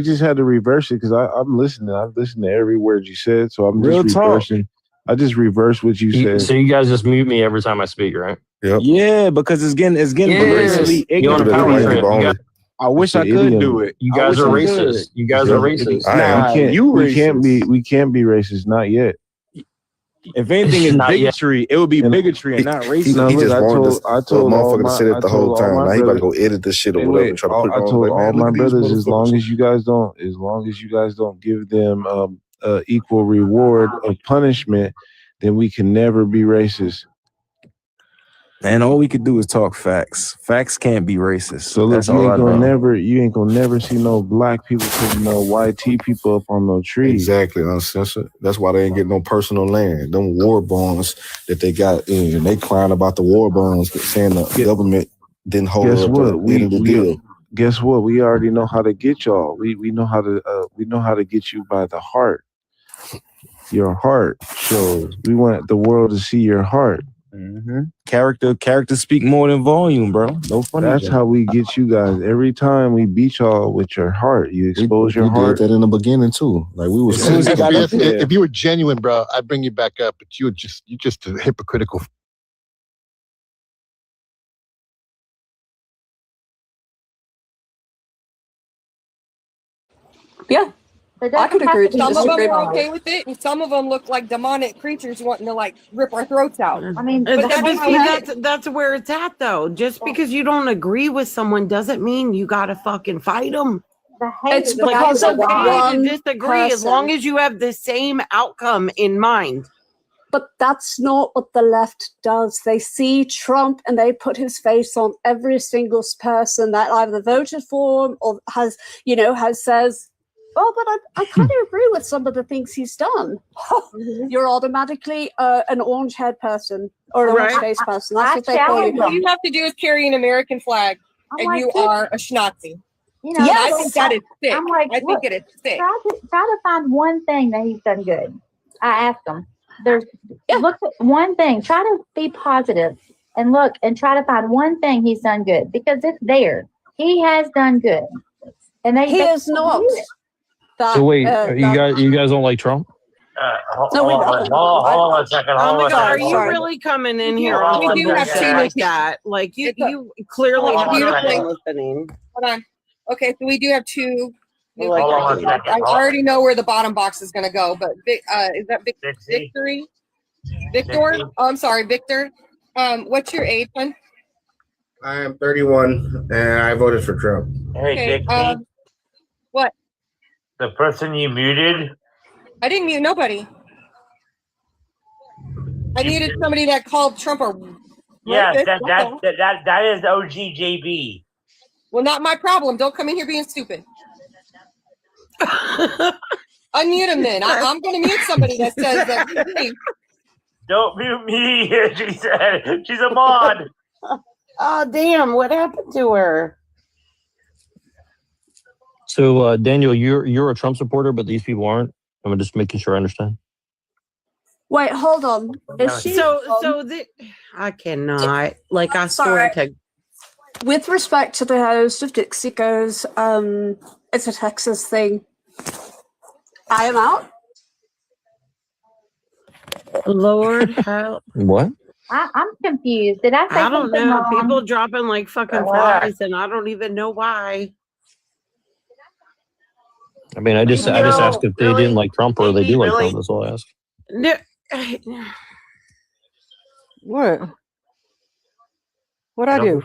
just had to reverse it because I'm listening. I've listened to every word you said, so I'm just reversing. I just reversed what you said. So you guys just mute me every time I speak, right? Yep. Yeah, because it's getting progressively ignorant. I wish I could do it. You guys are racist. You guys are racist. We can't be racist. Not yet. If anything is bigotry, it would be bigotry and not racism. He just wanted this motherfucker to sit it the whole time. Now he about to go edit this shit or whatever and try to put it on. I told all my brothers, as long as you guys don't give them equal reward of punishment, then we can never be racist. And all we could do is talk facts. Facts can't be racist. So look, you ain't gonna never see no black people putting no white tea people up on no tree. Exactly. That's why they ain't getting no personal land. Them war bonds that they got in, they crying about the war bonds, saying the government didn't hold up the end of the deal. Guess what? We already know how to get y'all. We know how to get you by the heart. Your heart shows. We want the world to see your heart. Mm-hmm. Character speak more than volume, bro. No funny. That's how we get you guys. Every time we beat y'all with your heart, you expose your heart. We did that in the beginning too. Like we was. If you were genuine, bro, I'd bring you back up. But you're just a hypocritical. Yeah. I could agree to Some of disagree. them are okay with it, and some of them look like demonic creatures wanting to like rip our throats out. I mean, that's where it's at, though. Just because you don't agree with someone doesn't mean you gotta fucking fight them. It's because of one to disagree as person. long as you have the same outcome in mind. But that's not what the left does. They see Trump and they put his face on every single person that either voted for him or says, oh, but I kind of agree with some of the things he's done. You're automatically an orange-haired person or an orange-faced person. That's what they call you. All you have to do is carry an American flag, and you are a schnazi. You know, I think that is sick. I'm like, I think it is sick. Try to find one thing that he's done good. I asked him. Look at one thing. Try to be positive and look and try to find one thing he's done good because it's there. He has done good, and he is not. So wait, you guys don't like Trump? No, we don't. Hold on a second. Oh my God, are you really coming in here on something like that? Like you clearly have not been listening. Hold on. Okay, so we do have two. Hold on a second. I already know where the bottom box is going to go, but is that Victory? Victor? Oh, I'm sorry, Victor. What's your age, son? I am 31, and I voted for Trump. Hey, Dixie. What? The person you muted? I didn't mute nobody. I muted somebody that called Trump a Yeah, racist. that is OGJB. Well, not my problem. Don't come in here being stupid. Unmute him then. I'm going to mute somebody that says that. Hey. Don't mute me, she said. She's a mod. Oh, damn. What happened to her? So, Daniel, you're a Trump supporter, but these people aren't. I'm just making sure I understand. Wait, hold on. Is she I cannot. Like, I swear to. With respect to the host of Dixie Goes, it's a Texas thing. I am out. Lord help. What? I'm confused. Did I say I don't something know. wrong? People dropping like fucking flies, and I don't even know why. I mean, I just asked if they didn't like Trump or they do like Trump. That's all I asked. No. What? What'd I do?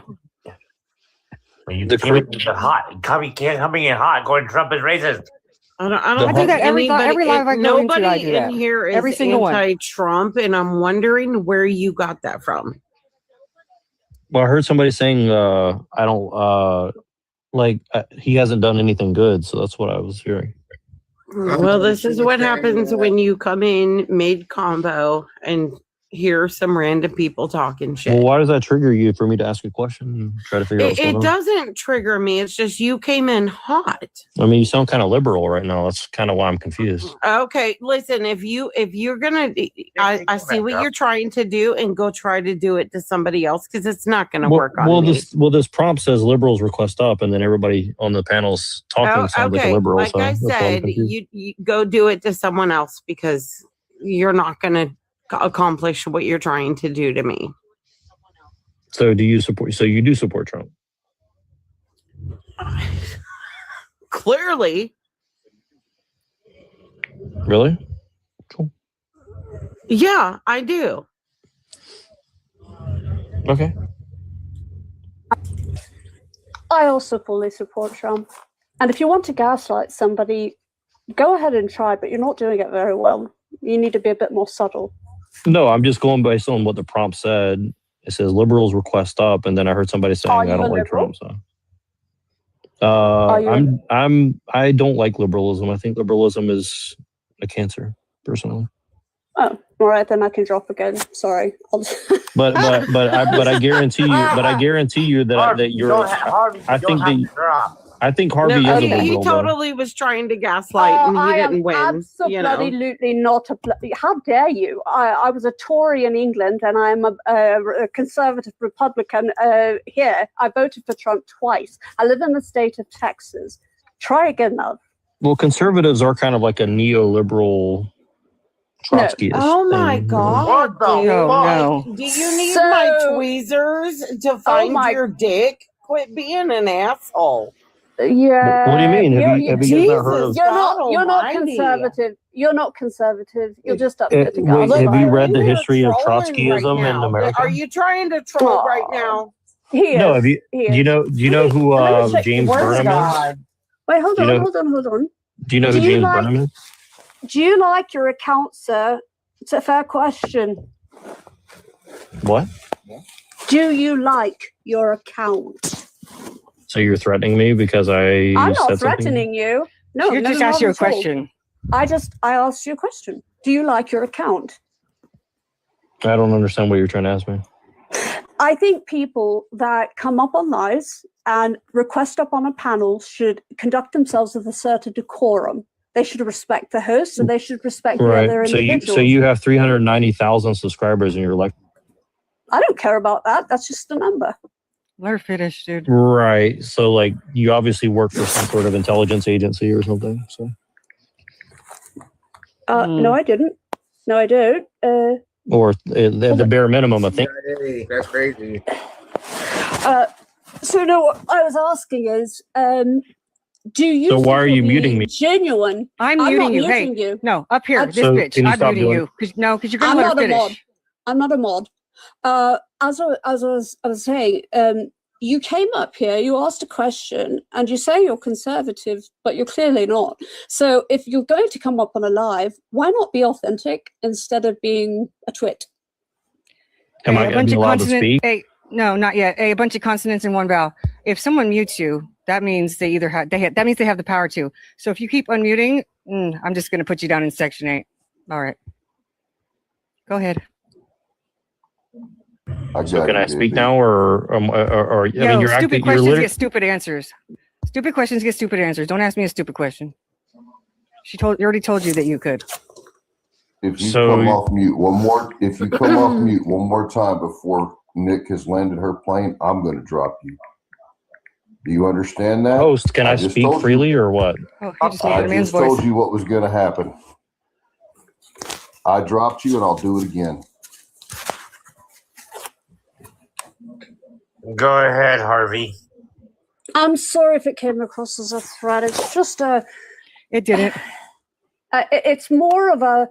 You coming in hot. Coming in hot. Going Trump is racist. I do that every live I go into. I do that. Nobody in here is every single anti-Trump, and I'm wondering where you got that from. Well, I heard somebody saying, he hasn't done anything good, so that's what I was hearing. Well, this is what happens when you come in mid-combo and hear some random people talking shit. Well, why does that trigger you for me to ask a question and try to figure out what's going on? It doesn't trigger me. It's just you came in hot. I mean, you sound kind of liberal right now. That's kind of why I'm confused. Okay, listen, if you're gonna, I see what you're trying to do, and go try to do it to somebody else because it's not gonna work on me. This prompt says liberals request up, and then everybody on the panel's talking sounds like a liberal. Like I said, you go do it to someone else because you're not gonna accomplish what you're trying to do to me. So do you support? So you do support Trump? Clearly. Really? Cool. Yeah, I do. Okay. I also fully support Trump. And if you want to gaslight somebody, go ahead and try, but you're not doing it very well. You need to be a bit more subtle. No, I'm just going based on what the prompt said. It says liberals request up, and then I heard somebody saying I don't like Trump. So, I don't like liberalism. I think liberalism is a cancer, personally. Oh, all right, then I can drop again. Sorry. But I guarantee you that you're. I think Harvey is a liberal. He totally was trying to gaslight, and he didn't win. Absolutely not. How dare you? I was a Tory in England, and I'm a conservative Republican here. I voted for Trump twice. I live in the state of Texas. Try again, love. Well, conservatives are kind of like a neoliberal Trotskyist. Oh my God! What the no. Do you need my tweezers to find your dick? Quit being an asshole. Yeah. What do you mean? Have you guys not heard of? You're not conservative. You're not conservative. You're just upsetting us. Have you read the history of Trotskyism in America? Are you trying to troll right now? No. Have you? Do you know who James Burnham is? Wait, hold on. Do you know who James Burnham is? Do you like your account, sir? It's a fair question. What? Do you like your account? So you're threatening me because I'm not threatening you. No, you just asked you a question. I asked you a question. Do you like your account? I don't understand what you're trying to ask me. I think people that come up on lives and request up on a panel should conduct themselves with a certain decorum. They should respect the host and they should respect the other individuals. So you have 390,000 subscribers and you're like, I don't care about that. That's just a number. Let her finish, dude. Right. So like you obviously work for some sort of intelligence agency or something. So. No, I didn't. No, I don't. Or the bare minimum, I think. That's crazy. So no, what I was asking is, do you? So why are you muting me? Genuine. I'm muting you. Hey, no, up here, this bitch. I'm muting you because you're gonna let her finish. I'm not a mod. As I was saying, you came up here, you asked a question, and you say you're conservative, but you're clearly not. So if you're going to come up on a live, why not be authentic instead of being a twit? Am I going to be allowed to speak? Hey, no, not yet. A bunch of consonants in one vowel. If someone mutes you, that means they either have that means they have the power to. So if you keep unmuting, I'm just going to put you down in section 8. All right, go ahead. So can I speak now, or I mean, you're stupid questions get stupid answers. Stupid questions get stupid answers. Don't ask me a stupid question. She already told you that you could. If you come off mute one more time before Nick has landed her plane, I'm going to drop you. Do you understand that? Host, can I speak freely or what? Oh, I just told you what was going to happen. I dropped you, and I'll do it again. Go ahead, Harvey. I'm sorry if it came across as a threat. It's just It didn't. It's more of a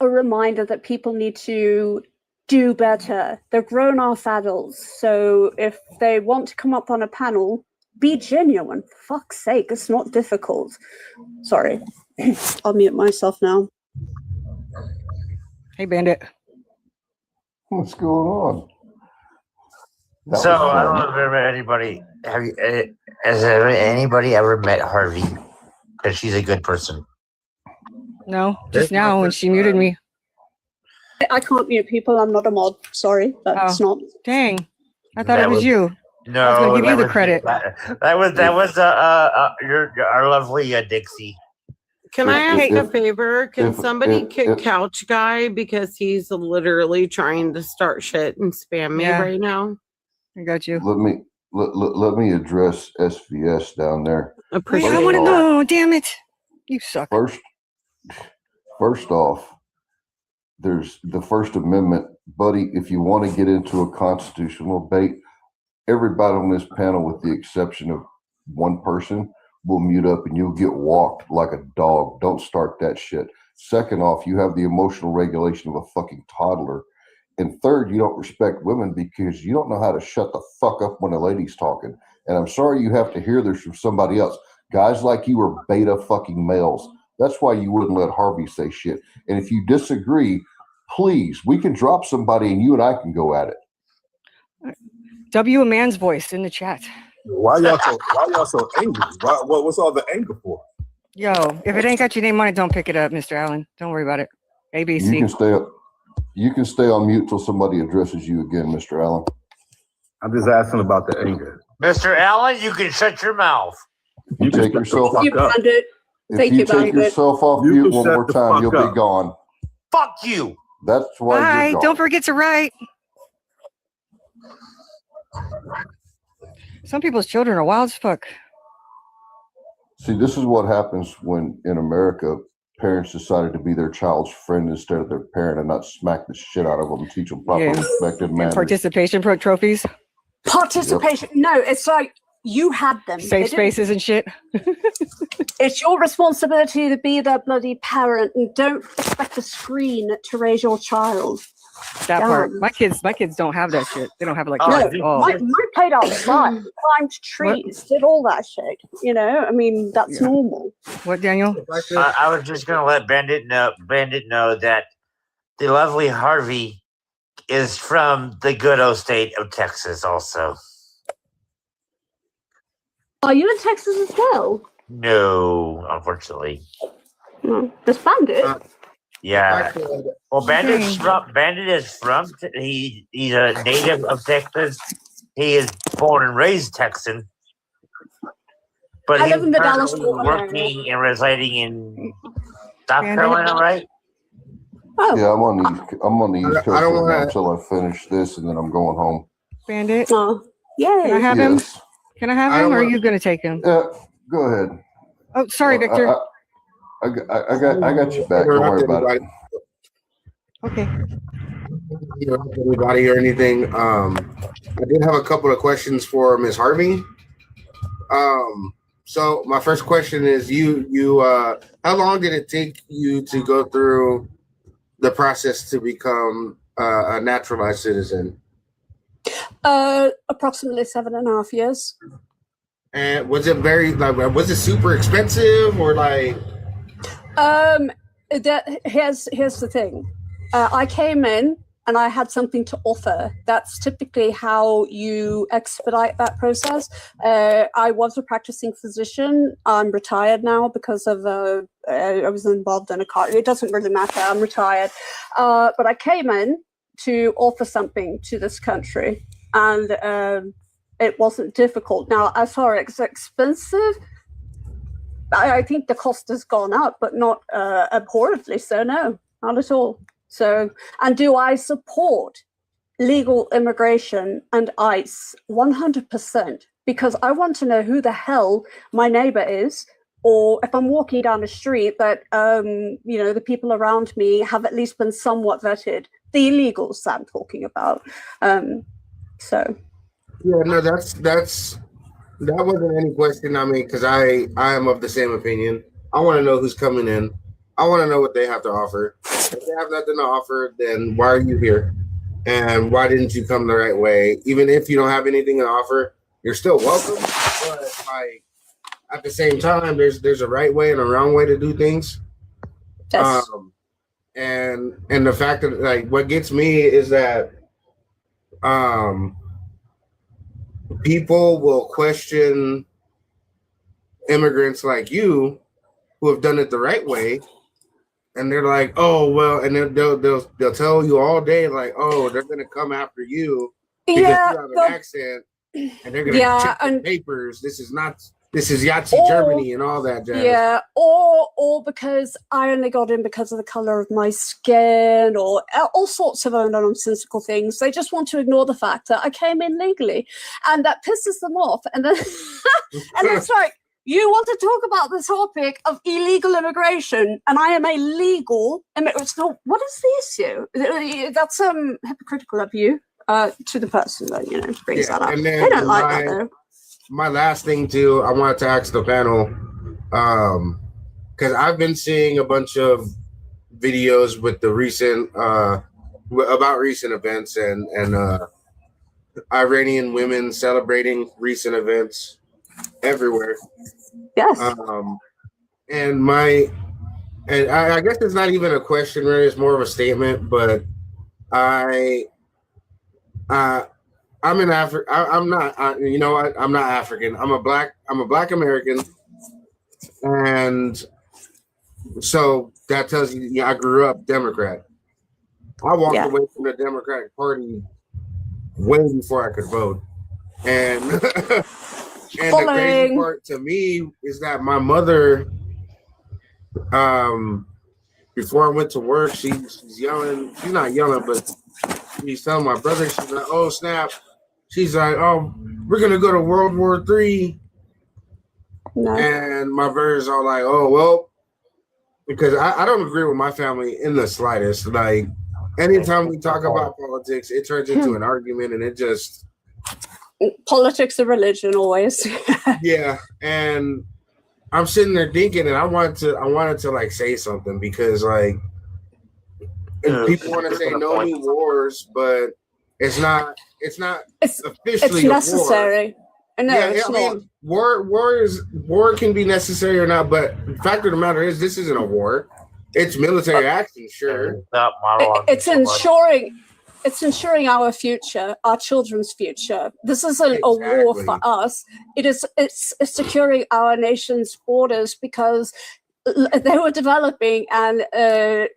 reminder that people need to do better. They're grown-off adults, so if they want to come up on a panel, be genuine. For fuck's sake, it's not difficult. Sorry. I'll mute myself now. Hey, Bandit. What's going on? So I don't know if anybody has anybody ever met Harvey? Because she's a good person. No, just now when she muted me. I can't mute people. I'm not a mod. Sorry, that's not. Dang, I thought it was you. No, I was going to give you the credit. That was our lovely Dixie. Can I ask a favor? Can somebody kick Couch Guy because he's literally trying to start shit and spam me right now? I got you. Let me address SVS down there. I want to know. Damn it, you suck. First off, there's the First Amendment, buddy. If you want to get into a constitutional debate, everybody on this panel, with the exception of one person, will mute up and you'll get walked like a dog. Don't start that shit. Second off, you have the emotional regulation of a fucking toddler. And third, you don't respect women because you don't know how to shut the fuck up when a lady's talking. And I'm sorry you have to hear this from somebody else. Guys like you are beta fucking males. That's why you wouldn't let Harvey say shit. And if you disagree, please, we can drop somebody and you and I can go at it. W a man's voice in the chat. Why y'all so angry? What's all the anger for? Yo, if it ain't got your name on it, don't pick it up, Mr. Allen. Don't worry about it. ABC. You can stay on mute till somebody addresses you again, Mr. Allen. I'm just asking about the anger. Mr. Allen, you can shut your mouth. You take yourself You Bandit. If you take yourself off mute one more time, you'll be gone. Fuck you. That's why Bye. you're gone. Don't forget to write. Some people's children are wild as fuck. See, this is what happens when in America, parents decided to be their child's friend instead of their parent and not smack the shit out of them and teach them proper respect and And manners. participation trophies. Participation. No, it's like you had them. Safe They didn't- spaces and shit. It's your responsibility to be their bloody parent, and don't expect a screen to raise your child. That part. Damn. My kids don't have that shit. They don't have like No, that at all. mine played outside, climbed trees, did all that shit. You know, I mean, that's normal. What, Daniel? I was just gonna let Bandit know that the lovely Harvey is from the good old state of Texas also. Are you in Texas as well? No, unfortunately. No, just Bandit. Yeah. Well, Bandit is from he's a native of Texas. He is born and raised Texan. But I he's live in the Dallas currently Fort Worth working and residing in South Carolina, right? Oh. Yeah, I'm on the East Coast I don't right now wanna- until I finish this, and then I'm going home. Bandit. Oh, yay. Can I have him? Yes. Can I have I him, don't or are want- you gonna take him? Yeah, go ahead. Oh, sorry, Victor. I got you back. Don't worry about it. Okay. You know, anybody or anything. I did have a couple of questions for Ms. Harvey. So my first question is how long did it take you to go through the process to become a naturalized citizen? Approximately 7.5 years. And was it was it super expensive or like? Here's the thing. I came in and I had something to offer. That's typically how you expedite that process. I was a practicing physician. I'm retired now because of I was involved in a car. It doesn't really matter. I'm retired. But I came in to offer something to this country, and it wasn't difficult. Now, as far as expensive, I think the cost has gone up, but not abhorrently so. No, not at all. So, and do I support legal immigration and ICE? 100%, because I want to know who the hell my neighbor is, or if I'm walking down the street, that the people around me have at least been somewhat vetted. The illegals that I'm talking about. So. Yeah, no, that wasn't any question. I mean, because I am of the same opinion. I want to know who's coming in. I want to know what they have to offer. If they have nothing to offer, then why are you here? And why didn't you come the right way? Even if you don't have anything to offer, you're still welcome. But like at the same time, there's a right way and a wrong way to do things. Yes. And the fact that like what gets me is that people will question immigrants like you who have done it the right way, and they're like, oh well, and then they'll tell you all day like, oh, they're gonna come after you because you have an accent, and they're gonna check the papers. This is Yahtzee Germany and all that jazz. Yeah, or because I only got in because of the color of my skin, or all sorts of nonsensical things. They just want to ignore the fact that I came in legally, and that pisses them off. And then, and it's like, you want to talk about the topic of illegal immigration, and I am a legal immigrant. So what is the issue? That's hypocritical of you to the person that brings that up. And They then don't like that though. My last thing too, I wanted to ask the panel, because I've been seeing a bunch of videos with the recent about recent events and Iranian women celebrating recent events everywhere. Yes. And I guess it's not even a question, really. It's more of a statement. But I I'm in Africa. I'm not. You know what? I'm not African. I'm a black American, and so that tells you. I grew up Democrat. I walked away from the Democratic Party way before I could vote, and and the crazy part to me is that my mother, before I went to work, she's yelling. She's not yelling, but she's telling my brother. She's like, "Oh snap!" She's like, "Oh, we're gonna go to World War III," and my brother's all like, "Oh well," because I don't agree with my family in the slightest. Like, anytime we talk about politics, it turns into an argument, and it just politics and religion always. Yeah, and I'm sitting there thinking, and I wanted to like say something because like people want to say no new wars, but it's not officially it's necessary. A war. No, it's not. mean, war can be necessary or not, but the fact of the matter is this isn't a war. It's military action, sure. It's ensuring our future, our children's future. This isn't a war for us. It's securing our nation's borders because they were developing and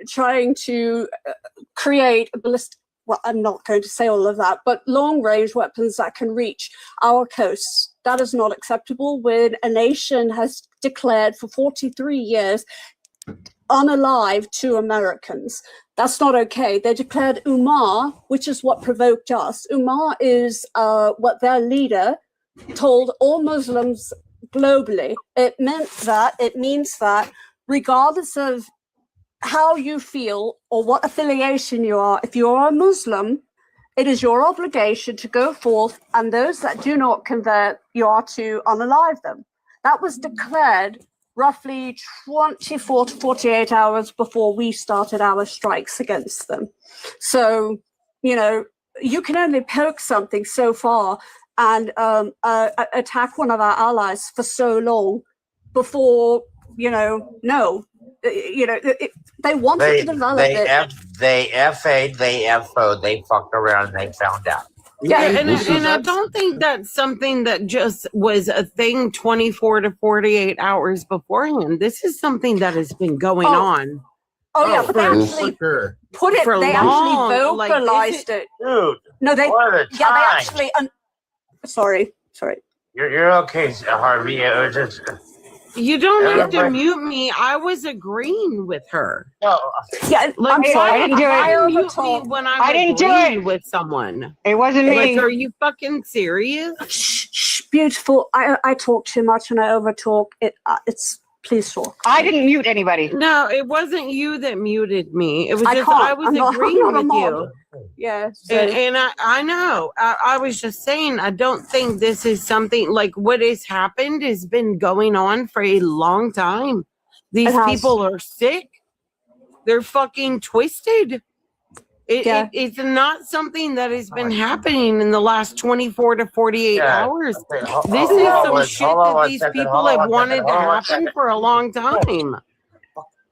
trying to create a ballistic. Well, I'm not going to say all of that, but long-range weapons that can reach our coasts. That is not acceptable when a nation has declared for 43 years unalive to Americans. That's not okay. They declared Umar, which is what provoked us. Umar is what their leader told all Muslims globally. It means that regardless of how you feel or what affiliation you are, if you are a Muslim, it is your obligation to go forth, and those that do not convert, you are to unalive them. That was declared roughly 24 to 48 hours before we started our strikes against them. So, you can only poke something so far and attack one of our allies for so long before, they wanted to develop it. They FA'd, they FO'd, they fucked around and they found out. Yeah, and I don't think that's something that just was a thing 24 to 48 hours beforehand. This is something that has been going on. Oh yeah, but they actually put it. For they long. actually vocalized it. Dude, no, they. What a Yeah, they time. actually. Sorry. You're okay, Harvey. It was just. You don't have to mute me. I was agreeing with her. No. Yeah, like, I'm sorry. I I didn't do it. mute me when I didn't do agreeing it. with someone. It wasn't me. Like, are you fucking serious? Shh, beautiful. I talk too much and I overtalk. It's please talk. I didn't mute anybody. No, it wasn't you that muted me. It was I just can't. I was I'm not agreeing a with mod. you. Yeah. And I know. I was just saying, I don't think this is something like what has happened has been going on for a long time. These people are sick. They're fucking twisted. It's not something that has been happening in the last 24 to 48 hours. This is some shit that these people have wanted to happen for a long time.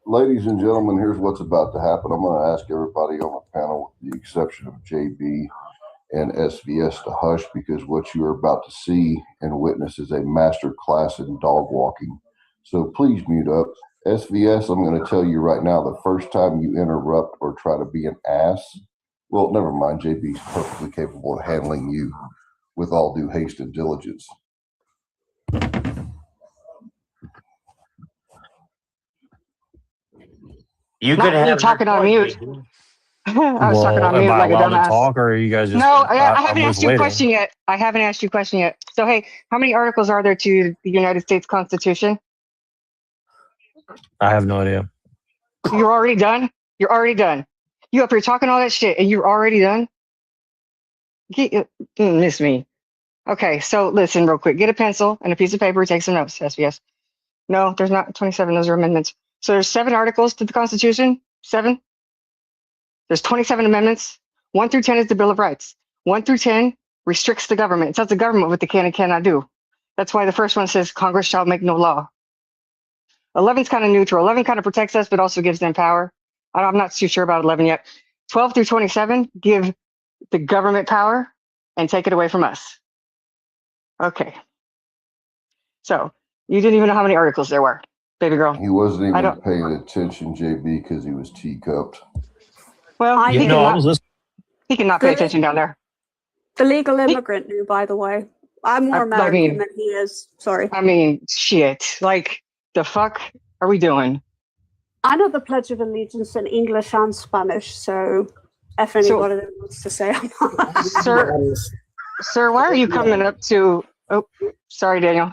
Ladies and gentlemen, here's what's about to happen. I'm going to ask everybody on the panel, with the exception of JB and SVS, to hush, because what you are about to see and witness is a master class in dog walking. So please mute up. SVS, I'm going to tell you right now, the first time you interrupt or try to be an ass, well, never mind, JB is perfectly capable of handling you with all due haste and diligence. You Not could me have talking on mute. I was talking on mute like a dumbass. Talk, or are you guys just? No, I haven't I'm asked you a question yet. I haven't asked you a question yet. So, hey, how many articles are there to the United States Constitution? I have no idea. You're already done? You're already done. You up here talking all that shit and you're already done? Miss me. Okay, so listen real quick. Get a pencil and a piece of paper. Take some notes, SVS. No, there's not 27. Those are amendments. So there's 7 articles to the Constitution. 7. There's 27 amendments. 1 through 10 is the Bill of Rights. 1 through 10 restricts the government. It tells the government what they can and cannot do. That's why the first one says Congress shall make no law. 11 is kind of neutral. 11 kind of protects us, but also gives them power. I'm not too sure about 11 yet. 12 through 27 give the government power. and take it away from us. Okay. So you didn't even know how many articles there were, baby girl. He wasn't even paying attention, JB, because he was teacupped. Well, I he think- he cannot pay attention down there. The legal immigrant knew, by the way. I'm more American than he is. Sorry. I mean, shit. Like, the fuck are we doing? I know the Pledge of Allegiance in English and Spanish, so if anybody wants to say I'm not. Sir, why are you coming up to... Oh, sorry, Daniel.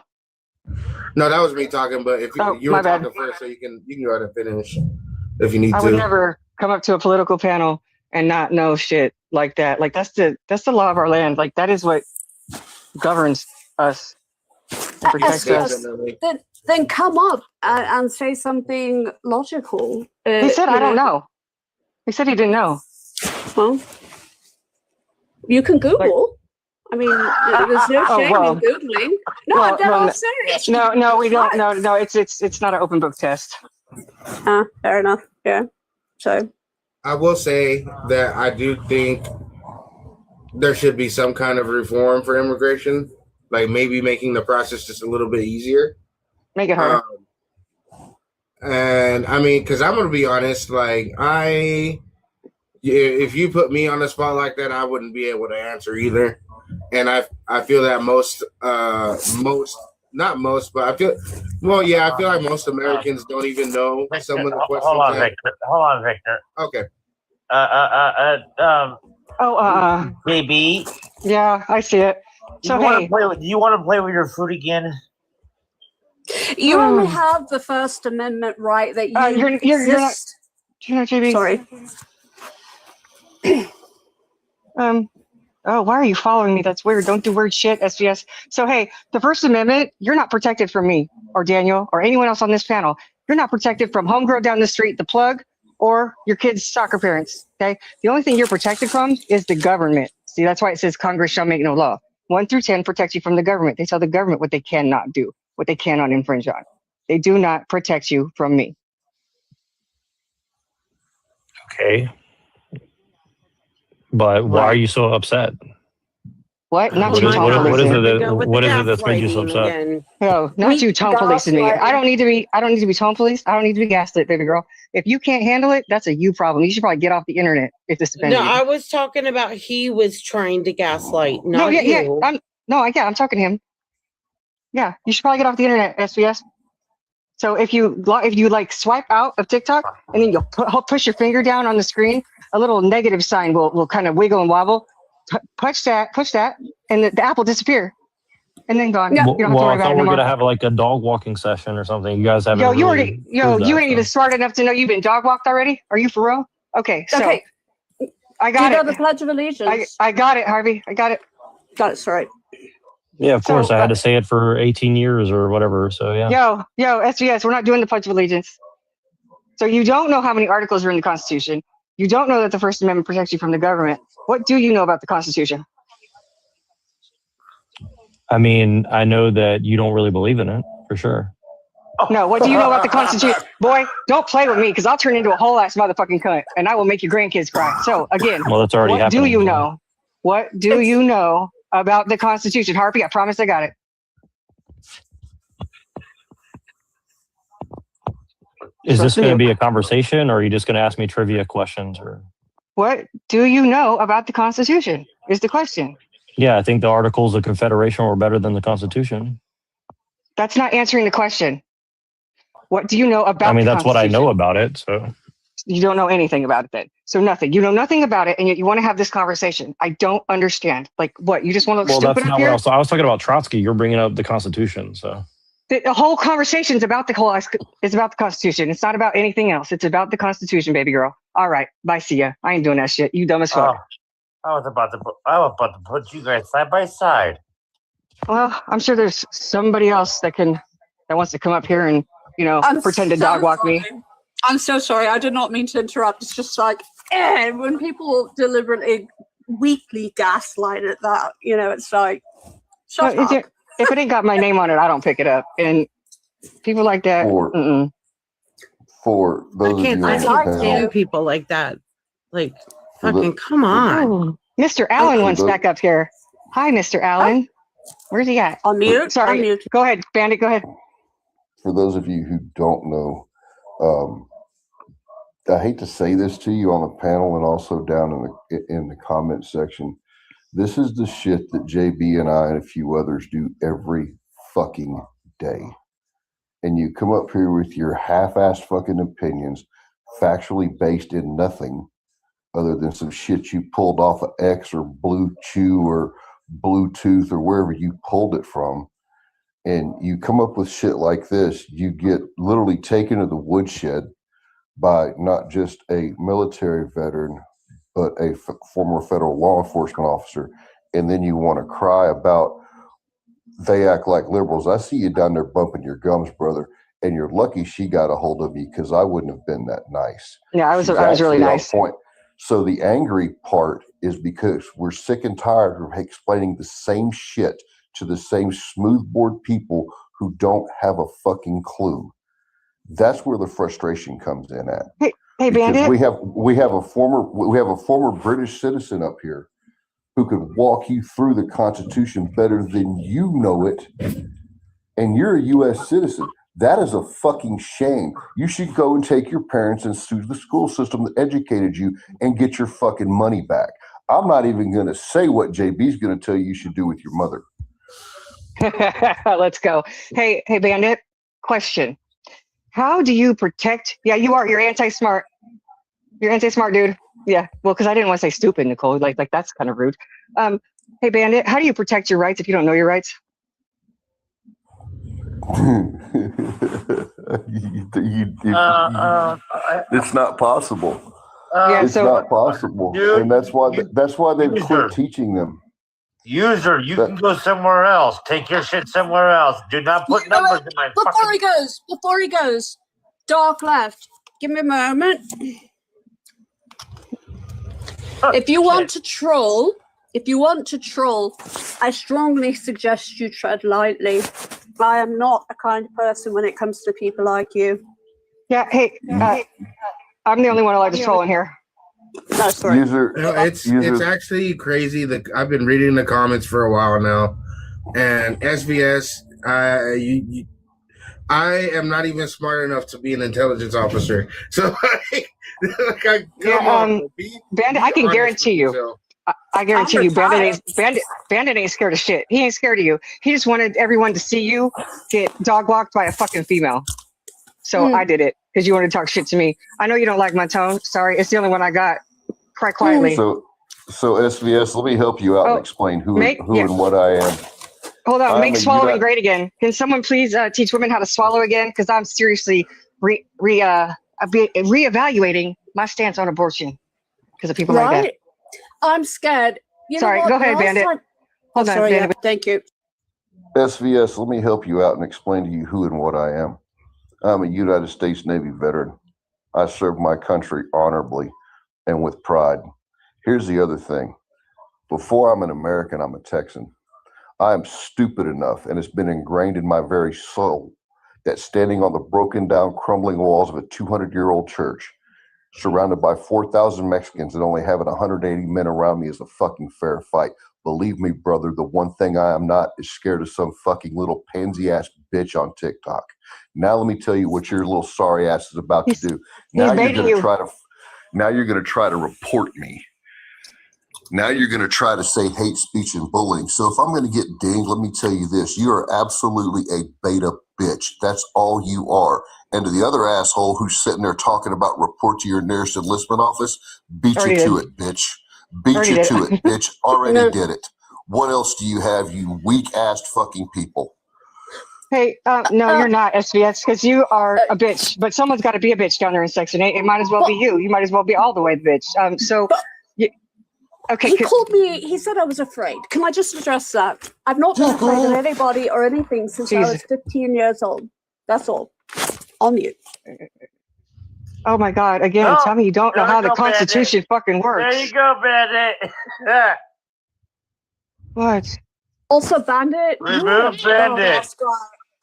No, that was me talking, but if you were my bad. talking first, so you can go ahead and finish if you need I to. would never come up to a political panel and not know shit like that. Like, that's the law of our land. Like, that is what governs us. Protects us. Then come up and say something logical. He said, I don't know. He said he didn't know. Well, you can Google. I mean, there's no shame in Googling. No, I'm dead off serious. No, we don't. No, it's not an open book test. Fair enough. Yeah. So I will say that I do think there should be some kind of reform for immigration, like maybe making the process just a little bit easier. Make it harder. And I mean, because I'm going to be honest, like if you put me on the spot like that, I wouldn't be able to answer either. And I feel that not most, but I feel like most Americans don't even know some of the questions. Hold on, Victor. Okay. Baby. Yeah, I see it. So do you want to play with your food again? you only have the First Amendment right that you you're not. Do you know, JB? Sorry. Oh, why are you following me? That's weird. Don't do weird shit, SBS. So, hey, the First Amendment, you're not protected from me or Daniel or anyone else on this panel. You're not protected from homegirl down the street, the plug, or your kid's soccer parents, okay? The only thing you're protected from is the government. See, that's why it says Congress shall make no law. 1 through 10 protect you from the government. They tell the government what they cannot do, what they cannot infringe on. They do not protect you from me. Okay. But why are you so upset? What? Not What you is- Tom what is- what is policing. it that- what is it that's made you so upset? No, not you Tom policing me. I don't need to be Tom policed. I don't need to be gaslit, baby girl. If you can't handle it, that's a you problem. You should probably get off the internet if this depends No, on you. I was talking about he was trying to gaslight, No, not yeah, you. I'm talking to him. Yeah, you should probably get off the internet, SBS. So if you like swipe out of TikTok and then you'll push your finger down on the screen, a little negative sign will kind of wiggle and wobble. Push that, and the app will disappear, and then gone. Well, You don't have to worry I about thought it we were anymore. gonna have like a dog walking session or something. You guys haven't. You really proved you that, ain't even smart enough to know you've been dog walked already. Are you for real? Okay, so Okay. I Do got you know it. the Pledge of Allegiance? I got it, Harvey. I got it. Got it. Sorry. Yeah, of course. I had to say it for 18 years or whatever. So yeah. Yo, SBS, we're not doing the Pledge of Allegiance. So you don't know how many articles are in the Constitution. You don't know that the First Amendment protects you from the government. What do you know about the Constitution? I mean, I know that you don't really believe in it for sure. No, what do you know about the Constitution? Boy, don't play with me because I'll turn into a whole ass motherfucking cunt and I will make your grandkids cry. So again, Well, that's already what do happening, you so. know? What do you know about the Constitution? Harpy, I promise I got it. Is this Trust going to me. be a conversation, or are you just going to ask me trivia questions? Or What do you know about the Constitution is the question. yeah, I think the Articles of Confederation were better than the Constitution. That's not answering the question. What do you know about I mean, the that's what I Constitution? know about it. So You don't know anything about it then. So nothing. You know nothing about it, and yet you want to have this conversation. I don't understand. Like what? You just want to look well, stupid that's up not here? what I was talking about. Trotsky. You're bringing up the Constitution. So The whole conversation is about it's about the Constitution. It's not about anything else. It's about the Constitution, baby girl. All right, bye. See ya. I ain't doing that shit. You dumb as fuck. I was about to put you guys side by side. Well, I'm sure there's somebody else that wants to come up here and pretend to dog walk me. I'm so sorry. I did not mean to interrupt. It's just like when people deliberately weakly gaslight at that, it's like shut No, up. if it ain't got my name on it, I don't pick it up. And people like that. For those I can't of you on the stand panel, people like that. Like, For the- fucking, come on. Mr. Allen wants back up here. Hi, Mr. Allen. Where's he at? On mute. Sorry. On mute. Go ahead, Bandit. Go ahead. For those of you who don't know, I hate to say this to you on the panel and also down in the comment section. This is the shit that JB and I and a few others do every fucking day. And you come up here with your half-assed fucking opinions, factually based in nothing other than some shit you pulled off of X or Blue Chew or Bluetooth or wherever you pulled it from. And you come up with shit like this, you get literally taken to the woodshed by not just a military veteran, but a former federal law enforcement officer. And then you want to cry about they act like liberals. I see you down there bumping your gums, brother. And you're lucky she got a hold of you because I wouldn't have been that nice. Yeah, I was really nice. Point. So the angry part is because we're sick and tired of explaining the same shit to the same smoothbore people who don't have a fucking clue. That's where the frustration comes in at. Hey, Bandit. We have a former British citizen up here who could walk you through the Constitution better than you know it, and you're a U.S. citizen. That is a fucking shame. You should go and take your parents and sue the school system that educated you and get your fucking money back. I'm not even going to say what JB's going to tell you should do with your mother. Let's go. Hey, Bandit. Question. How do you protect? Yeah, you are. You're anti-smart. You're anti-smart, dude. Yeah. Well, because I didn't want to say stupid, Nicole. Like that's kind of rude. Hey, Bandit. How do you protect your rights if you don't know your rights? It's not possible. It's so not possible, dude, and that's why they've quit teaching them. User, you can go somewhere else. Take your shit somewhere else. Do not put numbers in my Before he goes, dark left. Give me a moment. If you want to troll, I strongly suggest you tread lightly. I am not a kind person when it comes to people like you. Yeah. Hey, I'm the only one allowed to troll in here. No, sorry. It's actually crazy that I've been reading the comments for a while now, and SVS, I am not even smart enough to be an intelligence officer. So, Bandit, I can guarantee you. I guarantee you, Bandit ain't scared of shit. He ain't scared of you. He just wanted everyone to see you get dog walked by a fucking female. So I did it because you wanted to talk shit to me. I know you don't like my tone. Sorry, it's the only one I got. Cry quietly. So SVS, let me help you out and explain who and what I am. Hold on, make swallowing great again. Can someone please teach women how to swallow again? Because I'm seriously reevaluating my stance on abortion because of people like that. I'm scared. Sorry, go ahead, Bandit. Hold on, Bandit. Yeah, thank you. SVS, let me help you out and explain to you who and what I am. I'm a United States Navy veteran. I served my country honorably and with pride. Here's the other thing. Before I'm an American, I'm a Texan. I am stupid enough, and it's been ingrained in my very soul, that standing on the broken down, crumbling walls of a 200-year-old church, surrounded by 4,000 Mexicans and only having 180 men around me is a fucking fair fight. Believe me, brother, the one thing I am not is scared of some fucking little pansy-ass bitch on TikTok. Now let me tell you what your little sorry ass is about to do. Now you're going to try to report me. Now you're going to try to say hate speech and bullying. So if I'm going to get dinged, let me tell you this. You are absolutely a beta bitch. That's all you are. And to the other asshole who's sitting there talking about report to your nearest enlistment office, beat you to it, bitch. Beat you to it, bitch. Already did it. What else do you have, you weak-assed fucking people? Hey, no, you're not, SVS, because you are a bitch. But someone's got to be a bitch down there in Section 8. It might as well be you. You might as well be all the way the bitch. Okay. He called me, he said I was afraid. Can I just address that? I've not been afraid of anybody or anything since I was 15 years old. That's all. On mute. Oh my God. Again, tell me you don't know how the Constitution fucking works. There you go, Bandit. What? Also, Bandit. Remove Bandit.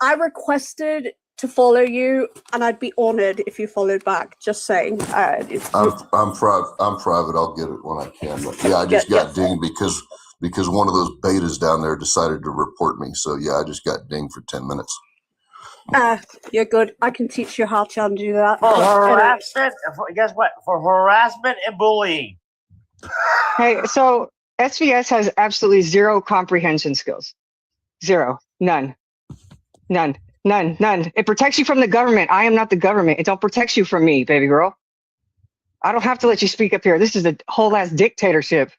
I requested to follow you, and I'd be honored if you followed back. Just saying. I'm private. I'll get it when I can. But yeah, I just got dinged because because one of those betas down there decided to report me. So yeah, I just got dinged for 10 minutes. You're good. I can teach you how to undo that. For harassment, guess what? For harassment and bullying. Hey, so SVS has absolutely zero comprehension skills. Zero. None. It protects you from the government. I am not the government. It don't protect you from me, baby girl. I don't have to let you speak up here. This is a whole ass dictatorship.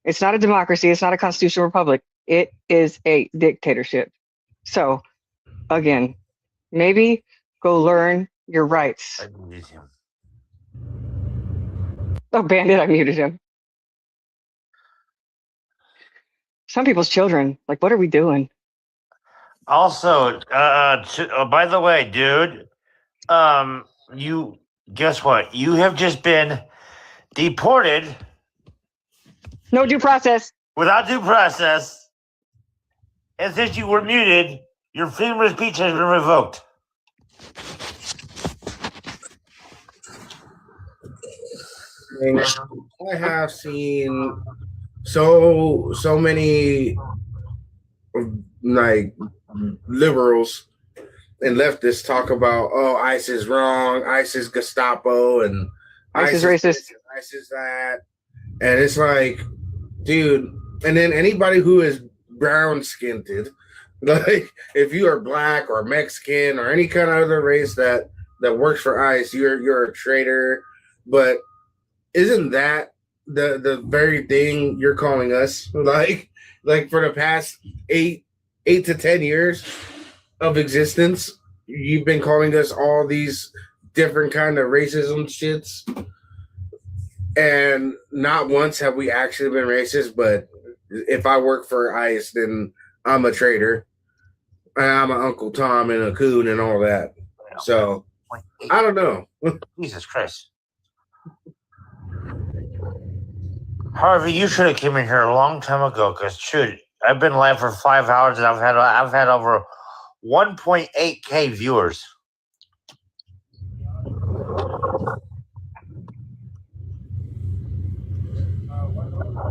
It's not a democracy. It's not a constitutional republic. It is a dictatorship. So, again, maybe go learn your rights. I muted him. Oh, Bandit, I muted him. Some people's children, like, what are we doing? Also, by the way, dude, you guess what? You have just been deported. No due process. Without due process. And since you were muted, your freedom of speech has been revoked. I have seen so many like liberals and leftists talk about, oh, ICE is wrong, ICE is Gestapo, and ICE is racist, this, ICE is that, and it's like, dude. And then anybody who is brown skinned, like if you are black or Mexican or any kind of other race that works for ICE, you're a traitor. But isn't that the very thing you're calling us? Like for the past 8 to 10 years of existence, you've been calling us all these different kind of racism shits, and not once have we actually been racist. But if I work for ICE, then I'm a traitor. I'm an Uncle Tom and a coon and all that. So I don't know. Jesus Christ. Harvey, you should have come in here a long time ago, because shoot, I've been live for 5 hours and I've had over 1.8K viewers.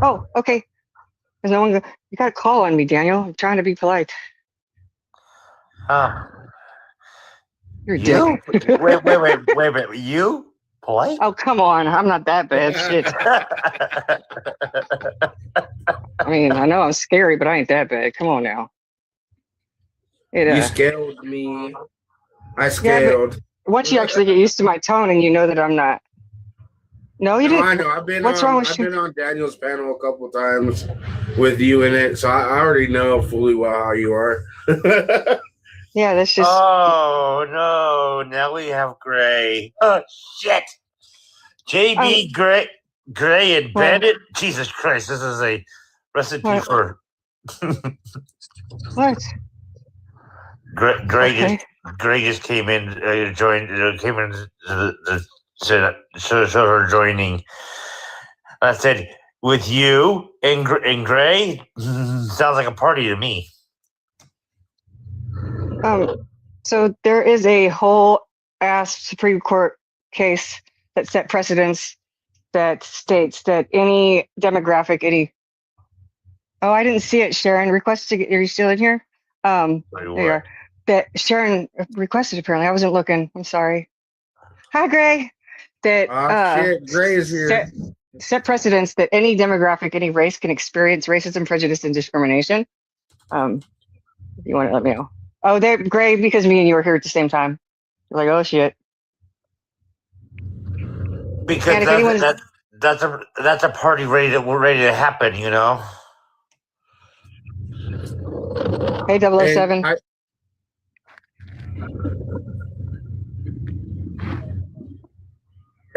Oh, okay. There's no one. You got to call on me, Daniel. I'm trying to be polite. You're a dick. Wait. You? Polite? Oh, come on. I'm not that bad. Shit. I mean, I know I'm scary, but I ain't that bad. Come on now. You scaled me. I scaled. Yeah, once you actually get used to my tone and you know that I'm not. No, you didn't. I know. I've been What's on, wrong with I've you? been on Daniel's panel a couple times with you in it, so I already know fully well how you are. Yeah, that's just. Oh no! Now we have Gray. Oh shit! JB Gray and Bandit. Jesus Christ! This is a recipe for. What? Gray just came in, came in said her joining. I said, with you and Gray, sounds like a party to me. So there is a whole ass Supreme Court case that set precedents that states that any demographic, Oh, I didn't see it, Sharon. Are you still in here? There you are. That Sharon requested, apparently. I wasn't looking. I'm sorry. Hi, Gray. That shit, Gray is here. Set precedents that any demographic, any race can experience racism, prejudice, and discrimination. If you want to let me know. Oh, they're Gray, because me and you were here at the same time. You're like, oh shit. Because that's a party ready to happen, you know. Hey, 007.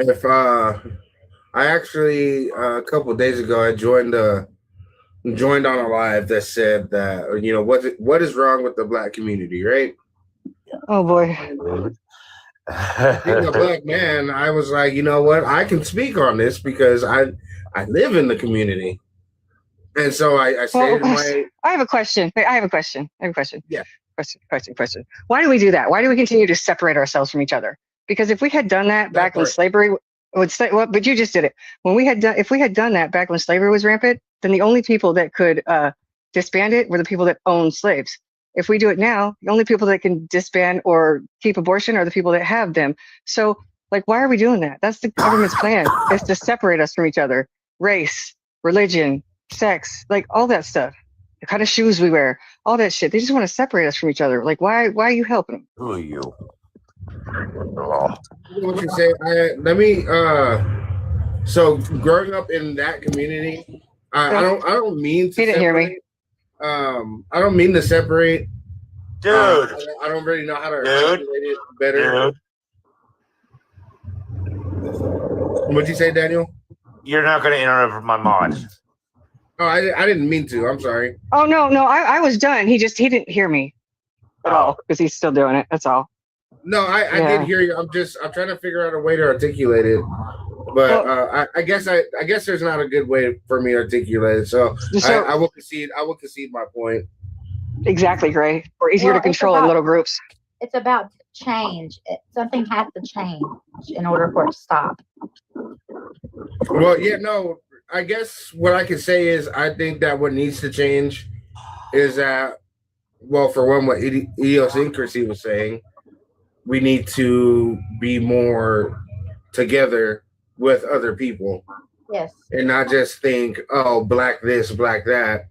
If I actually a couple of days ago I joined on a live that said that, you know, what is wrong with the black community, right? Oh boy. Being a black man, I was like, you know what, I can speak on this because I live in the community. And so I stated I have a question. I have a question. Yeah. Question. Why do we do that? Why do we continue to separate ourselves from each other? Because if we had done that back in slavery, would say, well, but you just did it. When we had done, if we had done that back when slavery was rampant, then the only people that could disband it were the people that owned slaves. If we do it now, the only people that can disband or keep abortion are the people that have them. So, like, why are we doing that? That's the government's plan, is to separate us from each other. Race, religion, sex, like all that stuff. The kind of shoes we wear, all that shit. They just want to separate us from each other. Like, why are you helping them? Who are you? What you say? So growing up in that community, I don't mean to. He didn't hear me. I don't mean to separate. Dude. I don't really know how to articulate it better. What'd you say, Daniel? You're not going to interrupt my mod. Oh, I didn't mean to. I'm sorry. Oh, no, I was done. He didn't hear me at all because he's still doing it. That's all. No, I did hear you. I'm trying to figure out a way to articulate it. But I guess there's not a good way for me to articulate it. So I will concede my point. Exactly, Gray. Or easier to control in little groups. It's about change. Something has to change in order for it to stop. Well, yeah, no. I guess what I can say is I think that what needs to change is that, well, for one, what idiosyncrasy was saying, we need to be more together with other people. Yes. And not just think, oh, black this, black that.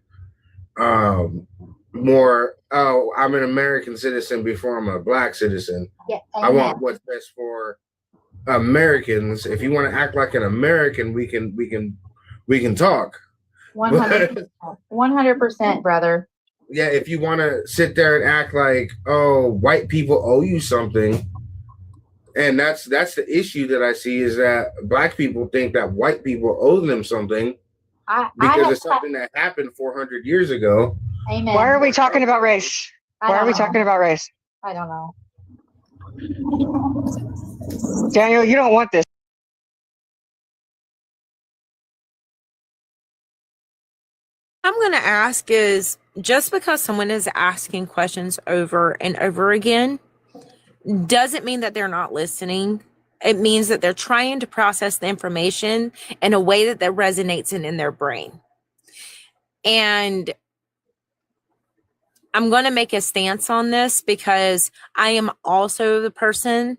More, oh, I'm an American citizen before I'm a black citizen. Yeah, I want what's best for Americans. If you want to act like an American, we can talk. 100%, brother. Yeah, if you want to sit there and act like, oh, white people owe you something, and that's the issue that I see, is that black people think that white people owe them something because it's something that happened 400 years ago. Amen. Why are we talking about race? Why are we talking about race? I don't know. Daniel, you don't want this. I'm going to ask is, just because someone is asking questions over and over again doesn't mean that they're not listening. It means that they're trying to process the information in a way that resonates in their brain. And I'm going to make a stance on this because I am also the person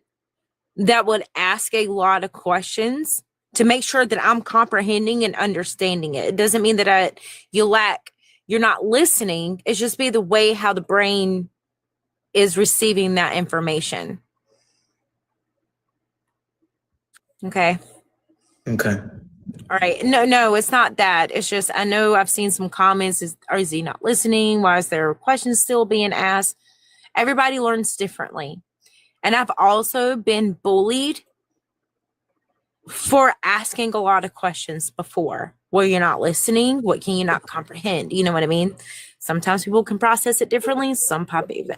that would ask a lot of questions to make sure that I'm comprehending and understanding it. It doesn't mean that you're not listening. It's just be the way how the brain is receiving that information. Okay. Okay. All right. No, it's not that. It's just, I know I've seen some comments. Is he not listening? Why is there questions still being asked? Everybody learns differently. And I've also been bullied for asking a lot of questions before. Well, you're not listening. What can you not comprehend? You know what I mean? Sometimes people can process it differently. Some people,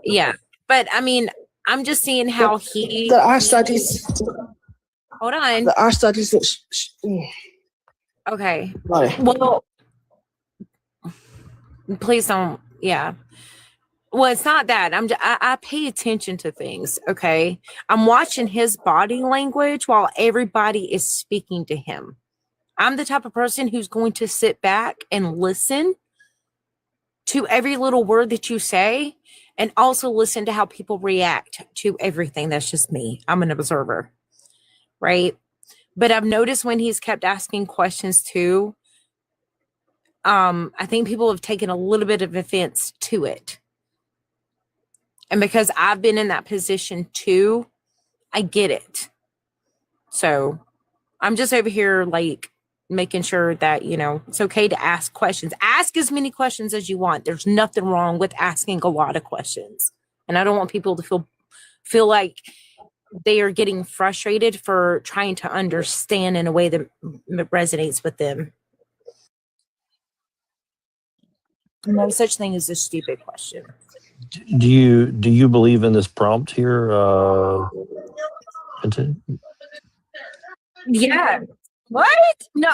yeah. But I mean, I'm just seeing how the art studies. Hold on. The art studies. Okay. Right. Well, please don't. Yeah. Well, it's not that. I pay attention to things. Okay. I'm watching his body language while everybody is speaking to him. I'm the type of person who's going to sit back and listen to every little word that you say, and also listen to how people react to everything. That's just me. I'm an observer. Right. But I've noticed when he's kept asking questions too, I think people have taken a little bit of offense to it. And because I've been in that position too, I get it. So I'm just over here like making sure that, it's okay to ask questions. Ask as many questions as you want. There's nothing wrong with asking a lot of questions. And I don't want people to feel like they are getting frustrated for trying to understand in a way that resonates with them. No such thing as a stupid question. Do you believe in this prompt here? Yeah. What? No.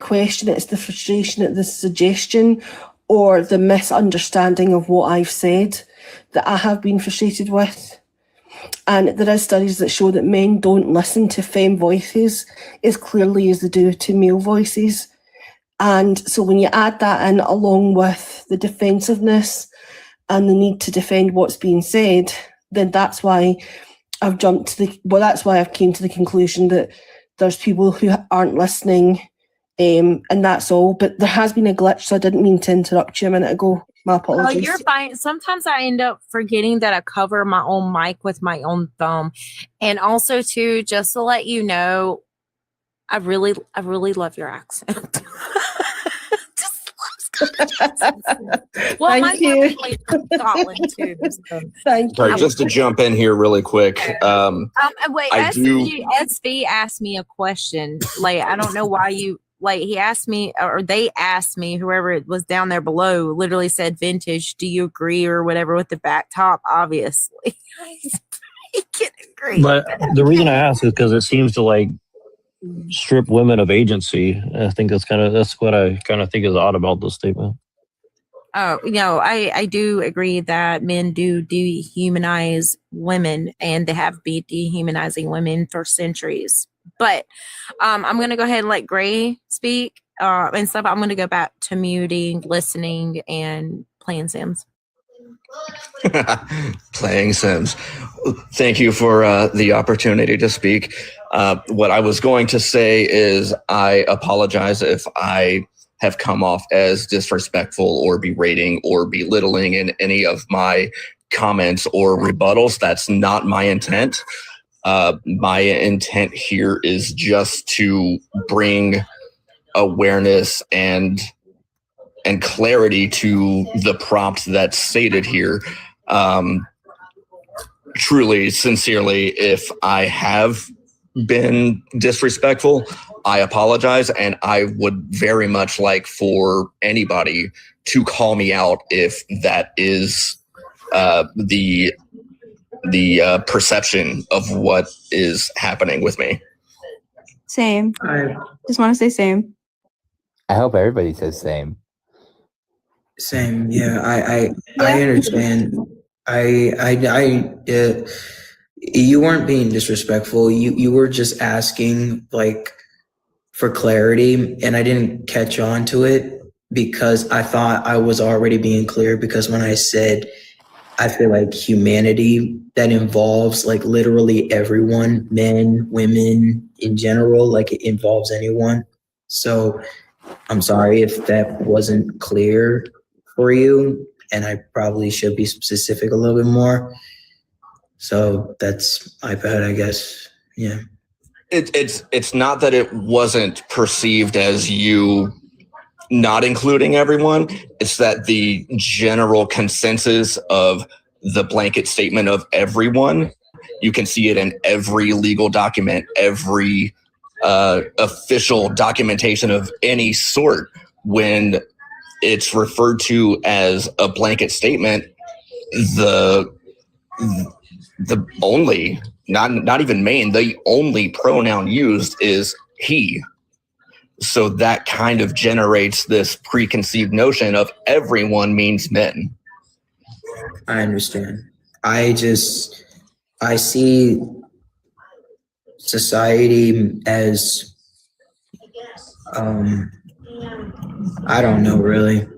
question, it's the frustration at the suggestion or the misunderstanding of what I've said that I have been frustrated with. And there are studies that show that men don't listen to femme voices as clearly as they do to male voices. And so when you add that in along with the defensiveness and the need to defend what's being said, then that's why I've that's why I've came to the conclusion that there's people who aren't listening, and that's all. But there has been a glitch, so I didn't mean to interrupt you a minute ago. My apologies. Oh, you're fine. Sometimes I end up forgetting that I cover my own mic with my own thumb. And also, too, just to let you know, I really love your accent. Well, Thank you. From Scotland too. So. Thank Sorry, you. just to jump in here really quick. Wait, I SV asked me a question. Like, I don't know why you like. He asked me, or they asked me. Whoever it was down there below, literally said, "Vintage. Do you agree or whatever with the back top?" Obviously, I can agree. But the reason I ask is because it seems to like strip women of agency. I think that's what I kind of think is odd about this statement. Oh, I do agree that men do dehumanize women, and they have been dehumanizing women for centuries. But I'm going to go ahead and let Gray speak and stuff. I'm going to go back to muting, listening, and playing Sims. Playing Sims. Thank you for the opportunity to speak. What I was going to say is I apologize if I have come off as disrespectful or berating or belittling in any of my comments or rebuttals. That's not my intent. My intent here is just to bring awareness and clarity to the prompt that's stated here. Truly, sincerely, if I have been disrespectful, I apologize, and I would very much like for anybody to call me out if that is the perception of what is happening with me. Same. Just want to say same. I hope everybody says same. Same. Yeah, I understand. You weren't being disrespectful. You were just asking like for clarity, and I didn't catch on to it because I thought I was already being clear, because when I said I feel like humanity, that involves like literally everyone, men, women in general, like it involves anyone. So I'm sorry if that wasn't clear for you, and I probably should be specific a little bit more. So that's my bad, I guess. Yeah. It's not that it wasn't perceived as you not including everyone. It's that the general consensus of the blanket statement of everyone, you can see it in every legal document, every official documentation of any sort. When it's referred to as a blanket statement, the only, not even main, the only pronoun used is he. So that kind of generates this preconceived notion of everyone means men. I understand. I see society as, I don't know really.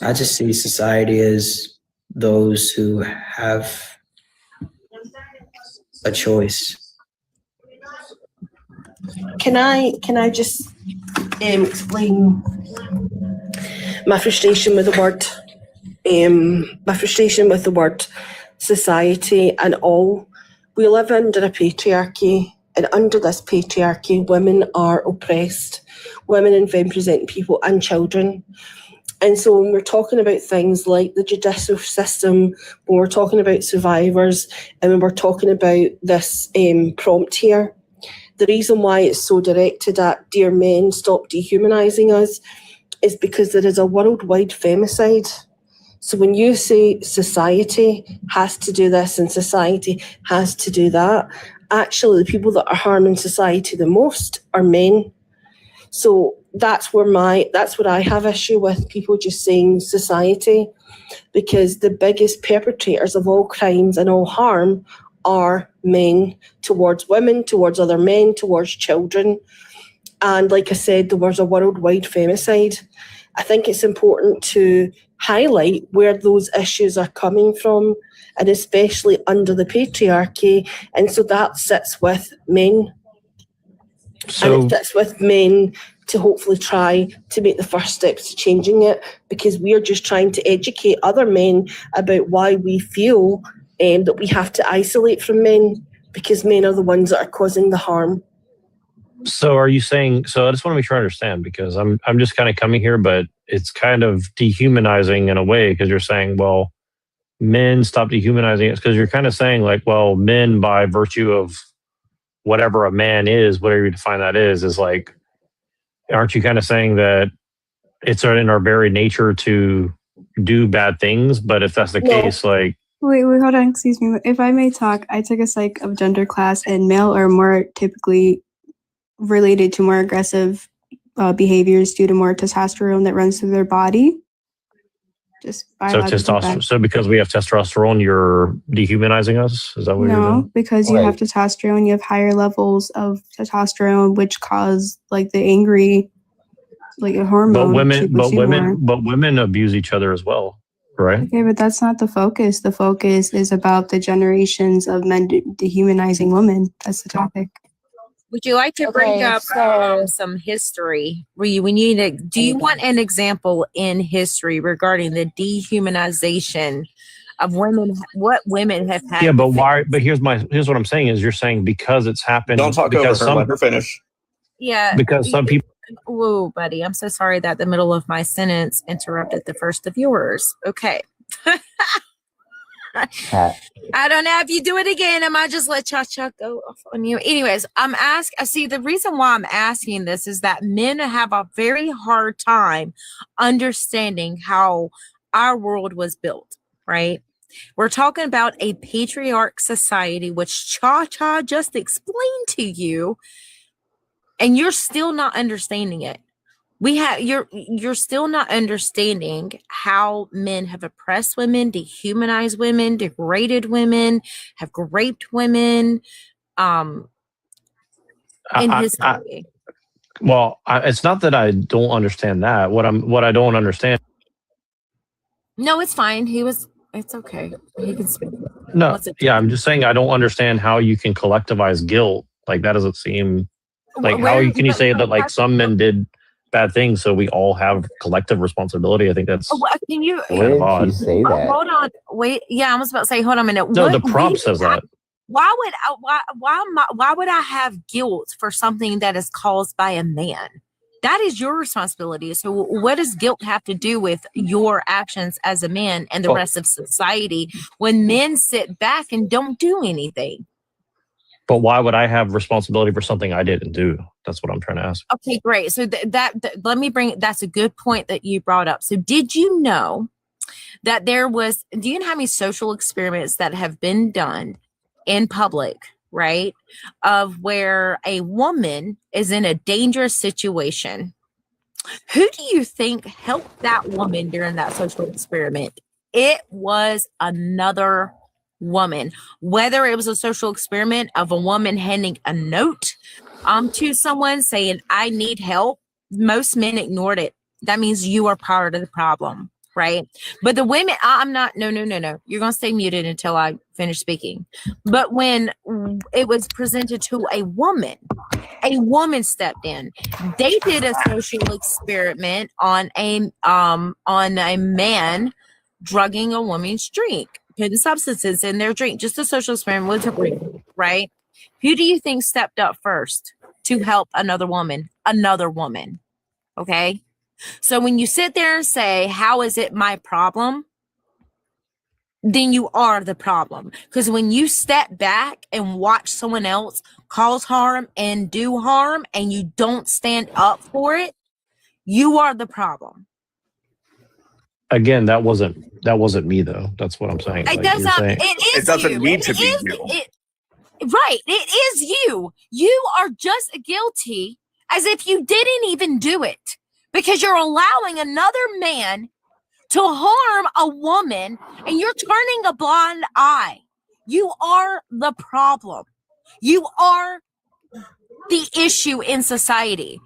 I just see society as those who have a choice. Can I just explain my frustration with the word society and all? We live under a patriarchy, and under this patriarchy, women are oppressed. Women and femme-presenting people and children. And so when we're talking about things like the judicial system, when we're talking about survivors, and when we're talking about this prompt here, the reason why it's so directed at dear men, stop dehumanizing us, is because there is a worldwide femicide. So when you say society has to do this and society has to do that, actually the people that are harming society the most are men. So that's what I have issue with, people just saying society, because the biggest perpetrators of all crimes and all harm are men towards women, towards other men, towards children. And like I said, there was a worldwide femicide. I think it's important to highlight where those issues are coming from, and especially under the patriarchy. And so that sits with men. And it sits with men to hopefully try to make the first steps to changing it, because we are just trying to educate other men about why we feel that we have to isolate from men, because men are the ones that are causing the harm. So are you saying, so I just want to make sure I understand, because I'm just kind of coming here, but it's kind of dehumanizing in a way, because you're saying, well, men stop dehumanizing it, because you're kind of saying like, well, men by virtue of whatever a man is, whatever you define that is like, aren't you kind of saying that it's in our very nature to do bad things? But if that's the case, like... Wait, hold on, excuse me. If I may talk, I took a psych of gender class, and male are more typically related to more aggressive behaviors due to more testosterone that runs through their body. Just So because we have testosterone, you're dehumanizing us? Is that what you're doing? No, because you have testosterone, you have higher levels of testosterone, which cause like the angry, like a hormone. But women abuse each other as well, right? Okay, but that's not the focus. The focus is about the generations of men dehumanizing women. That's the topic. Would you like to bring up some history? Do you want an example in history regarding the dehumanization of women? What women have had? Yeah, but why? But here's what I'm saying is, you're saying because it's happened. Don't talk over her. Let her finish. Yeah, because some people. Whoa, buddy! I'm so sorry that the middle of my sentence interrupted the first of yours. Okay. I don't know if you do it again, I might just let Cha-Cha go off on you. Anyways, the reason why I'm asking this is that men have a very hard time understanding how our world was built, right? We're talking about a patriarch society, which Cha-Cha just explained to you, and you're still not understanding it. You're still not understanding how men have oppressed women, dehumanized women, degraded women, have raped women in history. It's not that I don't understand that. What I don't understand. No, it's fine. It's okay. He can speak. No, yeah, I'm just saying I don't understand how you can collectivize guilt. Like that doesn't seem like can you say that like some men did bad things, so we all have collective responsibility? I think that's can you kind of odd. Say that? Hold on, wait. Yeah, I was about to say, hold on a minute. No, the prompt says that. Why would I have guilt for something that is caused by a man? That is your responsibility. So what does guilt have to do with your actions as a man and the rest of society when men sit back and don't do anything? But why would I have responsibility for something I didn't do? That's what I'm trying to ask. Okay, great. So that's a good point that you brought up. So did you know that do you know how many social experiments that have been done in public, right? Of where a woman is in a dangerous situation. Who do you think helped that woman during that social experiment? It was another woman. Whether it was a social experiment of a woman handing a note to someone saying, I need help, most men ignored it. That means you are part of the problem, right? But the women, no. You're going to stay muted until I finish speaking. But when it was presented to a woman stepped in. They did a social experiment on a man drugging a woman's drink, putting substances in their drink, just a social experiment with a drink, right? Who do you think stepped up first to help another woman? Another woman. Okay. So when you sit there and say, how is it my problem? Then you are the problem. Because when you step back and watch someone else cause harm and do harm and you don't stand up for it, you are the problem. Again, that wasn't me though. That's what I'm saying. It doesn't need to be you. Right. It is you. You are just guilty as if you didn't even do it, because you're allowing another man to harm a woman and you're turning a blind eye. You are the problem. You are the issue in society,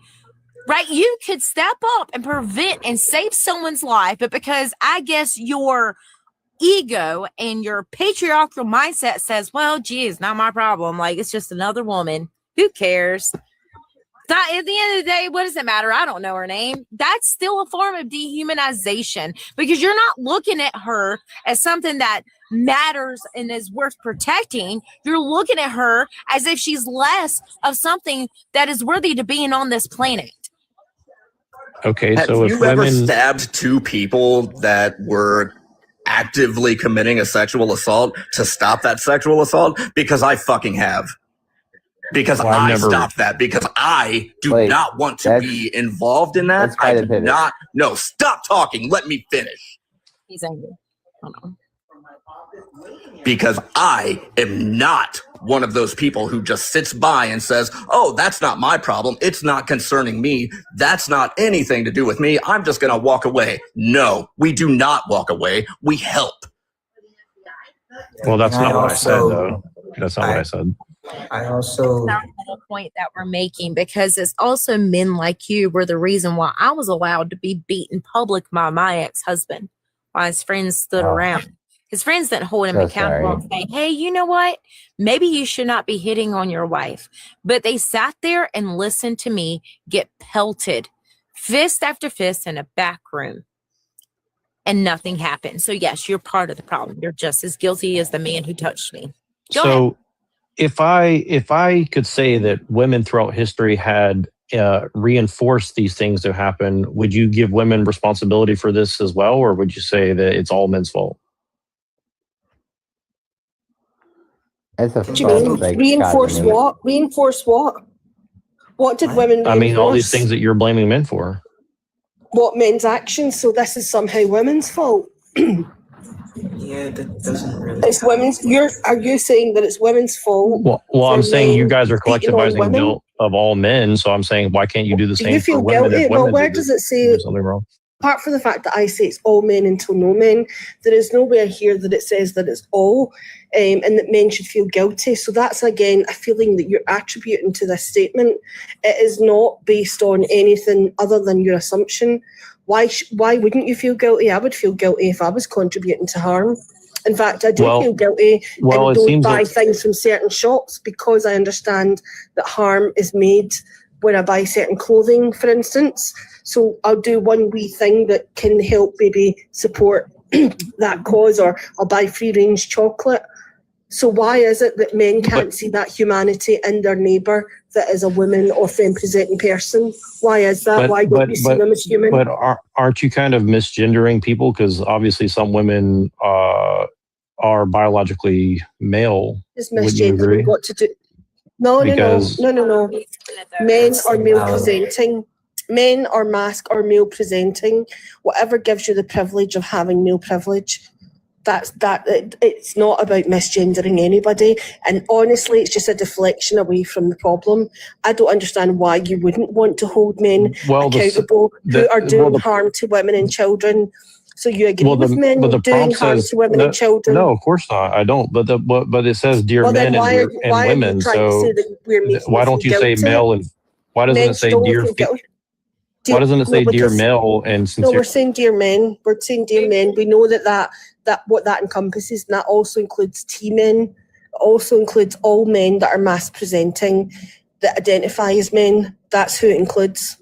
right? You could step up and prevent and save someone's life, but because I guess your ego and your patriarchal mindset says, well, geez, not my problem. Like, it's just another woman. Who cares? At the end of the day, what does it matter? I don't know her name. That's still a form of dehumanization, because you're not looking at her as something that matters and is worth protecting. You're looking at her as if she's less of something that is worthy to being on this planet. Okay, Have so if you ever women, stabbed two people that were actively committing a sexual assault to stop that sexual assault? Because I fucking have. Because Well, I've I never- stopped that. Because I do Wait, not want to that's- be involved in that. that's I quite a do pivot. not. No, stop talking. Let me finish. He's angry. Hold on. Because I am not one of those people who just sits by and says, oh, that's not my problem. It's not concerning me. That's not anything to do with me. I'm just going to walk away. No, we do not walk away. We help. well, that's And not I what I said, also- though. That's not what I said. I also That's the point that we're making, because it's also men like you were the reason why I was allowed to be beat in public by my ex-husband, while his friends stood Oh. around. His friends didn't hold him So accountable sorry. and say, hey, you know what? Maybe you should not be hitting on your wife. But they sat there and listened to me get pelted, fist after fist, in a back room. And nothing happened. So yes, you're part of the problem. You're just as guilty as the man who touched me. Go ahead. So if I could say that women throughout history had reinforced these things to happen, would you give women responsibility for this as well, or would you say that it's all men's fault? That's a What do you mean? like, Reinforce God, I mean, what? Reinforce what? What did women I mean, all these reinforce? things that you're blaming men for. What, men's actions? So this is somehow women's fault. yeah, that doesn't really. It's women's. Are you saying that it's women's fault? Well, I'm for saying you men guys are beating on collectivizing women? guilt of all men. So I'm saying, why can't you do the Do same you for feel women? guilty? If Well, women where did does it say? there's something wrong? Apart from the fact that I say it's all men until no men, there is nowhere here that it says that it's all, and that men should feel guilty. So that's, again, a feeling that you're attributing to this statement. It is not based on anything other than your assumption. Why wouldn't you feel guilty? I would feel guilty if I was contributing to harm. In fact, I do Well- feel guilty well, and it don't seems buy like- things from certain shops, because I understand that harm is made when I buy certain clothing, for instance. So I'll do one wee thing that can help maybe support that cause, or I'll buy free-range chocolate. So why is it that men can't see that humanity in their neighbour that is a woman or femme-presenting person? Why is that? Why don't you see them as human? But aren't you kind of misgendering people? Because obviously some women are biologically male. Is Wouldn't you agree? misgendering got to do? No. Because- No. Men are male presenting. Men are masc or male presenting. Whatever gives you the privilege of having male privilege. It's not about misgendering anybody. And honestly, it's just a deflection away from the problem. I don't understand why you wouldn't want to hold men Well, accountable who are doing harm to women and children. So you agree with men but the doing prompt harm says to women and children? No, of course not. I don't. But it says dear Well, then men why and are women. you trying to So say that we're making why you don't you feel say guilty? male and why doesn't Men it say should only dear? feel guilty. Why doesn't it say No, dear because- male and No, sincere? we're saying dear men. We're saying dear men. We know that what that encompasses, and that also includes T-men. It also includes all men that are mass presenting, that identify as men. That's who it includes.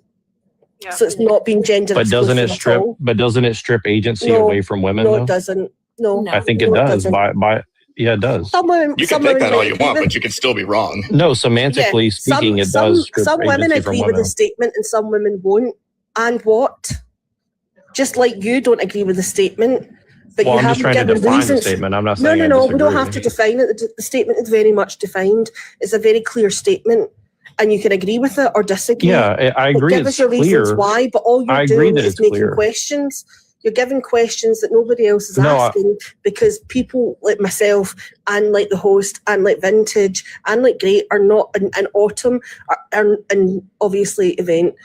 So it's not being gender But doesn't it exclusive at strip? all. But doesn't it strip agency No, away from women? No, though? it doesn't. No, I think no, it does. doesn't. Yeah, it does. Some women, You some can think women that all might you agree want, with- but you can still be wrong. No, semantically speaking, it does strip Some women agency from agree with women. the statement and some women won't. And what? Just like you don't agree with the statement, but Well, you I'm just haven't trying to given define the reasons. statement. I'm not No, saying I we don't have disagree. to define it. The statement is very much defined. It's a very clear statement, and you can agree with it or disagree. Yeah, I agree. But give It's us your reasons clear. why, but all I you're agree doing that is it's making clear. questions. You're giving questions that nobody else is asking because people like myself and like the host and like Vintage and like Great are not, and Autumn and obviously Event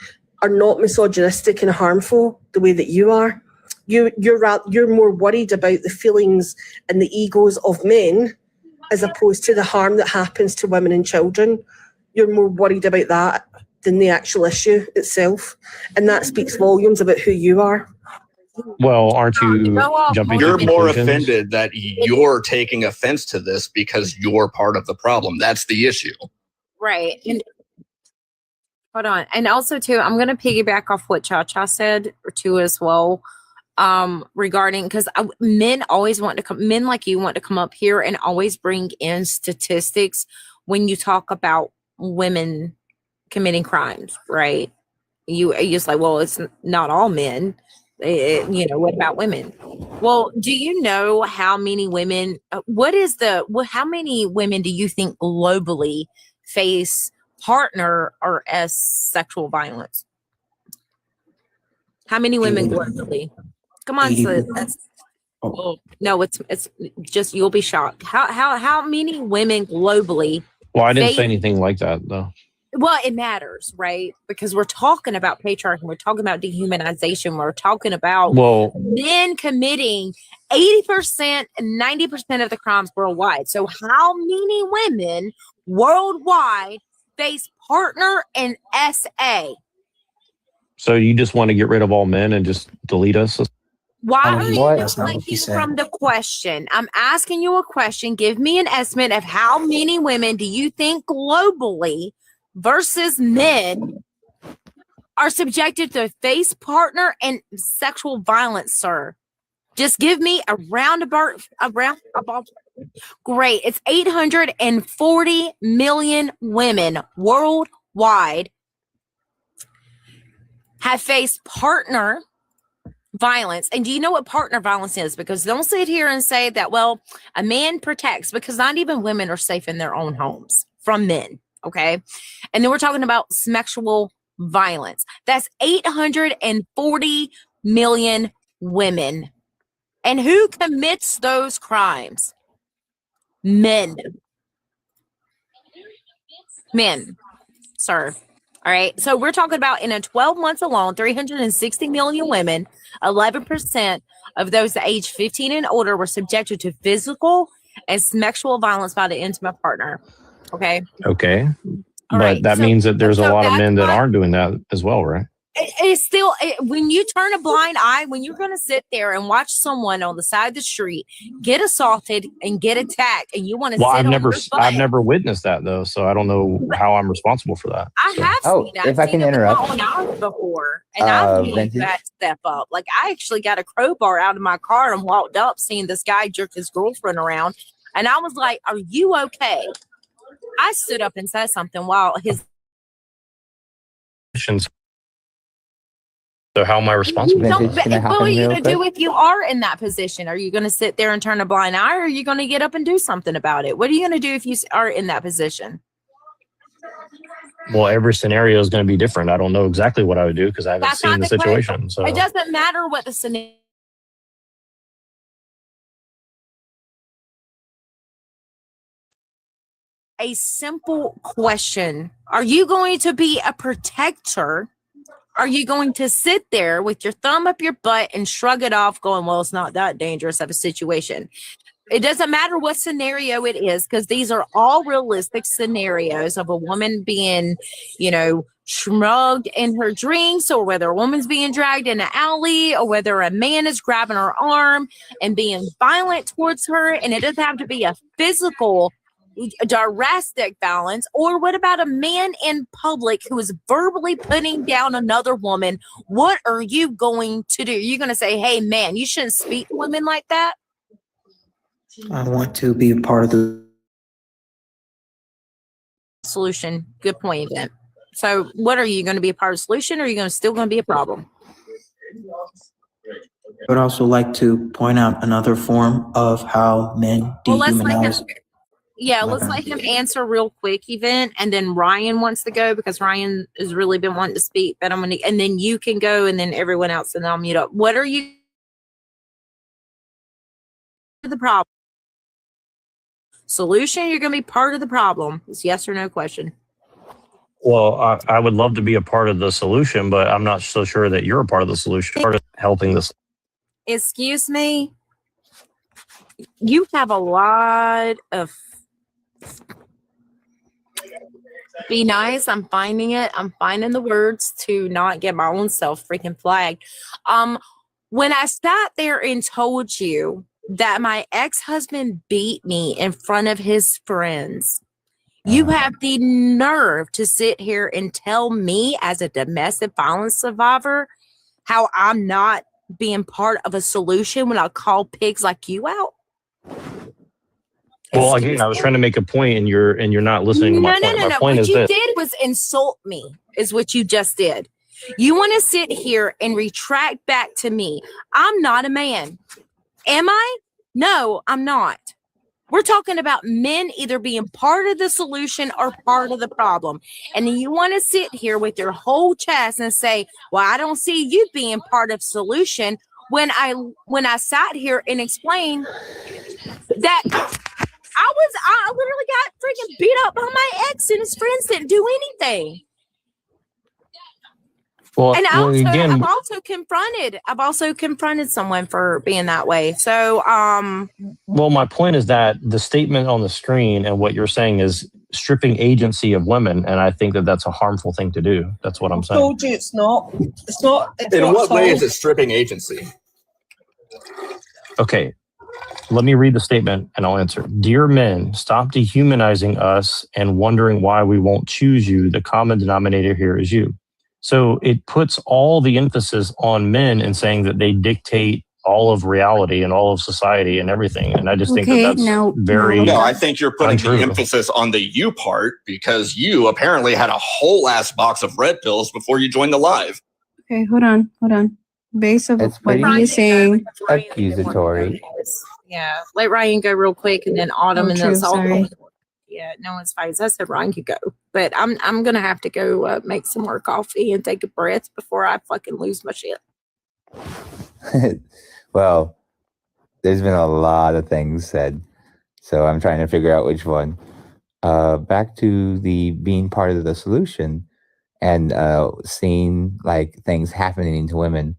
are not misogynistic and harmful the way that you are. You're more worried about the feelings and the egos of men as opposed to the harm that happens to women and children. You're more worried about that than the actual issue itself. And that speaks volumes about who you are. Well, aren't you jumping to You're more conclusions? offended that you're taking offense to this because you're part of the problem. That's the issue. Right. And hold on. And also too, I'm going to piggyback off what Cha-Cha said too as well. Regarding, because men always want to come, men like you want to come up here and always bring in statistics when you talk about women committing crimes, right? You're just like, well, it's not all men. What about women? Well, do you know how many women, how many women do you think globally face partner or as sexual violence? How many women globally? Come on, so that's no, it's just, you'll be shocked. How many women globally? Well, I didn't say anything like that though. Well, it matters, right? Because we're talking about patriarchy, we're talking about dehumanization, we're talking about men committing 80% and 90% of the crimes worldwide. So how many women worldwide face partner and SA? So you just want to get rid of all men and just delete us? Why are you deflecting from the question? I'm asking you a question. Give me an estimate of how many women do you think globally versus men are subjected to face partner and sexual violence, sir? Just give me a roundabout. Great. It's 840 million women worldwide have faced partner violence. And do you know what partner violence is? Because don't sit here and say that, well, a man protects, because not even women are safe in their own homes from men. Okay. And then we're talking about sexual violence. That's 840 million women. And who commits those crimes? Men. Men, sir. All right. So we're talking about in a 12 months alone, 360 million women, 11% of those age 15 and older were subjected to physical and sexual violence by the intimate partner. Okay. Okay. But that means that there's a lot of men that aren't doing that as well, right? It's still, when you turn a blind eye, when you're going to sit there and watch someone on the side of the street get assaulted and get attacked, and you want to Well, sit I've never witnessed that though, so I don't know how I'm responsible for that. I have seen that. If I can interrupt, before, and I've made that step up. Like, I actually got a crowbar out of my car and walked up, seeing this guy jerk his girlfriend around, and I was like, "Are you okay?" I stood up and said something while his. So how am I responsible? What are you going to do if you are in that position? Are you going to sit there and turn a blind eye, or are you going to get up and do something about it? What are you going to do if you are in that position? Well, every scenario is going to be different. I don't know exactly what I would do because I haven't seen the situation. So it doesn't matter what the scenario. A simple question. Are you going to be a protector? Are you going to sit there with your thumb up your butt and shrug it off going, well, it's not that dangerous of a situation? It doesn't matter what scenario it is, because these are all realistic scenarios of a woman being, shrugged in her drinks, or whether a woman's being dragged in an alley, or whether a man is grabbing her arm and being violent towards her. And it doesn't have to be a physical drastic violence. Or what about a man in public who is verbally putting down another woman? What are you going to do? You're going to say, hey, man, you shouldn't speak to women like that? I want to be a part of the solution. Good point, Event. So what are you going to be a part of the solution, or are you still going to be a problem? I would also like to point out another form of how men dehumanize. Let's let him answer real quick, Event, and then Ryan wants to go because Ryan has really been wanting to speak. But and then you can go, and then everyone else, and I'll mute up. What are you of the problem. Solution, you're going to be part of the problem. It's yes or no question. Well, I would love to be a part of the solution, but I'm not so sure that you're a part of the solution, part of helping this. Excuse me. You have a lot of. Be nice. I'm finding it. I'm finding the words to not get my own self freaking flagged. When I sat there and told you that my ex-husband beat me in front of his friends, you have the nerve to sit here and tell me as a domestic violence survivor how I'm not being part of a solution when I call pigs like you out? Well, again, I was trying to make a point, and you're not listening to my point. My point What is you this. did was insult me, is what you just did. You want to sit here and retract back to me. I'm not a man. Am I? No, I'm not. We're talking about men either being part of the solution or part of the problem. And you want to sit here with your whole chest and say, well, I don't see you being part of solution when I sat here and explained that I literally got freaking beat up by my ex and his friends didn't do anything. Well, And again, I've also confronted someone for being that way. So, well, my point is that the statement on the screen and what you're saying is stripping agency of women, and I think that that's a harmful thing to do. That's what I'm saying. Told you it's not. It's not. It's In not what way at all. is it stripping agency? Okay, let me read the statement and I'll answer. Dear men, stop dehumanizing us and wondering why we won't choose you. The common denominator here is you. So it puts all the emphasis on men and saying that they dictate all of reality and all of society and everything. And I just think that that's very No, I think you're putting untrue. the emphasis on the you part because you apparently had a whole ass box of red pills before you joined the live. Okay, hold on. Base of It's what pretty he is saying. accusatory. yeah, let Ryan go real quick, and then Autumn, Oh, and true, that's all. sorry. Yeah, no one's fine. I said Ryan could go, but I'm gonna have to go make some more coffee and take a breath before I fucking lose my shit. Well, there's been a lot of things said, so I'm trying to figure out which one. Back to the being part of the solution and seeing like things happening to women.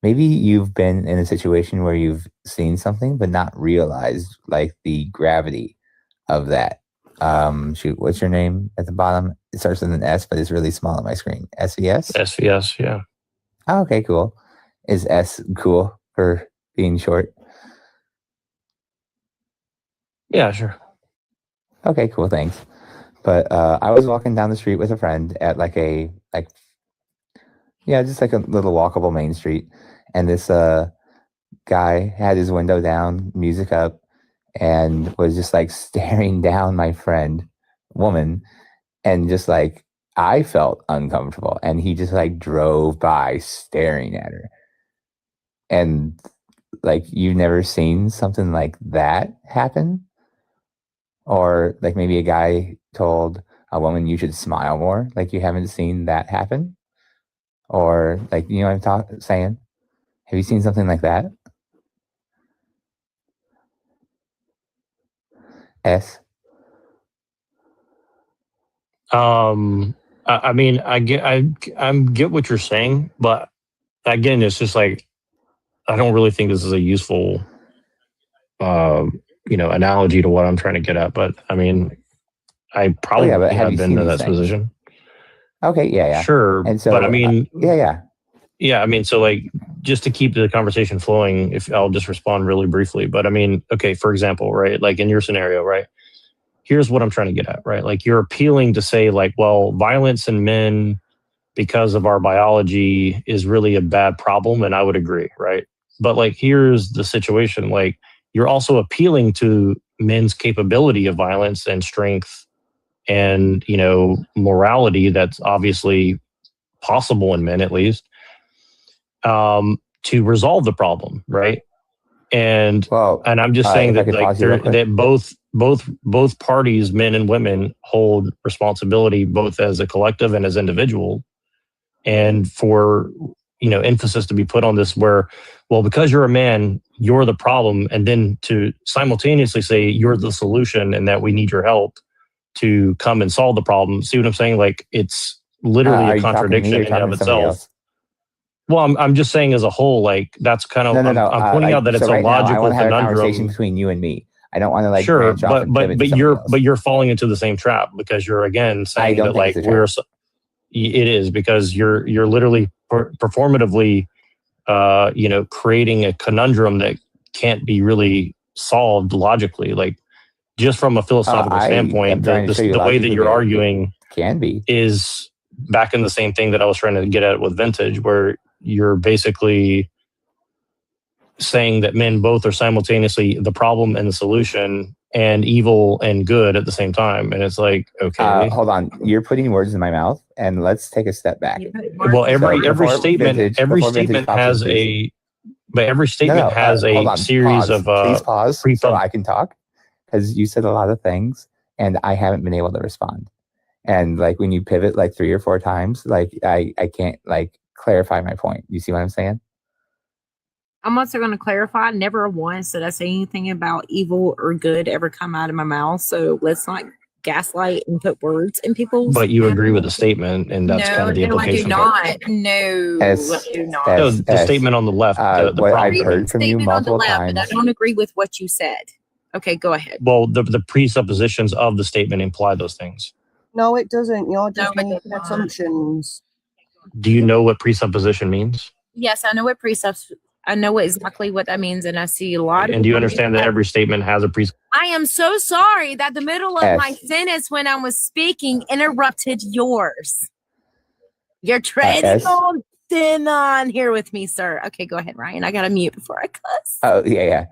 Maybe you've been in a situation where you've seen something but not realized like the gravity of that. Shoot, what's your name at the bottom? It starts with an S, but it's really small on my screen. SVS? SVS, yeah. Oh, okay, cool. Is S cool for being short? Yeah, sure. Okay, cool, thanks. But I was walking down the street with a friend at just like a little walkable main street. And this guy had his window down, music up, and was just like staring down my friend, woman. And just like, I felt uncomfortable. And he just like drove by staring at her. And like, you've never seen something like that happen? Or like maybe a guy told a woman you should smile more. Like you haven't seen that happen? Or like, you know what I'm saying? Have you seen something like that? S? I mean, I get what you're saying, but again, it's just like, I don't really think this is a useful, analogy to what I'm trying to get at. But I mean, I probably but have have you been seen in these that things? position. Okay, yeah. Sure. And so, but I mean, yeah. I mean, so like, just to keep the conversation flowing, if I'll just respond really briefly, but I mean, okay, for example, right? Like in your scenario, right? Here's what I'm trying to get at, right? Like you're appealing to say like, well, violence in men because of our biology is really a bad problem. And I would agree, right? But like, here's the situation. Like you're also appealing to men's capability of violence and strength and, morality that's obviously possible in men at least. To resolve the problem, right? And I'm just saying that like that both parties, men and women, hold responsibility both as a collective and as individual. And for emphasis to be put on this, where, well, because you're a man, you're the problem, and then to simultaneously say you're the solution and that we need your help to come and solve the problem. See what I'm saying? Like, it's literally a contradiction in and of itself. Well, I'm just saying as a whole, like, that's kind of, I'm pointing out that it's a logical I have a conversation conundrum. between you and me. I don't want to like Sure, branch off and pivot to something else. but you're falling into the same trap, because you're again saying that like it is, because you're literally performatively creating a conundrum that can't be really solved logically. Like, just from a philosophical standpoint, the way that you're arguing can be is back in the same thing that I was trying to get at with vintage, where you're basically saying that men both are simultaneously the problem and the solution, and evil and good at the same time. And it's like, okay, hold on, you're putting words in my mouth, and let's take a step back. Well, every statement has a series of please pause so I can talk, because you said a lot of things and I haven't been able to respond. And like when you pivot like 3 or 4 times, like I can't like clarify my point. You see what I'm saying? I'm also going to clarify, never once did I say anything about evil or good ever come out of my mouth. So let's not gaslight and put words in people's But you agree with the statement, and that's kind of the implication. No, I do not. I do not. No, the statement on the left. The what problem. I've heard from you multiple times. But I don't agree with what you said. Okay, go ahead. Well, the presuppositions of the statement imply those things. No, it doesn't. You're just making assumptions. Do you know what presupposition means? Yes, I know what I know exactly what that means, and I see a lot. And do you understand that every statement has a presupposition? I am so sorry that the middle of my sentence when I was speaking interrupted yours. You're treading on thin on here with me, sir. Okay, go ahead, Ryan. I got to mute before I cuss. Oh, yeah.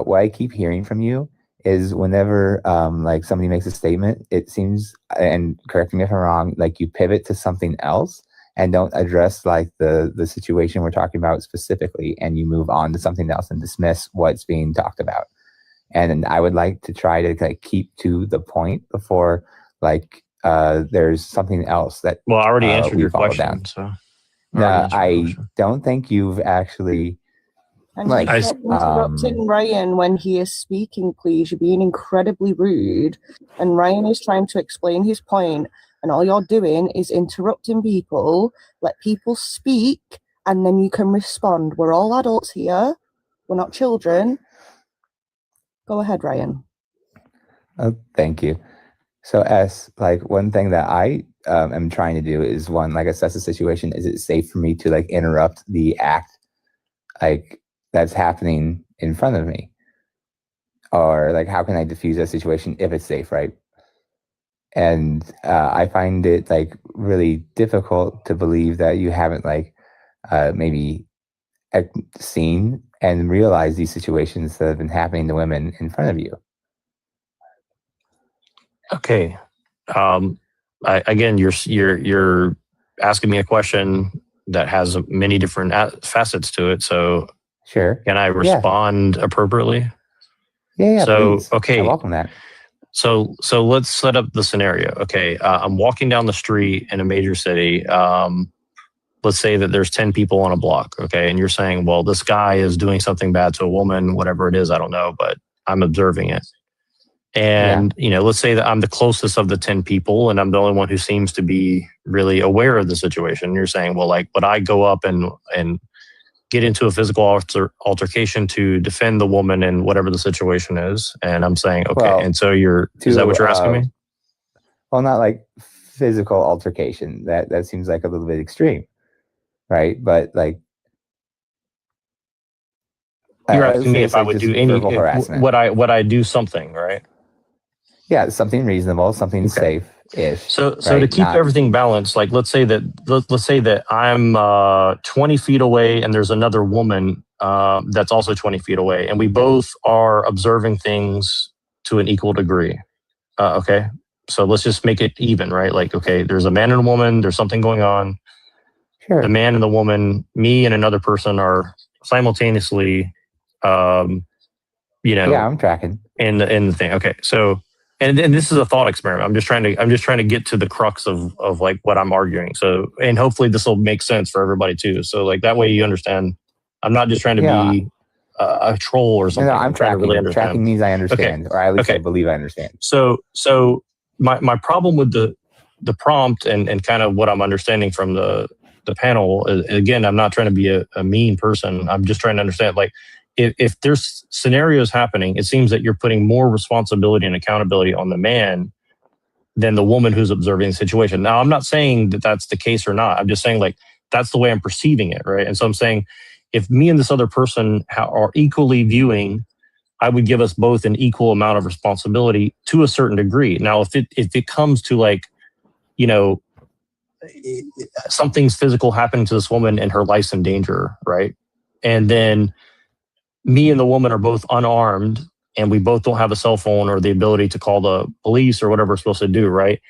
What I keep hearing from you is whenever like somebody makes a statement, it seems, and correct me if I'm wrong, like you pivot to something else and don't address like the situation we're talking about specifically, and you move on to something else and dismiss what's being talked about. And I would like to try to like keep to the point before like there's something else that I already answered your question. Down. So no, I don't think you've actually. And like, interrupting Ryan when he is speaking, please. You're being incredibly rude. And Ryan is trying to explain his point, and all you're doing is interrupting people. Let people speak, and then you can respond. We're all adults here. We're not children. Go ahead, Ryan. Oh, thank you. So, like one thing that I am trying to do is one, like assess the situation. Is it safe for me to like interrupt the act, like that's happening in front of me? Or like, how can I diffuse that situation if it's safe, right? And I find it like really difficult to believe that you haven't like maybe seen and realized these situations that have been happening to women in front of you. Okay. Again, you're asking me a question that has many different facets to it. So sure. Can I respond appropriately? Yeah. So, please. okay. I welcome that. So let's set up the scenario. Okay. I'm walking down the street in a major city. Let's say that there's 10 people on a block. Okay. And you're saying, well, this guy is doing something bad to a woman, whatever it is. I don't know, but I'm observing it. And, let's say that I'm the closest of the 10 people, and I'm the only one who seems to be really aware of the situation. You're saying, well, like, would I go up and get into a physical altercation to defend the woman in whatever the situation is? And I'm saying, okay. Well, and so is that what you're asking me? Well, not like physical altercation. That seems like a little bit extreme, right? But like, you're asking me if I would do any, harassment. would I do something, right? Yeah, something reasonable, something safe-ish. So to keep everything balanced, like let's say that I'm 20 feet away and there's another woman that's also 20 feet away, and we both are observing things to an equal degree. Okay, so let's just make it even, right? Like, okay, there's a man and a woman, there's something going on. Sure. The man and the woman, me and another person are simultaneously, Yeah, I'm tracking. In the thing. Okay, so. And this is a thought experiment. I'm just trying to get to the crux of like what I'm arguing. So, and hopefully this will make sense for everybody too. So like that way you understand. I'm not just trying to be a troll or something. No, I'm trying to really tracking. understand. Tracking means I understand, or at least I believe I understand. So my problem with the prompt and kind of what I'm understanding from the panel is, again, I'm not trying to be a mean person. I'm just trying to understand, like, if there's scenarios happening, it seems that you're putting more responsibility and accountability on the man than the woman who's observing the situation. Now, I'm not saying that that's the case or not. I'm just saying, like, that's the way I'm perceiving it, right? And so I'm saying, if me and this other person are equally viewing, I would give us both an equal amount of responsibility to a certain degree. Now, if it comes to, like, you know, something's physical happening to this woman and her life's in danger, right? And then me and the woman are both unarmed and we both don't have a cell phone or the ability to call the police or whatever we're supposed to do, right?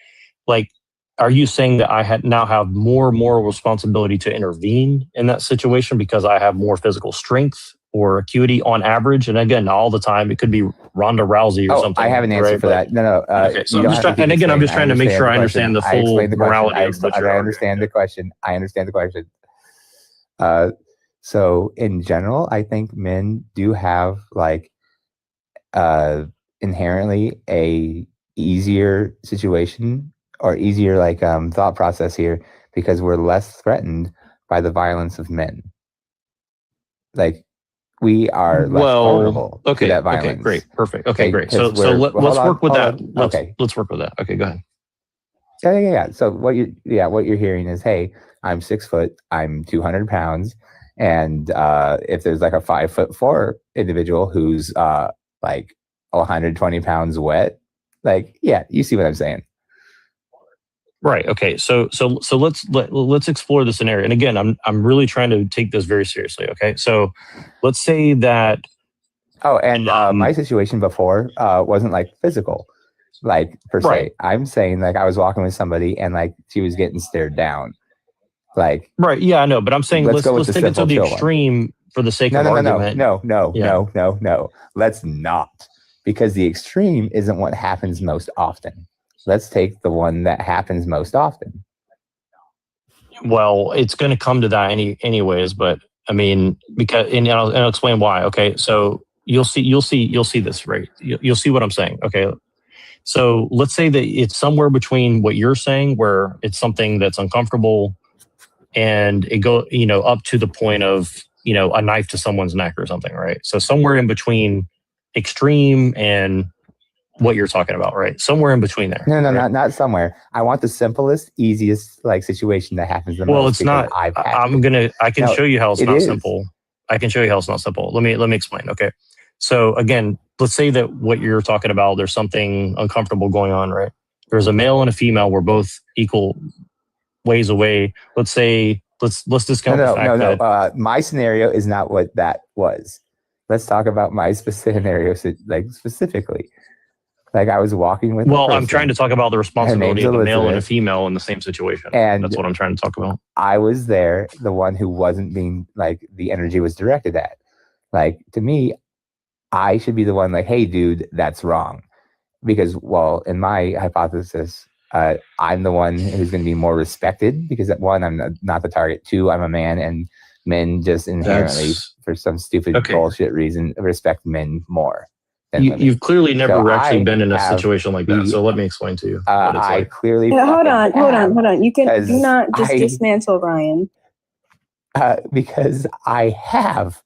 Like, are you saying that I now have more moral responsibility to intervene in that situation because I have more physical strength or acuity on average? And again, not all the time. It could be Ronda Rousey or something. I have an answer right? for that. No. Okay, so I'm just trying, and again, I'm just trying to make sure I understand the full morality of what you're I understand the question. I understand the question. So in general, I think men do have, like, inherently a easier situation or easier, like, thought process here because we're less threatened by the violence of men. Like, we are less vulnerable to that violence. Okay, great, perfect. Okay, great. So let's work with that. Let's work with that. Okay, go ahead. Yeah. So what you're hearing is, hey, I'm 6 foot, I'm 200 pounds, and if there's like a 5'4" individual who's like 120 pounds wet, like, yeah, you see what I'm saying. Right. Okay. So let's explore the scenario. And again, I'm really trying to take this very seriously. Okay. So let's say that. Oh, and my situation before wasn't like physical, like per se. I'm saying, like, I was walking with somebody and, like, she was getting stared down. Like, right. Yeah, I know. But I'm saying let's take it to the extreme for the sake of argument. No. Let's not, because the extreme isn't what happens most often. Let's take the one that happens most often. Well, it's going to come to that anyways, but I mean, because, and I'll explain why. Okay. So you'll see this, right? You'll see what I'm saying. Okay. So let's say that it's somewhere between what you're saying, where it's something that's uncomfortable and it go, up to the point of, a knife to someone's neck or something, right? So somewhere in between extreme and what you're talking about, right? Somewhere in between there. No, right? not somewhere. I want the simplest, easiest, like, situation that happens the most. Well, it's not. I can show you how it's not simple. I can show you how it's not simple. Let me explain. Okay. So again, let's say that what you're talking about, there's something uncomfortable going on, right? There's a male and a female. We're both equal ways away. Let's say, let's discount the fact that. No. My scenario is not what that was. Let's talk about my scenario, like, specifically. Like, I was walking with. Well, I'm trying to talk about the responsibility of a male and a female in the same situation. And that's what I'm trying to talk about. I was there, the one who wasn't being, like, the energy was directed at. Like, to me, I should be the one, like, hey, dude, that's wrong. Because, well, in my hypothesis, I'm the one who's going to be more respected because, one, I'm not the target. Two, I'm a man, and men just inherently, for some stupid bullshit reason, respect men more. You've clearly never actually been in a situation like that. So let me explain to you. I clearly. Hold on. You can do not just dismantle Ryan. Because I have.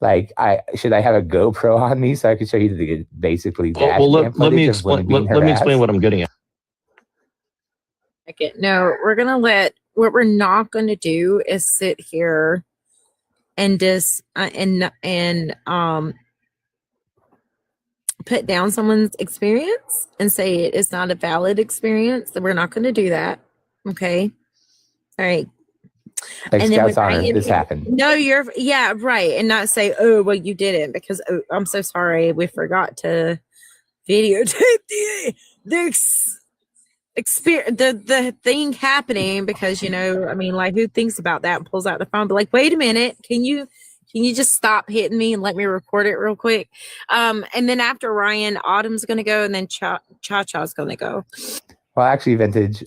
Like, should I have a GoPro on me so I can show you the basically dash cam let me explain. Let me explain what I'm getting at. Okay, no, what we're not going to do is sit here and put down someone's experience and say it is not a valid experience. We're not going to do that. Okay. All right. Like, and Scout's honor, this happened. No, right. And not say, oh, well, you didn't, because I'm so sorry, we forgot to videotape the experience, the thing happening, because, like, who thinks about that and pulls out the phone? But, like, wait a minute, can you just stop hitting me and let me record it real quick? And then after Ryan, Autumn's going to go, and then Cha-Cha's going to go. Well, actually, Vintage,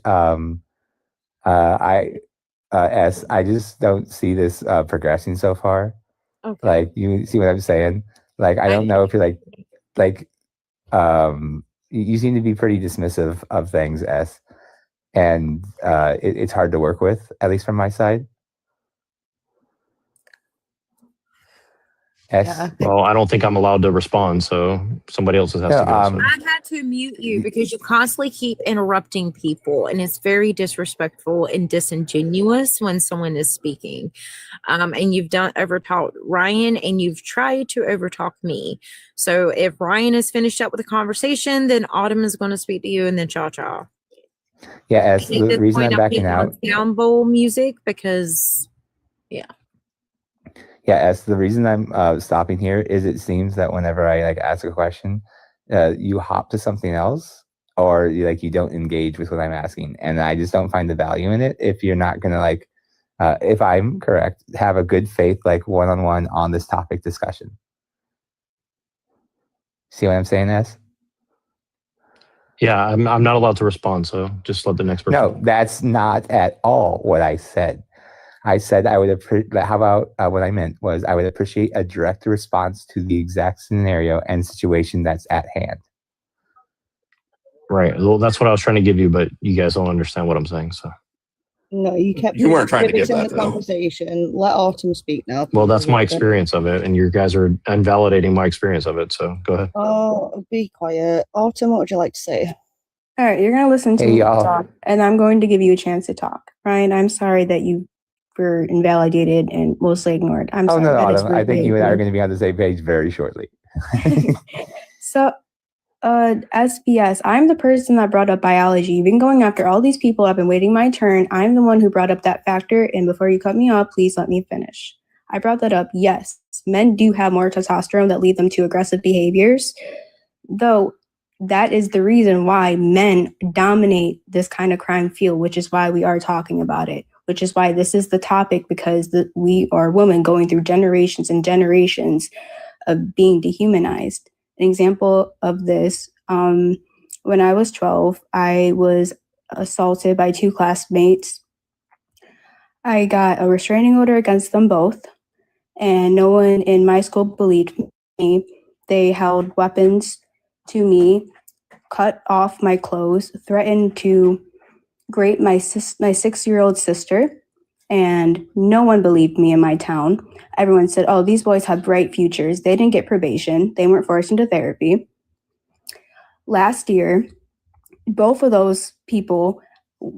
I just don't see this progressing so far. Okay. Like, you see what I'm saying? Like, I don't know if you're you seem to be pretty dismissive of things, S, and it's hard to work with, at least from my side. S. Yeah. Well, I don't think I'm allowed to respond, so somebody else has to go. So. I've had to mute you because you constantly keep interrupting people, and it's very disrespectful and disingenuous when someone is speaking. And you've overtalked Ryan, and you've tried to overtalk me. So if Ryan is finished up with the conversation, then Autumn is going to speak to you, and then Cha-Cha. Yeah, S, the reason I'm backing out. Sound bowl music because, yeah. Yeah, S, the reason I'm stopping here is it seems that whenever I ask a question, you hop to something else, or you don't engage with what I'm asking, and I just don't find the value in it if you're not gonna if I'm correct, have a good faith one-on-one on this topic discussion. See what I'm saying, S? Yeah, I'm not allowed to respond, so just let the next person. No, that's not at all what I said. I said I would how about what I meant was I would appreciate a direct response to the exact scenario and situation that's at hand. Right. Well, that's what I was trying to give you, but you guys don't understand what I'm saying. So. No, you kept. You weren't trying to give in that, the though. conversation. Let Autumn speak now. Well, that's my experience of it, and you guys are invalidating my experience of it. So go ahead. Oh, be quiet, Autumn. What would you like to say? All right, you're gonna listen to Hey, me y'all. talk, and I'm going to give you a chance to talk. Ryan, I'm sorry that you were invalidated and mostly ignored. I'm sorry. No, That is Autumn, I think really you and I are rude. going to be on the same page very shortly. So, SBS, I'm the person that brought up biology. You've been going after all these people. I've been waiting my turn. I'm the one who brought up that factor. And before you cut me off, please let me finish. I brought that up. Yes, men do have more testosterone that lead them to aggressive behaviors, though that is the reason why men dominate this kind of crime field, which is why we are talking about it, which is why this is the topic, because we are women going through generations and generations of being dehumanized. An example of this, when I was 12, I was assaulted by 2 classmates. I got a restraining order against them both, and no one in my school believed me. They held weapons to me, cut off my clothes, threatened to rape my 6-year-old sister, and no one believed me in my town. Everyone said, oh, these boys have bright futures. They didn't get probation. They weren't forced into therapy. Last year, both of those people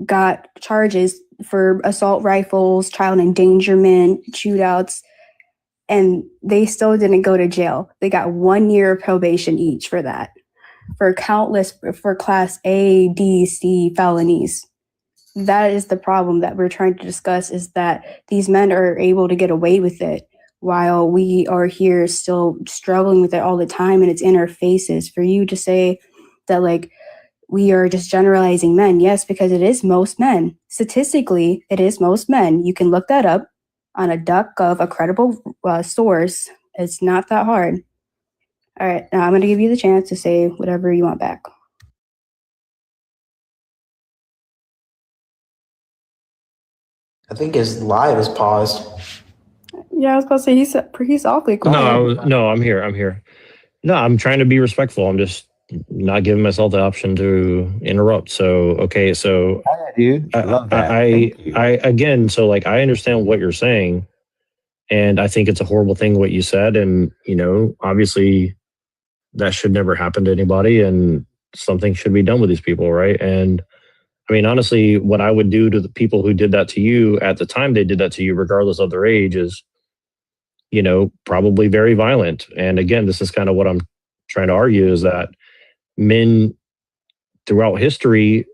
got charges for assault rifles, child endangerment, shootouts, and they still didn't go to jail. They got 1 year of probation each for that, for class A, D, C felonies. That is the problem that we're trying to discuss, is that these men are able to get away with it while we are here still struggling with it all the time, and it's in our faces. For you to say that we are just generalizing men, yes, because it is most men. Statistically, it is most men. You can look that up on a DuckGov, a credible source. It's not that hard. All right, now I'm going to give you the chance to say whatever you want back. I think his live is paused. Yeah, I was about to say he's awfully quiet. No, I'm here. No, I'm trying to be respectful. I'm just not giving myself the option to interrupt. So, okay, so dude, love that. I again, so I understand what you're saying, and I think it's a horrible thing what you said, and obviously that should never happen to anybody, and something should be done with these people, right? And I mean, honestly, what I would do to the people who did that to you at the time they did that to you, regardless of their age, is, probably very violent. And again, this is kind of what I'm trying to argue, is that men throughout history,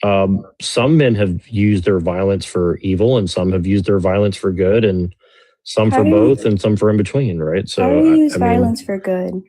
some men have used their violence for evil, and some have used their violence for good, and some for both, and some for in between, right? So how do you use violence for good?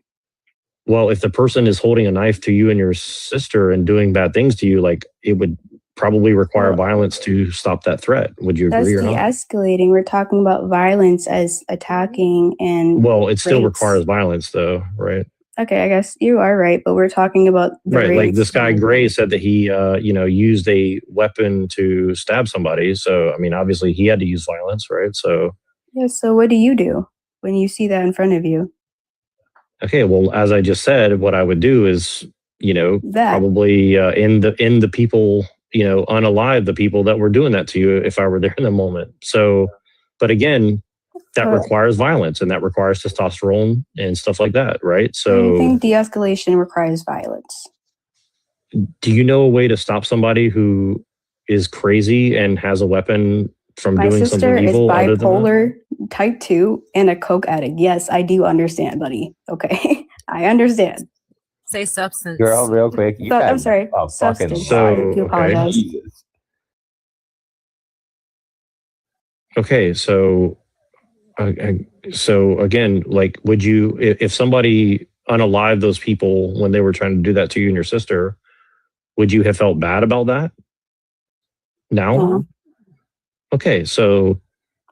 Well, if the person is holding a knife to you and your sister and doing bad things to you, it would probably require violence to stop that threat. Would you agree or not? That's de-escalating. We're talking about violence as attacking and. Well, it still requires violence, though, right? Okay, I guess you are right, but we're talking about the right. rates. Like this guy Gray said that he, used a weapon to stab somebody. So, I mean, obviously he had to use violence, right? So. Yeah. So what do you do when you see that in front of you. Okay, well, as I just said, what I would do is, probably in the people, unalive the people that were doing that to you if I were there in the moment. So, but again, that requires violence and that requires testosterone and stuff like that, right? I So, think de-escalation requires violence. do you know a way to stop somebody who is crazy and has a weapon from My doing sister something is evil other than that? bipolar type 2 and a coke addict. Yes, I do understand, buddy. Okay. I understand. Say substance. Girl, real quick. You So, I'm got sorry, a fucking substance. So, I do apologize. Jesus. Okay, so again, like, would you, if somebody unalived those people when they were trying to do that to you and your sister, would you have felt bad about that? Now? No. Okay, so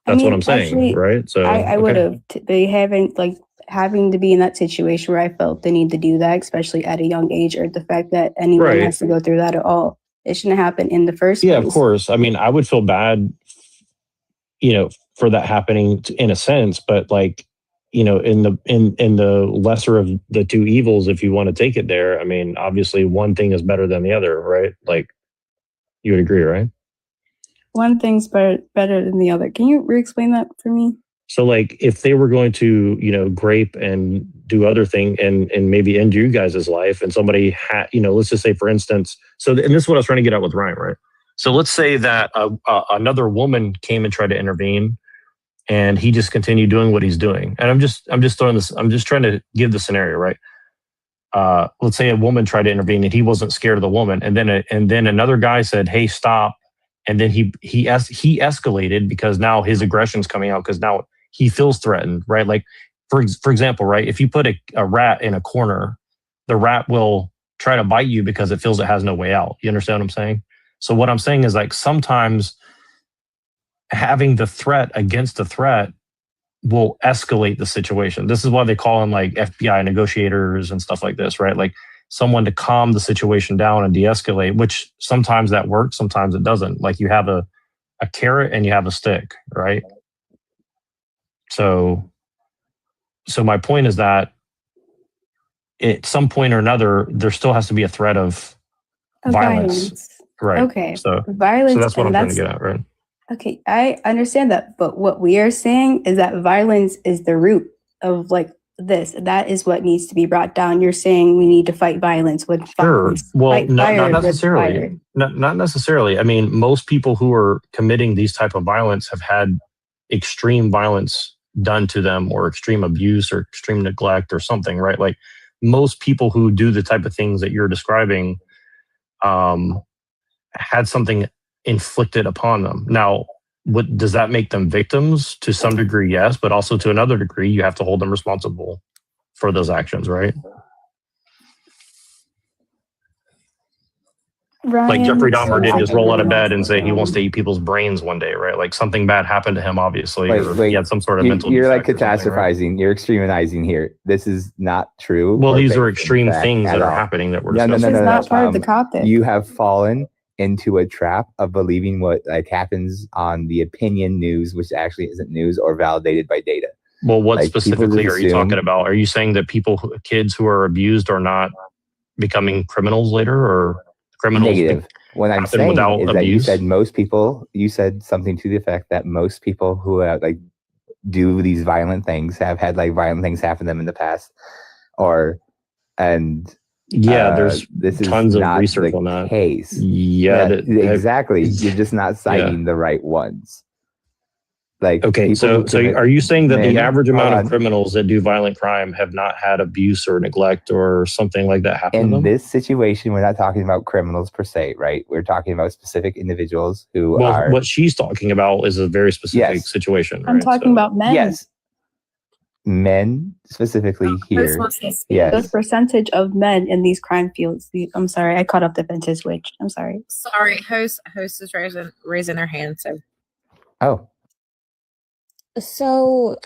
I that's mean, what I'm saying, actually, right? So I would okay. have. They haven't having to be in that situation where I felt the need to do that, especially at a young age, or the fact that anyone Right. has to go through that at all. It shouldn't happen in the first Yeah, place. of course. I mean, I would feel bad, for that happening in a sense, but like, in the lesser of the two evils, if you want to take it there, I mean, obviously one thing is better than the other, right? Like, you would agree, right? One thing's better than the other. Can you re-explain that for me? So like if they were going to, grape and do other thing and maybe end you guys' life and somebody had, let's just say for instance, and this is what I was trying to get at with Ryan, right? So let's say that another woman came and tried to intervene and he just continued doing what he's doing. And I'm just trying to give the scenario, right? Let's say a woman tried to intervene and he wasn't scared of the woman. And then another guy said, "Hey, stop." And then he escalated because now his aggression's coming out because now he feels threatened, right? Like for example, right? If you put a rat in a corner, the rat will try to bite you because it feels it has no way out. You understand what I'm saying? So what I'm saying is like sometimes having the threat against the threat will escalate the situation. This is why they call in like FBI negotiators and stuff like this, right? Like someone to calm the situation down and de-escalate, which sometimes that works, sometimes it doesn't. Like you have a carrot and you have a stick, right? So my point is that at some point or another, there still has to be a threat of violence. Right. Okay. So violence. that's what and I'm trying to get at, right? Okay, I understand that, but what we are saying is that violence is the root of like this. That is what needs to be brought down. You're saying we need to fight violence with violence. Well, Fight not fire with necessarily. fire. Not necessarily. I mean, most people who are committing these type of violence have had extreme violence done to them or extreme abuse or extreme neglect or something, right? Like most people who do the type of things that you're describing had something inflicted upon them. Now, what does that make them victims? To some degree, yes, but also to another degree, you have to hold them responsible for those actions, right? Like Jeffrey Dahmer didn't just roll out of bed and say he wants to eat people's brains one day, right? Like something bad happened to him, obviously, or he had some sort of mental You're like defect or something, right? catastrophizing. You're extremizing here. This is not true. Well, or these are based in extreme fact things at that are all. happening that we're No, discussing. This is not part of the topic. You have fallen into a trap of believing what like happens on the opinion news, which actually isn't news or validated by data. Well, what Like, people specifically just are you assume- talking about? Are you saying that kids who are abused are not becoming criminals later, or criminals Negative. What I'm happen saying without is that you abuse? said most people. You said something to the effect that most people who have, like do these violent things have had like violent things happen to them in the past, There's this is tons of not research the on that. case. Yeah, exactly. You're just not citing the right ones. Like Okay, people who so commit are you saying that the men- average hold amount on. of criminals that do violent crime have not had abuse or neglect or something like that happen to In them? this situation, we're not talking about criminals per se, right? We're talking about specific individuals who Well, are. what she's talking about is a very specific situation, I'm right? talking about men. Yes, men specifically here. The percentage of men in these crime fields. I'm sorry, I caught up the vintage switch. I'm sorry. Sorry, host is raising their hand. So So,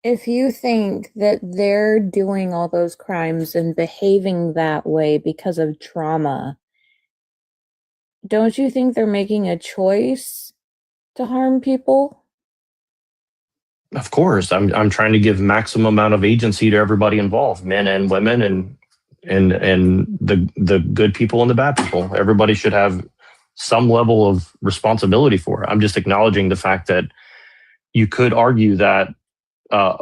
if you think that they're doing all those crimes and behaving that way because of trauma, don't you think they're making a choice to harm people? Of course, I'm trying to give maximum amount of agency to everybody involved, men and women, and the good people and the bad people. Everybody should have some level of responsibility for it. I'm just acknowledging the fact that you could argue that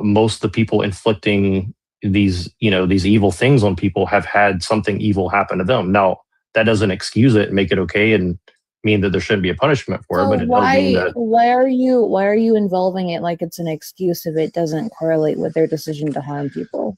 most of the people inflicting these evil things on people have had something evil happen to them. Now, that doesn't excuse it and make it okay and mean that there shouldn't be a punishment for it, but it does mean that. Why are you involving it like it's an excuse if it doesn't correlate with their decision to harm people?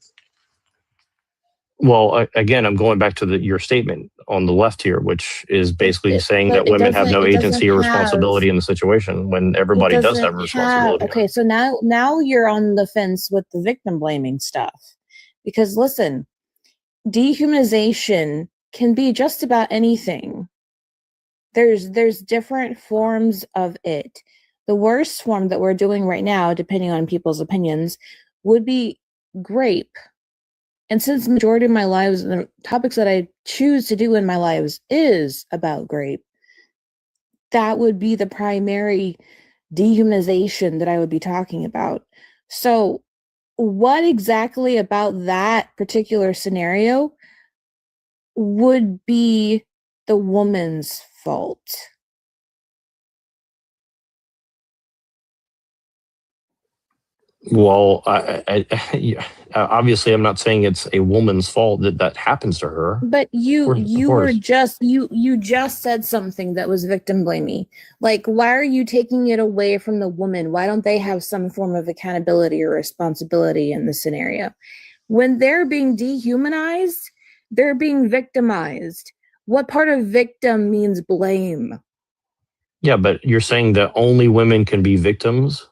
Well, again, I'm going back to your statement on the left here, which is basically saying that women have no agency or responsibility in the situation when everybody does have a responsibility. Okay, so now you're on the fence with the victim blaming stuff. Because listen, dehumanization can be just about anything. There's different forms of it. The worst form that we're doing right now, depending on people's opinions, would be grape. And since the majority of my lives, the topics that I choose to do in my lives is about grape, that would be the primary dehumanization that I would be talking about. So what exactly about that particular scenario would be the woman's fault? Well, I obviously I'm not saying it's a woman's fault that happens to her. But you just said something that was victim blaming. Like, why are you taking it away from the woman? Why don't they have some form of accountability or responsibility in the scenario? When they're being dehumanized, they're being victimized. What part of victim means blame? Yeah, but you're saying that only women can be victims?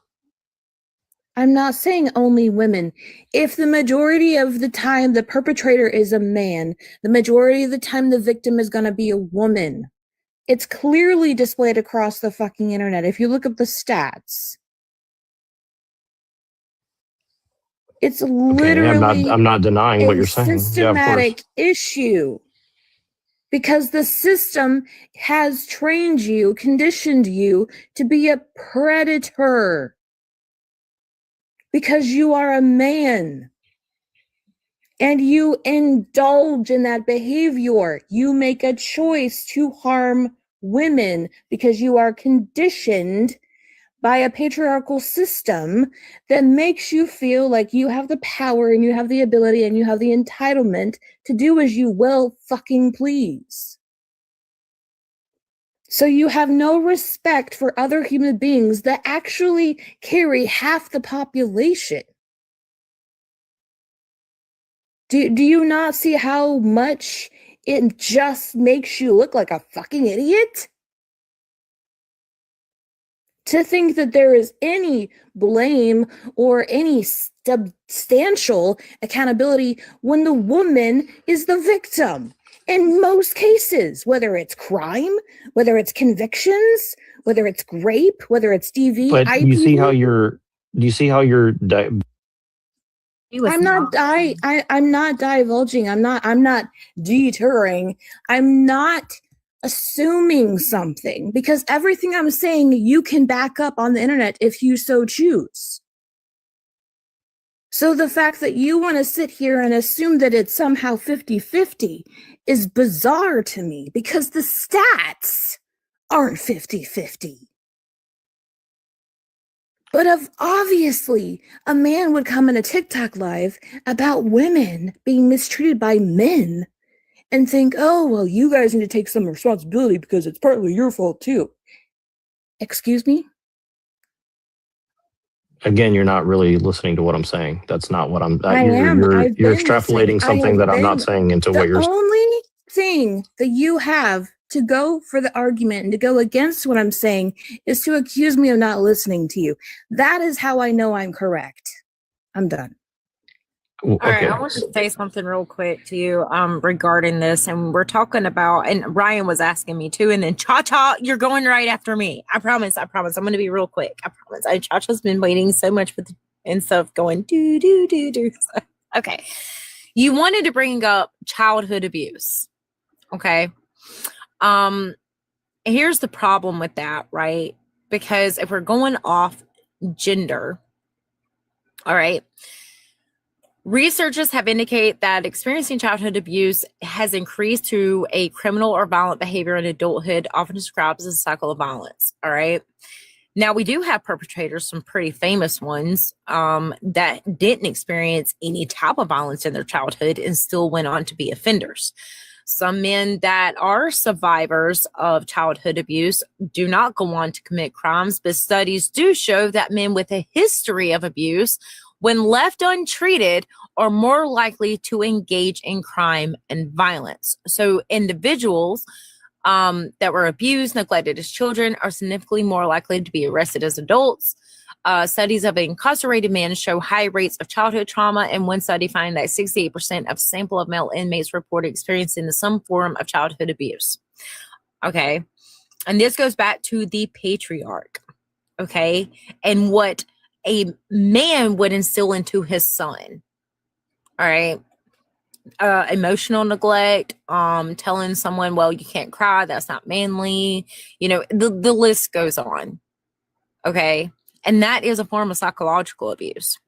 I'm not saying only women. If the majority of the time the perpetrator is a man, the majority of the time the victim is going to be a woman. It's clearly displayed across the fucking internet. If you look up the stats, it's literally I'm not denying what you're saying. Systematic issue. Because the system has trained you, conditioned you to be a predator. Because you are a man and you indulge in that behavior. You make a choice to harm women because you are conditioned by a patriarchal system that makes you feel like you have the power and you have the ability and you have the entitlement to do as you will fucking please. So you have no respect for other human beings that actually carry half the population. Do you not see how much it just makes you look like a fucking idiot? To think that there is any blame or any substantial accountability when the woman is the victim. In most cases, whether it's crime, whether it's convictions, whether it's grape, whether it's DV, but IPV. do you see how you're I'm not divulging. I'm not deterring. I'm not assuming something because everything I'm saying you can back up on the internet if you so choose. So the fact that you want to sit here and assume that it's somehow 50-50 is bizarre to me because the stats aren't 50-50. But if obviously a man would come in a TikTok live about women being mistreated by men and think, oh, well, you guys need to take some responsibility because it's partly your fault too. Excuse me? Again, you're not really listening to what I'm saying. That's not what I'm. I am. You're extrapolating something that I'm not saying into what you're saying. The only thing that you have to go for the argument and to go against what I'm saying is to accuse me of not listening to you. That is how I know I'm correct. I'm done. All right, I want to say something real quick to you regarding this, and we're talking about, and Ryan was asking me too, and then Cha-Cha, you're going right after me. I promise. I'm going to be real quick. I promise. Cha-Cha's been waiting so much and stuff going do. Okay. You wanted to bring up childhood abuse. Okay. Here's the problem with that, right? Because if we're going off gender, All right. Researchers have indicated that experiencing childhood abuse has increased to a criminal or violent behavior in adulthood, often described as a cycle of violence. All right. Now, we do have perpetrators, some pretty famous ones, that didn't experience any type of violence in their childhood and still went on to be offenders. Some men that are survivors of childhood abuse do not go on to commit crimes, but studies do show that men with a history of abuse, when left untreated, are more likely to engage in crime and violence. So individuals that were abused, neglected as children are significantly more likely to be arrested as adults. Studies of incarcerated men show high rates of childhood trauma, and one study found that 68% of sample of male inmates reported experiencing some form of childhood abuse. Okay. And this goes back to the patriarch. Okay. And what a man would instill into his son. All right. Emotional neglect, telling someone, well, you can't cry, that's not manly, you know, the list goes on. Okay. And that is a form of psychological abuse.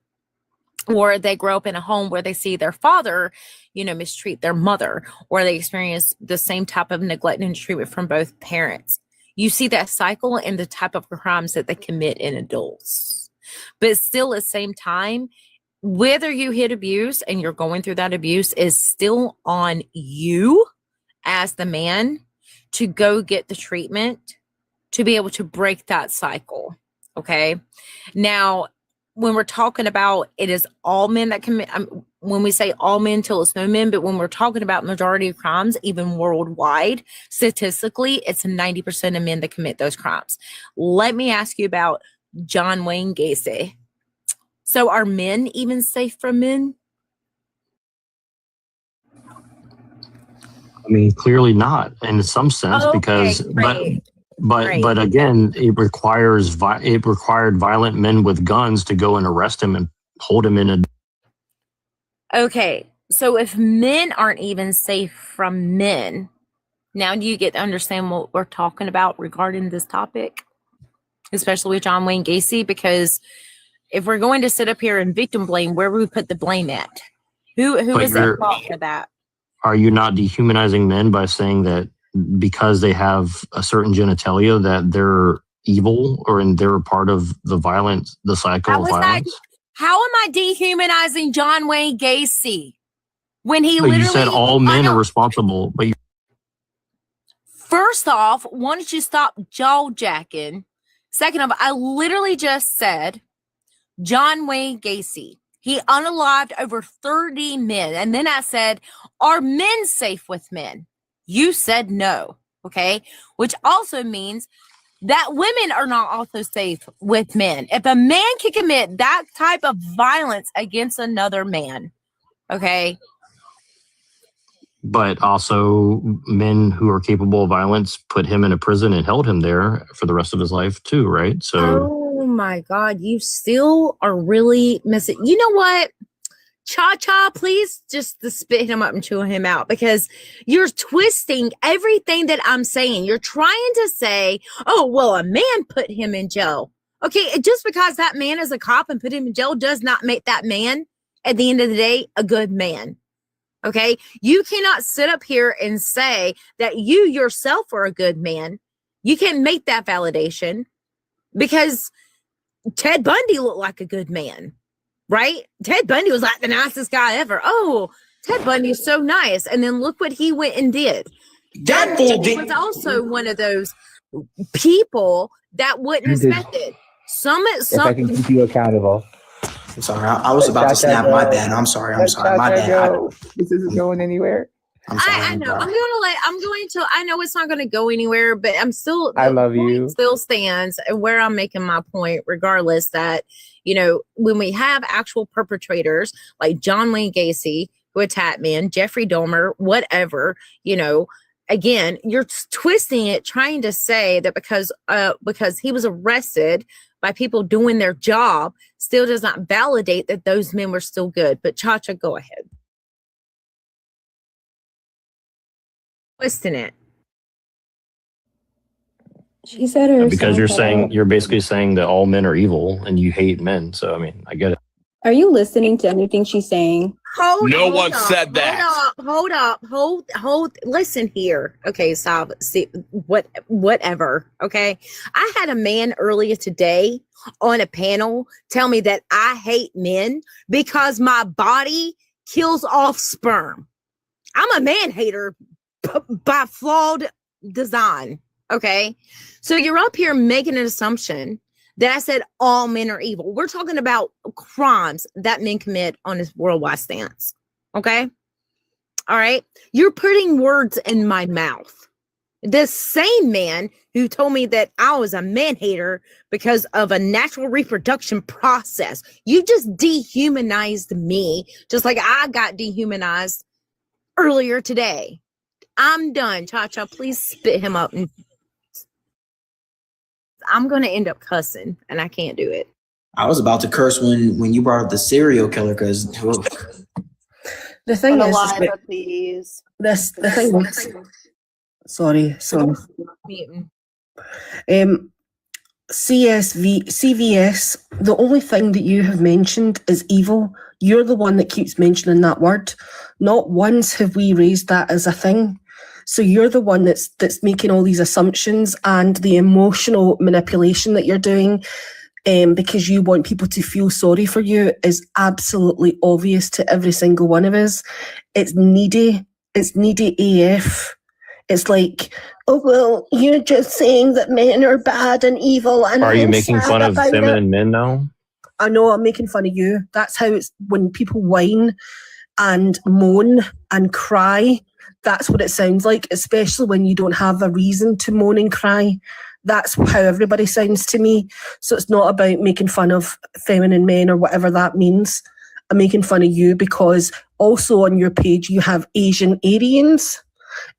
Or they grow up in a home where they see their father, you know, mistreat their mother, or they experience the same type of neglect and treatment from both parents. You see that cycle in the type of crimes that they commit in adults. But still at the same time, whether you hit abuse and you're going through that abuse is still on you as the man to go get the treatment to be able to break that cycle. Okay. Now, when we're talking about it is all men that commit, when we say all men till it's no men, but when we're talking about majority of crimes, even worldwide, statistically, it's 90% of men that commit those crimes. Let me ask you about John Wayne Gacy. So are men even safe from men? I mean, clearly not in some sense, because but again, it required violent men with guns to go and arrest him and hold him in a. Okay, so if men aren't even safe from men, now do you get to understand what we're talking about regarding this topic, especially with John Wayne Gacy? Because if we're going to sit up here and victim blame, where would we put the blame at? Who is at fault for that? Are you not dehumanizing men by saying that because they have a certain genitalia that they're evil or they're part of the violence, the cycle of violence? How am I dehumanizing John Wayne Gacy when he But literally? You said all men are responsible, but First off, why don't you stop jaw jacking? Second off, I literally just said John Wayne Gacy. He unalived over 30 men. And then I said, are men safe with men? You said no. Okay. Which also means that women are not also safe with men. If a man can commit that type of violence against another man, okay. But also men who are capable of violence put him in a prison and held him there for the rest of his life too, right? So oh my God, you still are really missing. You know what? Cha-Cha, please just spit him up and chew him out, because you're twisting everything that I'm saying. You're trying to say, oh, well, a man put him in jail. Okay, just because that man is a cop and put him in jail does not make that man, at the end of the day, a good man. Okay, you cannot sit up here and say that you yourself are a good man. You can't make that validation, because Ted Bundy looked like a good man, right? Ted Bundy was like the nicest guy ever. Oh, Ted Bundy is so nice. And then look what he went and did. That fool was also one of those people that wouldn't respect it. If I can keep you accountable. I'm sorry. I was about to snap. My bad. I'm sorry. My bad. This isn't going anywhere. I'm sorry. I know. I know it's not going to go anywhere, but I'm still. I love you. Still stands, and where I'm making my point, regardless, that, you know, when we have actual perpetrators like John Wayne Gacy who attacked men, Jeffrey Dahmer, whatever, you know, again, you're twisting it, trying to say that because he was arrested by people doing their job still does not validate that those men were still good. But Cha-Cha, go ahead. Twisting it. She said her because you're basically saying that all men are evil and you hate men. So I mean, I get it. Are you listening to anything she's saying? Hold up. Listen here. Okay, Sav, see, whatever. Okay. I had a man earlier today on a panel tell me that I hate men because my body kills off sperm. I'm a man hater by flawed design. Okay. So you're up here making an assumption that I said all men are evil. We're talking about crimes that men commit on this worldwide stance. Okay. All right. You're putting words in my mouth. This same man who told me that I was a man hater because of a natural reproduction process. You just dehumanized me, just like I got dehumanized earlier today. I'm done. Cha-Cha, please spit him up. I'm going to end up cussing, and I can't do it. I was about to curse when you brought up the serial killer because the thing is, Alysa, please. The thing is, sorry. CVS, the only thing that you have mentioned is evil. You're the one that keeps mentioning that word. Not once have we raised that as a thing. So you're the one that's making all these assumptions, and the emotional manipulation that you're doing because you want people to feel sorry for you is absolutely obvious to every single one of us. It's needy. It's needy AF. It's like, oh, well, you're just saying that men are bad and evil. And are you making fun of feminine men now? I know, I'm making fun of you. That's how it's when people whine and moan and cry. That's what it sounds like, especially when you don't have a reason to moan and cry. That's how everybody sounds to me. So it's not about making fun of feminine men or whatever that means. I'm making fun of you because also on your page you have Asian Aryans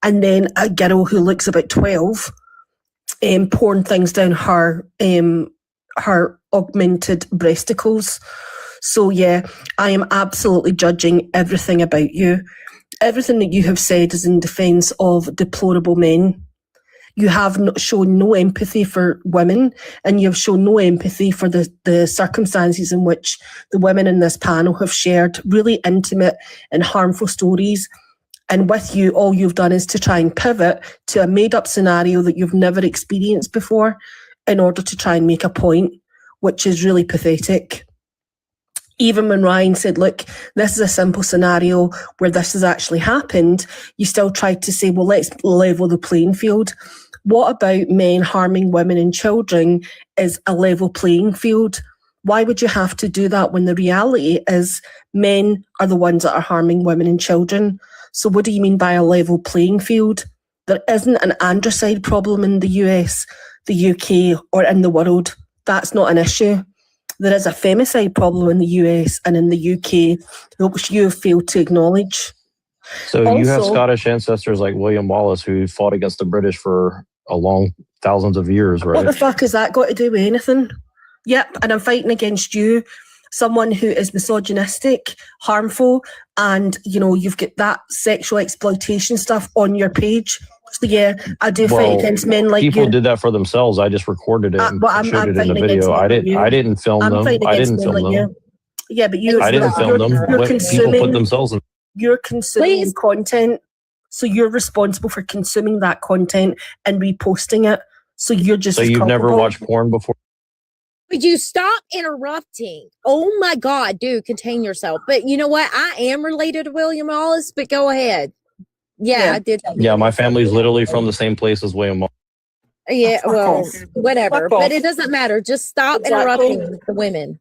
and then a girl who looks about 12 pouring things down her augmented breasticles. So yeah, I am absolutely judging everything about you. Everything that you have said is in defence of deplorable men. You have shown no empathy for women, and you have shown no empathy for the circumstances in which the women in this panel have shared really intimate and harmful stories. And with you, all you've done is to try and pivot to a made-up scenario that you've never experienced before in order to try and make a point, which is really pathetic. Even when Ryan said, look, this is a simple scenario where this has actually happened, you still tried to say, well, let's level the playing field. What about men harming women and children is a level playing field? Why would you have to do that when the reality is men are the ones that are harming women and children? So what do you mean by a level playing field? There isn't an androcide problem in the US, the UK, or in the world. That's not an issue. There is a femicide problem in the US and in the UK, which you have failed to acknowledge. So also, you have Scottish ancestors like William Wallace who fought against the British for a long thousands of years, right? What the fuck has that got to do with anything? Yep, and I'm fighting against you, someone who is misogynistic, harmful, and you've got that sexual exploitation stuff on your page. So yeah, I do fight against men like people you. Did that for themselves. I just recorded it and showed it in the video. I didn't film them. I didn't film them. Yeah, but I didn't film them. People put themselves in. You're consuming content, so you're responsible for consuming that content and reposting it. So you're just. So you've never watched porn before? Would you stop interrupting? Oh my God, dude, contain yourself. But you know what? I am related to William Wallace, but go ahead. Yeah, I did that. Yeah, my family's literally from the same place as William Wallace. Yeah, well, whatever. But it doesn't matter. Just stop interrupting the women.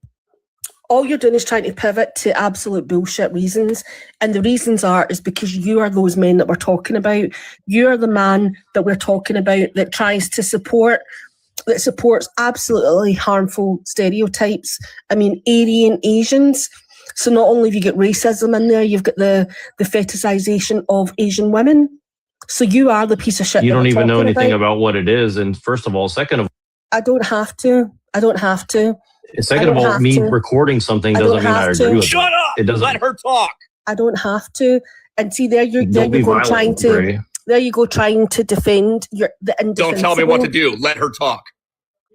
All you're doing is trying to pivot to absolute bullshit reasons. And the reasons is because you are those men that we're talking about. You're the man that we're talking about that tries to supports absolutely harmful stereotypes. I mean, Aryan Asians. So not only have you got racism in there, you've got the fetishization of Asian women. So you are the piece of shit. You don't even know anything about what it is. And first of all, second of all, I don't have to. Second of all, me recording something doesn't mean I agree with it. Shut up! It doesn't. Let her talk. I don't have to. And see, there you go trying to defend the indefensible. Don't tell me what to do. Let her talk.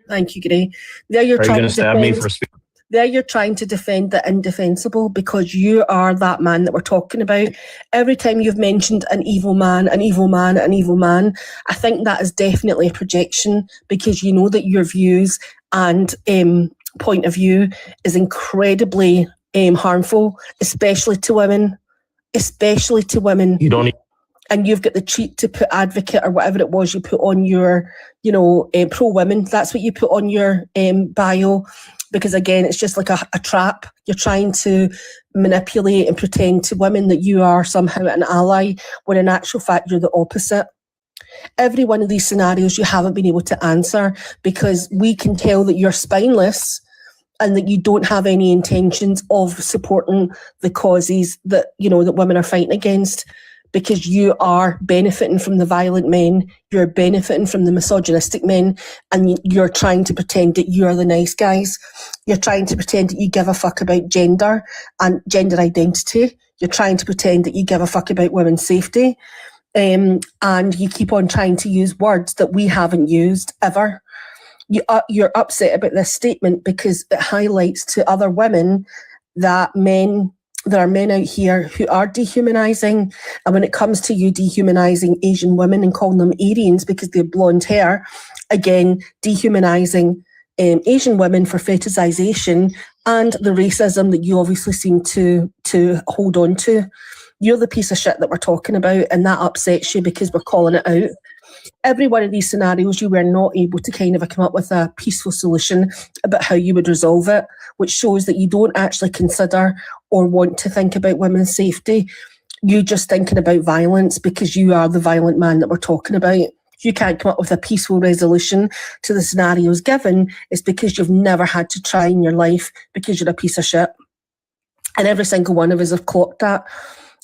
Thank you, Gray. There you're trying to stab me for speaking. There you're trying to defend the indefensible because you are that man that we're talking about. Every time you've mentioned an evil man, an evil man, an evil man, I think that is definitely a projection because you know that your views and point of view is incredibly harmful, especially to women. Especially to women. You don't. And you've got the cheat to put advocate or whatever it was you put on your, pro-women. That's what you put on your bio. Because again, it's just like a trap. You're trying to manipulate and pretend to women that you are somehow an ally, when in actual fact, you're the opposite. Every one of these scenarios you haven't been able to answer because we can tell that you're spineless and that you don't have any intentions of supporting the causes that, that women are fighting against. Because you are benefiting from the violent men, you're benefiting from the misogynistic men, and you're trying to pretend that you're the nice guys. You're trying to pretend that you give a fuck about gender and gender identity. You're trying to pretend that you give a fuck about women's safety. And you keep on trying to use words that we haven't used ever. You're upset about this statement because it highlights to other women that there are men out here who are dehumanizing. And when it comes to you dehumanizing Asian women and calling them Aryans because they have blonde hair, again, dehumanizing Asian women for fetishization and the racism that you obviously seem to hold on to. You're the piece of shit that we're talking about, and that upsets you because we're calling it out. Every one of these scenarios, you were not able to kind of come up with a peaceful solution about how you would resolve it, which shows that you don't actually consider or want to think about women's safety. You're just thinking about violence because you are the violent man that we're talking about. You can't come up with a peaceful resolution to the scenarios given. It's because you've never had to try in your life because you're a piece of shit. And every single one of us have clocked that.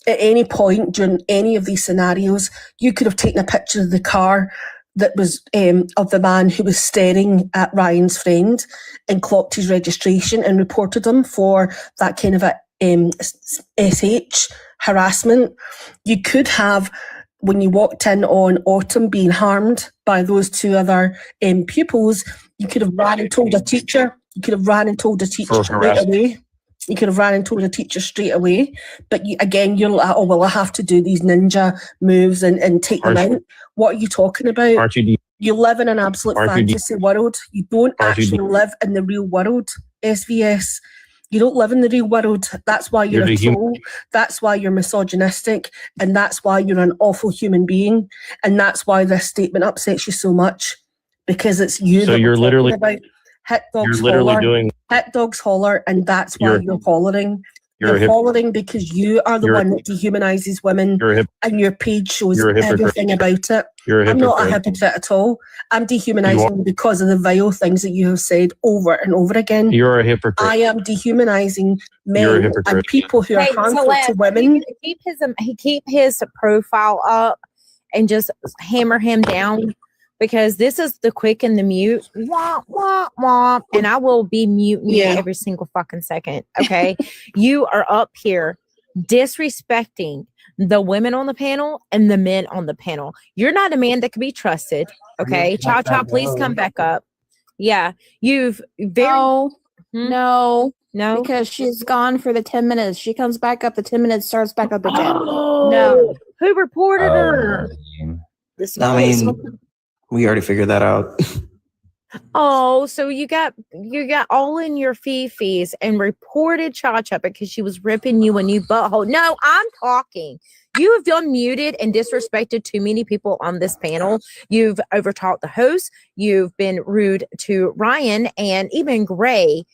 At any point during any of these scenarios, you could have taken a picture of the car that was of the man who was staring at Ryan's friend and clocked his registration and reported him for that kind of a SH harassment. You could have, when you walked in on Autumn being harmed by those two other pupils, you could have ran and told a teacher. You could have ran and told a teacher straight away. You could have ran and told a teacher straight away. But you're like, oh, well, I have to do these ninja moves and take them out. What are you talking about? You live in an absolute fantasy world. You don't actually live in the real world, SVS. You don't live in the real world. That's why you're a troll. That's why you're misogynistic. And that's why you're an awful human being. And that's why this statement upsets you so much. Because it's you that you're literally about. Hit dogs holler. Hit dogs holler, and that's why you're hollering. You're hollering because you are the one that dehumanizes women, and your page shows everything about it. I'm not a hypocrite at all. I'm dehumanizing because of the vile things that you have said over and over again. You're a hypocrite. I am dehumanizing men and people who are harmful to women. He keep his profile up and just hammer him down. Because this is the quick and the mute, wah, wah, wah, and I will be muting you every single fucking second, okay? You are up here disrespecting the women on the panel and the men on the panel. You're not a man that can be trusted, okay? Cha Cha, please come back up. Yeah, you've very... No, because she's gone for the 10 minutes. She comes back up, the 10 minutes starts back up again. No. Who reported her? We already figured that out. Oh, so you got all in your fifis and reported Cha-Cha because she was ripping you a new butthole. No, I'm talking. You have unmuted and disrespected too many people on this panel. You've overtalked the host. You've been rude to Ryan and even Gray.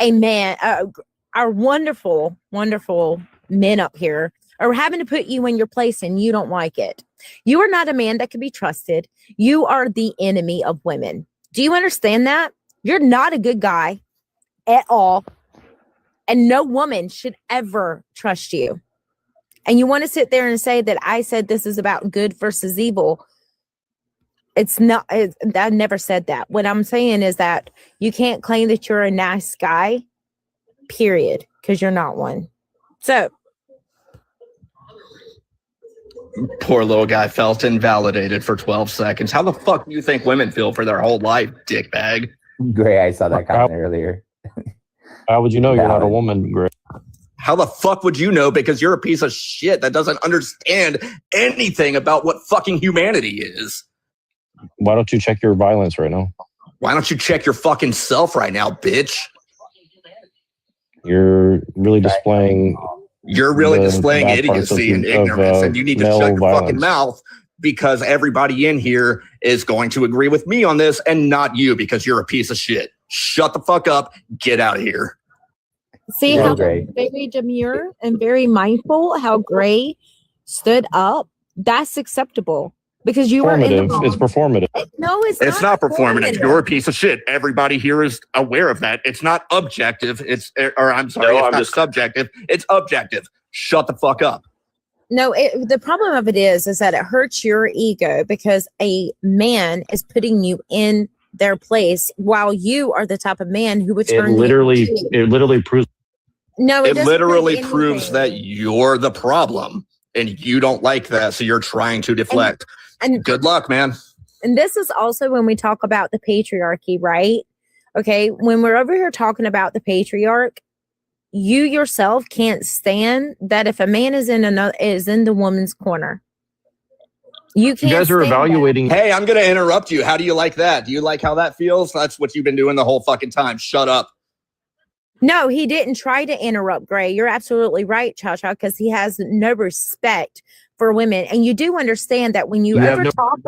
A man, our wonderful, wonderful men up here are having to put you in your place and you don't like it. You are not a man that can be trusted. You are the enemy of women. Do you understand that? You're not a good guy at all. And no woman should ever trust you. And you want to sit there and say that I said this is about good versus evil. It's not. I never said that. What I'm saying is that you can't claim that you're a nice guy, period, because you're not one. So, poor little guy felt invalidated for 12 seconds. How the fuck do you think women feel for their whole life, dickbag? Gray, I saw that comment earlier. How would you know you're not a Valid. woman, Gray? How the fuck would you know? Because you're a piece of shit that doesn't understand anything about what fucking humanity is. Why don't you check your violence right now? Why don't you check your fucking self right now, bitch? You're really displaying. You're really the displaying bad parts idiocy and ignorance, and you need to male shut your fucking violence. mouth because everybody in here is going to agree with me on this and not you because you're a piece of shit. Shut the fuck up. Get out of here. See Yeah, how Gray. very demure and very mindful how Gray stood up? That's acceptable because you were in the Performative. wrong. It's performative. No, It's not performative. You're a piece of shit. Everybody here is aware of that. It's not objective. It's not subjective. It's objective. Shut the fuck up. No, the problem of it is that it hurts your ego because a man is putting you in their place while you are the type of man who would It turn literally proves. No, It doesn't literally prove proves that you're the problem and you don't like that. So you're trying to deflect. And good luck, man. And this is also when we talk about the patriarchy, right? Okay. When we're over here talking about the patriarch, you yourself can't stand that if a man is in the woman's corner. You can't. You guys are evaluating. Hey, I'm going to interrupt you. How do you like that? Do you like how that feels? That's what you've been doing the whole fucking time. Shut up. No, he didn't try to interrupt Gray. You're absolutely right, Cha-Cha, because he has no respect for women. And you do understand that when you overtalk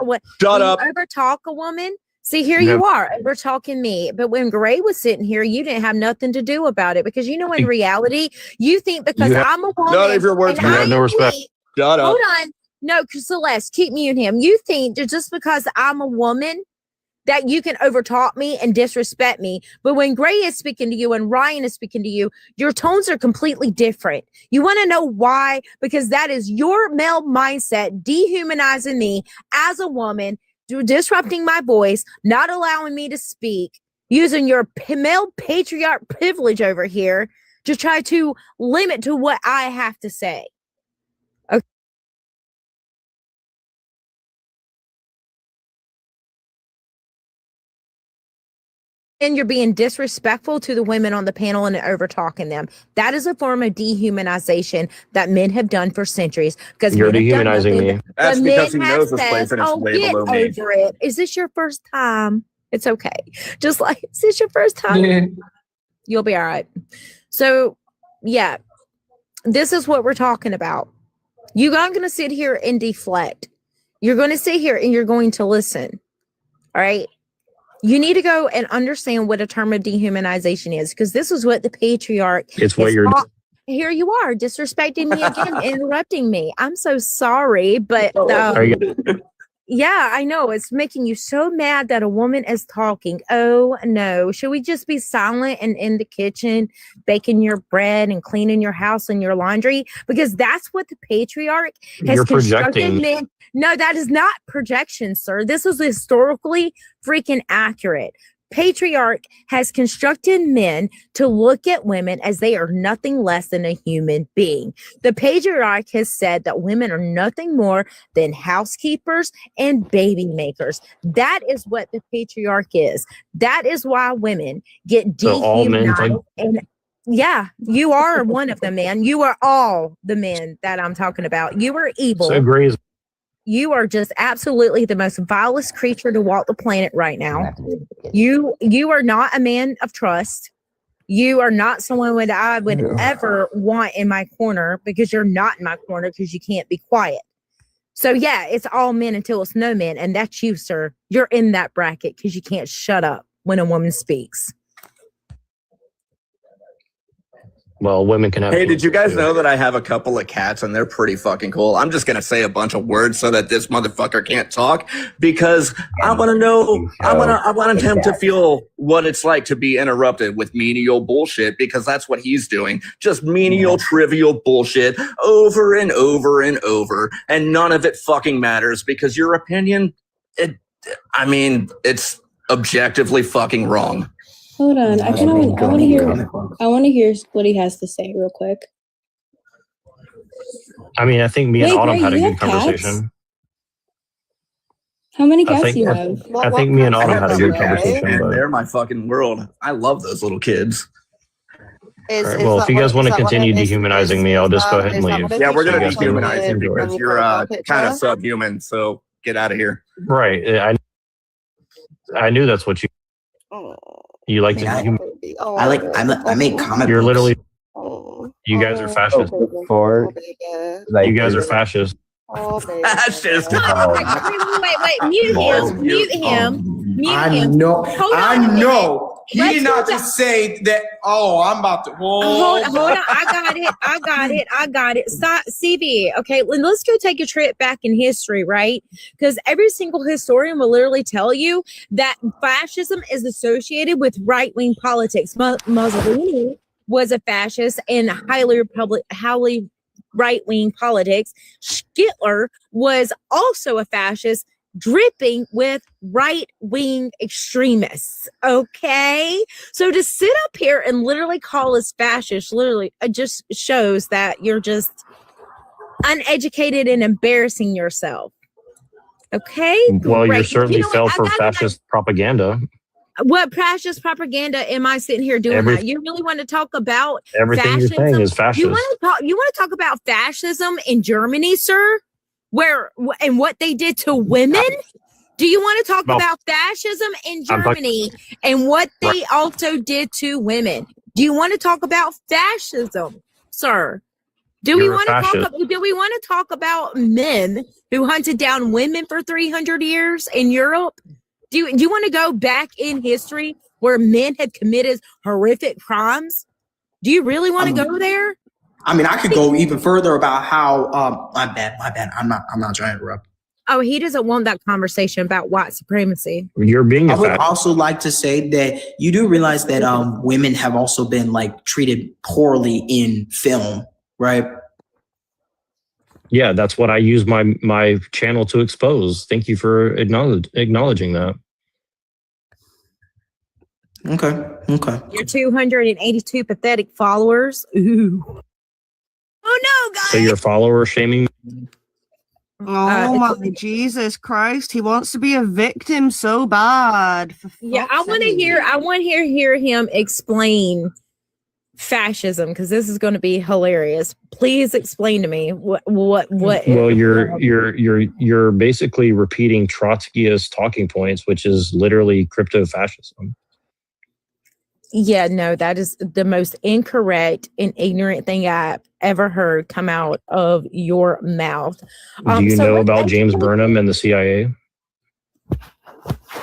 a woman, see, here you are over talking me. But when Gray was sitting here, you didn't have nothing to do about it because you know in reality, you think because I'm a woman. None of your words. You have no respect. Shut up. Hold on. No, Celeste, keep muting him. You think that just because I'm a woman that you can overtalk me and disrespect me. But when Gray is speaking to you and Ryan is speaking to you, your tones are completely different. You want to know why? Because that is your male mindset dehumanizing me as a woman, disrupting my voice, not allowing me to speak, using your male patriarch privilege over here to try to limit to what I have to say. Okay. And you're being disrespectful to the women on the panel and over talking them. That is a form of dehumanization that men have done for centuries. Because You're dehumanizing me. That's because he knows this place and it's way get below me. over it. Is this your first time? It's okay. Just like, is this your first time? Yeah. You'll be all right. So, yeah, this is what we're talking about. You're not going to sit here and deflect. You're going to sit here and you're going to listen. All right. You need to go and understand what a term of dehumanization is, because this is what the patriarch. It's what you're. Here you are disrespecting me again, interrupting me. I'm so sorry, but yeah, I know it's making you so mad that a woman is talking. Oh no, should we just be silent and in the kitchen baking your bread and cleaning your house and your laundry? Because that's what the patriarch has constructed men. No, that is not projection, sir. This is historically freaking accurate. Patriarch has constructed men to look at women as they are nothing less than a human being. The patriarch has said that women are nothing more than housekeepers and baby makers. That is what the patriarch is. That is why women get dehumanized. And yeah, you are one of them, man. You are all the men that I'm talking about. You are evil. So Gray is. You are just absolutely the most vilest creature to walk the planet right now. You are not a man of trust. You are not someone that I would ever want in my corner, because you're not in my corner because you can't be quiet. So yeah, it's all men until it's no men. And that's you, sir. You're in that bracket because you can't shut up when a woman speaks. Well, women can have. Hey, did you guys know that I have a couple of cats and they're pretty fucking cool? I'm just going to say a bunch of words so that this motherfucker can't talk, because I want to know, I want him to feel what it's like to be interrupted with menial bullshit, because that's what he's doing. Just menial, trivial bullshit over and over and over. And none of it fucking matters, because your opinion, it's objectively fucking wrong. Hold on, I want to hear what he has to say real quick. I mean, I think me and Autumn had a good conversation. Cats? How many cats do you have? I think me and Autumn had a good conversation. They're my fucking world. I love those little kids. All right, well, if you guys want to continue dehumanizing me, I'll just go ahead and leave. Yeah, we're gonna So you guys can dehumanize you enjoy it. because you're kind of subhuman. So get out of here. Right. I knew that's what you like to dehumanize. I make comic You're books. literally. You guys are fascist. You guys are fascist. Fascist. Wait, mute him. I know. Hold on I a minute. know. He Let's did go not back. just say that. Oh, I'm about to. Hold on. I got it. Stop, CV. Okay, let's go take a trip back in history, right? Because every single historian will literally tell you that fascism is associated with right-wing politics. Mussolini was a fascist and highly right-wing politics. Hitler was also a fascist, dripping with right-wing extremists. Okay, so to sit up here and literally call us fascists, literally, it just shows that you're just uneducated and embarrassing yourself. Okay, Well, you great. certainly know what? fell I for got fascist propaganda. what fascist propaganda am I sitting here doing? That you really want to talk about Everything you're saying is fascist. You want to talk about fascism in Germany, sir? Where and what they did to women? Do you want to talk about fascism in Germany and what they also did to women? Do you want to talk about fascism, sir? Do we want to talk about men who hunted down women for 300 years in Europe? Do you want to go back in history where men had committed horrific crimes? Do you really want to go there? I mean, I could go even further about how. My bad. I'm not trying to interrupt. Oh, he doesn't want that conversation about white supremacy. You're being. I would also like to say that you do realize that women have also been like treated poorly in film, right? Yeah, that's what I use my channel to expose. Thank you for acknowledging that. Okay. Your 282 pathetic followers. Ooh. Oh no, guys. So you're follower shaming? Oh my Jesus Christ! He wants to be a victim so bad. Yeah, I want to hear him explain fascism because this is going to be hilarious. Please explain to me what. Well, you're basically repeating Trotskyist talking points, which is literally crypto-fascism. Yeah, no, that is the most incorrect and ignorant thing I've ever heard come out of your mouth. Do you know about James Burnham and the CIA?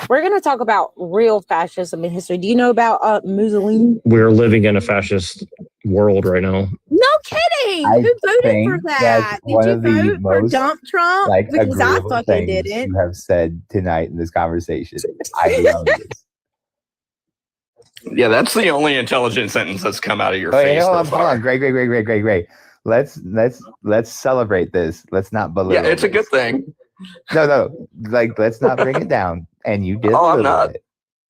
We're going to talk about real fascism in history. Do you know about Mussolini? We're living in a fascist world right now. No kidding. Who voted for that? Did you vote for Trump? Because I fucking didn't. You have said tonight in this conversation. I love this. Yeah, that's the only intelligent sentence that's come out of your face. Hold on. Great. Let's celebrate this. Let's not belittle. Yeah, it's a good thing. No. Like, let's not bring it down. And you did. Oh, I'm not.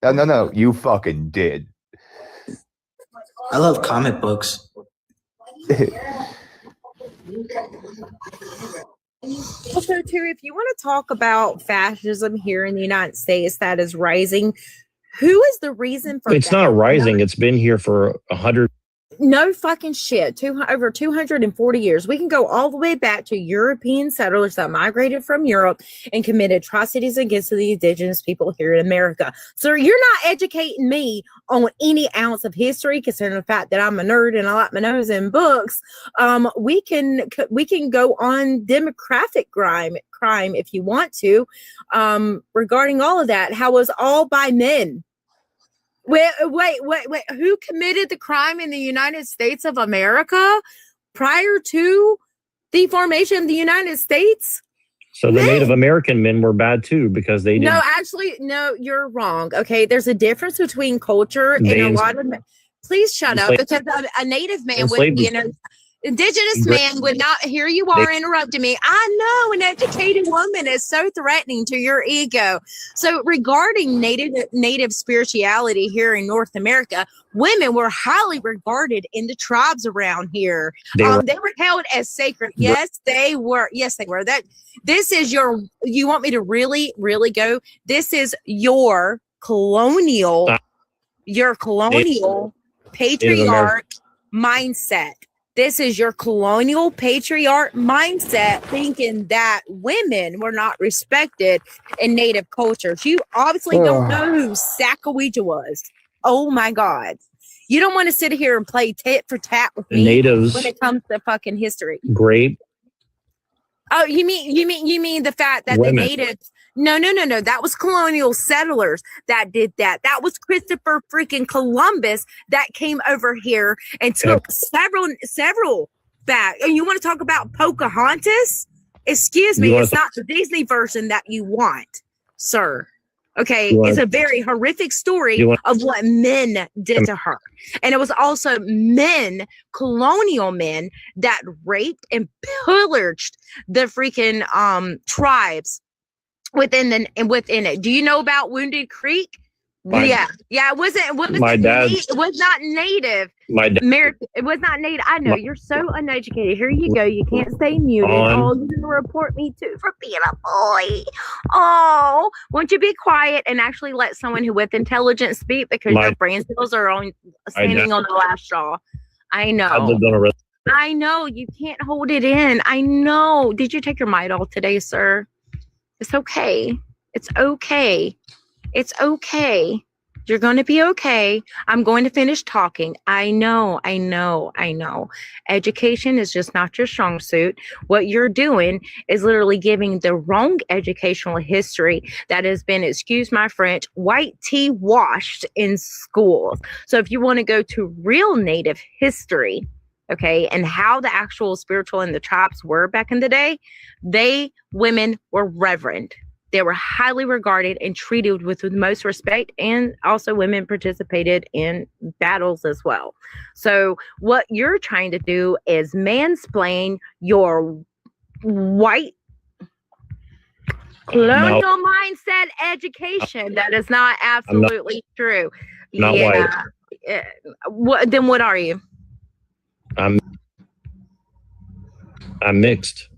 No. You fucking did. I love comic books. Also, too, if you want to talk about fascism here in the United States that is rising, who is the reason for It's that? not rising. It's been here for 100. No fucking shit. Over 240 years. We can go all the way back to European settlers that migrated from Europe and committed atrocities against the indigenous people here in America. So you're not educating me on any ounce of history, considering the fact that I'm a nerd and I like my nose in books. We can go on demographic crime if you want to, regarding all of that. How was all by men? Wait. Who committed the crime in the United States of America prior to the formation of the United States? So the Native American men were bad too because they didn't. No, actually, no, you're wrong. Okay, there's a difference between culture and a lot of. Please shut up, because a Native man would, indigenous man would not. Here you are interrupting me. I know an educated woman is so threatening to your ego. So regarding native spirituality here in North America, women were highly regarded in the tribes around here. They were held as sacred. Yes, they were. This is you want me to really, really go? This is your colonial patriarch. mindset. This is your colonial patriarch mindset, thinking that women were not respected in native cultures. You obviously don't know who Sacagawea was. Oh my God. You don't want to sit here and play tit for tat with me Natives, when it comes to fucking history. Great. Oh, you mean the fact that Women. the natives? No. That was colonial settlers that did that. That was Christopher freaking Columbus that came over here and took several back. And you want to talk about Pocahontas? Excuse me, it's not the Disney version that you want, sir. Okay, it's a very horrific story of what men did to her. And it was also men, colonial men, that raped and pillaged the freaking tribes within it. Do you know about Wounded Creek? Yeah. It was not native. It was not native. I know you're so uneducated. Here you go. You can't stay muted. Oh, you're gonna report me too for being a boy. Oh, won't you be quiet and actually let someone who with intelligence speak, because your brain cells are standing on the last straw. I know. I know you can't hold it in. I know. Did you take your Midol today, sir? It's okay. It's okay. It's okay. You're going to be okay. I'm going to finish talking. I know. Education is just not your strong suit. What you're doing is literally giving the wrong educational history that has been, excuse my French, white tea washed in schools. So if you want to go to real native history, okay, and how the actual spiritual and the tribes were back in the day, women were reverend. They were highly regarded and treated with the most respect, and also women participated in battles as well. So what you're trying to do is mansplain your white colonial mindset education. That is not absolutely true. Not white. Then what are you? I'm mixed.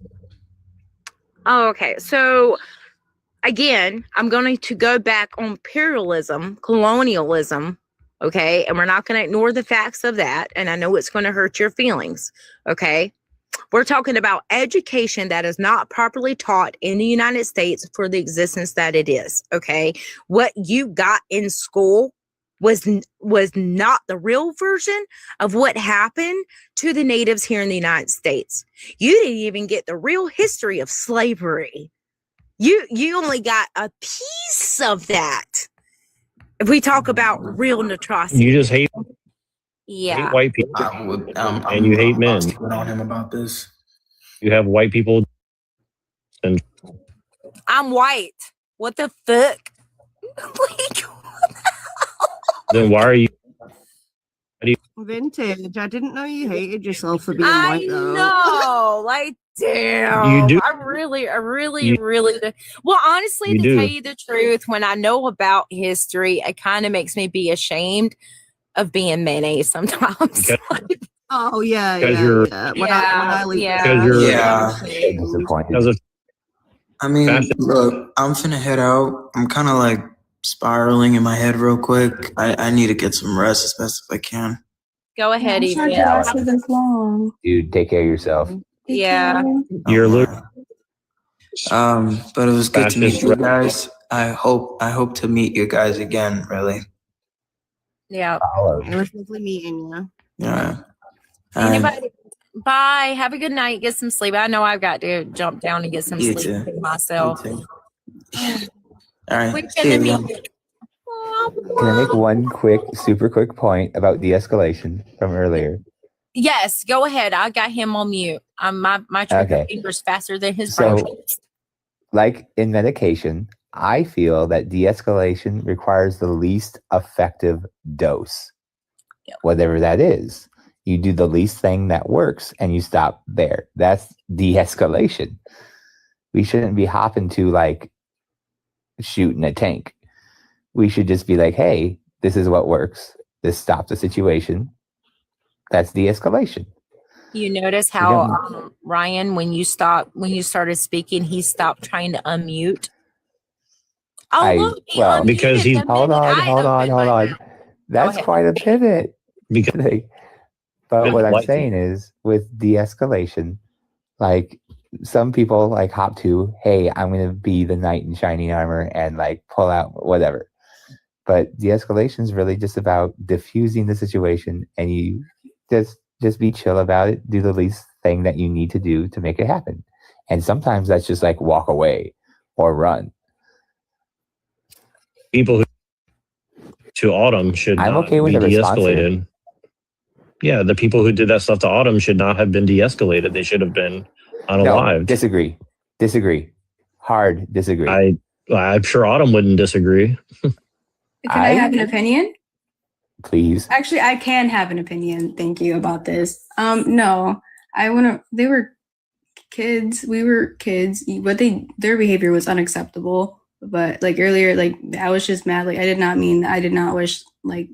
Oh, okay. So again, I'm going to go back on imperialism, colonialism, okay? And we're not going to ignore the facts of that. And I know it's going to hurt your feelings, okay? We're talking about education that is not properly taught in the United States for the existence that it is, okay? What you got in school was not the real version of what happened to the natives here in the United States. You didn't even get the real history of slavery. You only got a piece of that. If we talk about real atrocity, You just hate white people, and you hate men. On him about this. You have white people, and I'm white. What the fuck? then why are you? Vintage. I didn't know you hated yourself for being I white, though. know, like, damn. You do. I really. Well, honestly, to tell you the truth, when I know about history, it kind of makes me be ashamed of being mayonnaise sometimes. Oh yeah. When I leave, disappointed. I mean, look, I'm finna head out. I'm kind of like spiraling in my head real quick. I need to get some rest as best as I can. Go ahead, I'm sure Evie. it lasted this long. Dude, take care of yourself. Yeah. You're literally. But it was good to meet you guys. I hope to meet you guys again, really. Yeah. It was lovely meeting you. Yeah. Anybody? Bye. Have a good night. Get some sleep. I know I've got to jump down and get some You sleep too. myself. All right. We're See you gonna again. meet. Can I make one super quick point about de-escalation from earlier? Yes, go ahead. I got him on mute. My trigger finger's faster than his brain. So, like in medication, I feel that de-escalation requires the least effective dose. Yep. Whatever that is. You do the least thing that works and you stop there. That's de-escalation. We shouldn't be hopping to like shooting a tank. We should just be like, hey, this is what works. This stops the situation. That's de-escalation. You notice how Ryan, when you started speaking, he stopped trying to unmute. Because he's hold on. That's quite a pivot. Because But what I'm Like- saying is, with de-escalation, like some people like hop to, hey, I'm gonna be the knight in shining armor and like pull out whatever. But de-escalation is really just about diffusing the situation, and you just be chill about it. Do the least thing that you need to do to make it happen. And sometimes that's just like walk away or run. People who to Autumn should I'm not okay with be the response here. de-escalated. Yeah, the people who did that stuff to Autumn should not have been de-escalated. They should have been unalived. No, disagree. Hard disagree. I'm sure Autumn wouldn't disagree. Can I have an opinion? Please. Actually, I can have an opinion. Thank you about this. No, I want to. They were kids. We were kids. But their behavior was unacceptable. But like earlier, like I was just mad. Like I did not wish like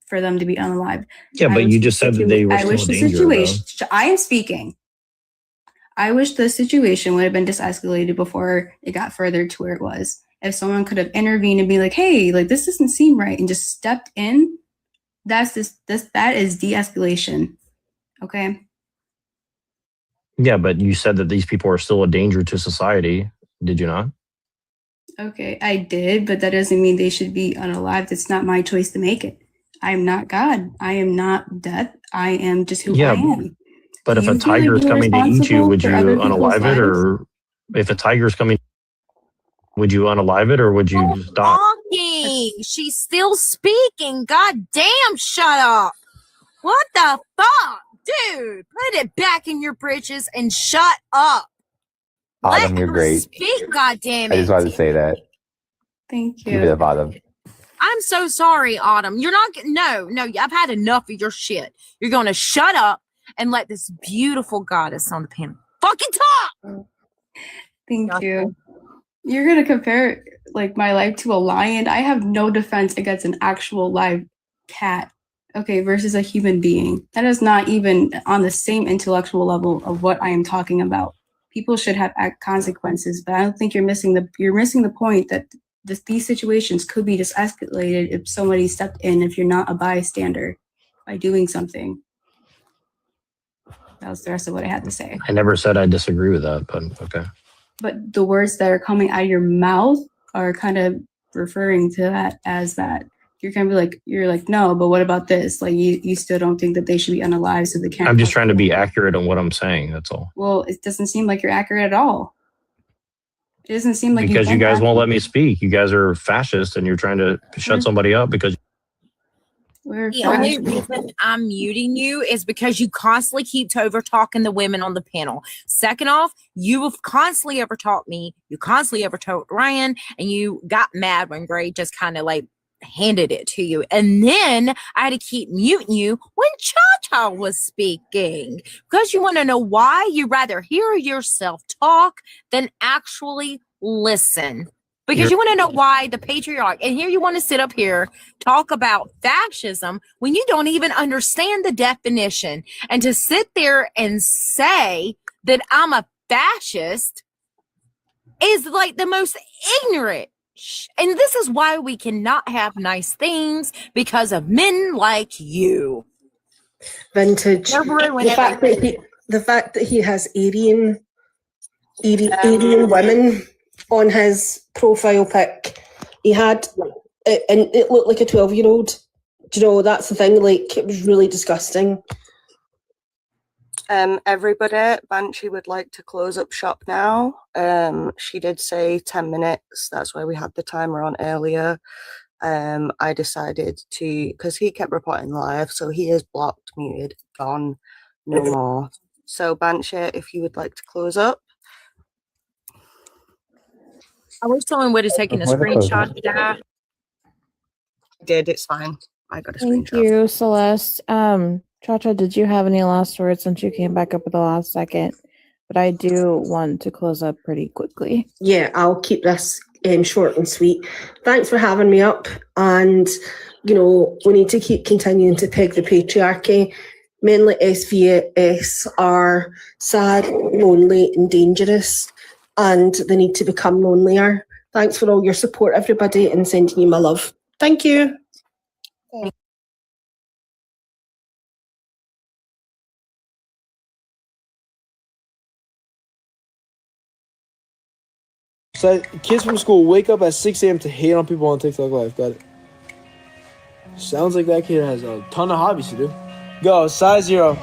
for them to be unalive. Yeah, but you just said that they were still in danger, though. I am speaking. I wish the situation would have been disescalated before it got further to where it was. If someone could have intervened and be like, "Hey, like this doesn't seem right," and just stepped in, that is de-escalation. Okay. Yeah, but you said that these people are still a danger to society. Did you not? Okay, I did, but that doesn't mean they should be unalived. It's not my choice to make it. I am not God. I am not death. I am just who I am. But if a tiger is coming to eat you, would you unalive it? Or if a tiger is coming, would you unalive it or would you stop? Talking. She's still speaking. God damn, shut up. What the fuck? Dude, put it back in your britches and shut up. Autumn, you're great. Speak, God damn I it. just wanted to say that. Thank Keep it up, Autumn. I'm so sorry, Autumn. You're not, no, I've had enough of your shit. You're going to shut up and let this beautiful goddess on the panel fucking talk. Thank you. You're going to compare like my life to a lion. I have no defense against an actual live cat, okay, versus a human being. That is not even on the same intellectual level of what I am talking about. People should have consequences, but I don't think you're missing the point that these situations could be escalated if somebody stepped in, if you're not a bystander by doing something. That was the rest of what I had to say. I never said I disagree with that, but okay. But the words that are coming out of your mouth are kind of referring to that as that. You're kind of like, no, but what about this? Like you still don't think that they should be unalive, so they can't. I'm just trying to be accurate on what I'm saying. That's all. Well, it doesn't seem like you're accurate at all. It doesn't seem like because you guys won't let me speak. You guys are fascist and you're trying to shut somebody up because the only reason I'm muting you is because you constantly keep over talking the women on the panel. Second off, you have constantly over talked me. You constantly over talked Ryan, and you got mad when Gray just kind of like handed it to you. And then I had to keep muting you when Cha-Cha was speaking because you want to know why. You rather hear yourself talk than actually listen. Because you want to know why the patriarch, and here you want to sit up here, talk about fascism when you don't even understand the definition. And to sit there and say that I'm a fascist is like the most ignorant. And this is why we cannot have nice things because of men like you. Vintage. The fact that he has Aryan women on his profile pic, he had, and it looked like a 12-year-old. Do you know, that's the thing, like, it was really disgusting. Everybody, Banshee would like to close up shop now. She did say 10 minutes. That's why we had the timer on earlier. I decided to, because he kept reporting live, so he is blocked, muted, gone, no more. So Banshee, if you would like to close up. I wish someone would have taken a screenshot of that. I did, it's fine. I got a Thank screenshot. you, Celeste. Cha-Cha, did you have any last words since you came back up at the last second? But I do want to close up pretty quickly. Yeah, I'll keep this short and sweet. Thanks for having me up. And, you know, we need to keep continuing to peg the patriarchy. Men like SVS are sad, lonely, and dangerous. And they need to become lonelier. Thanks for all your support, everybody, and sending you my love. Thank you. So kids from school wake up at 6 a.m. to hate on people on TikTok Live. Got it. Sounds like that kid has a ton of hobbies to do. Go, size 0.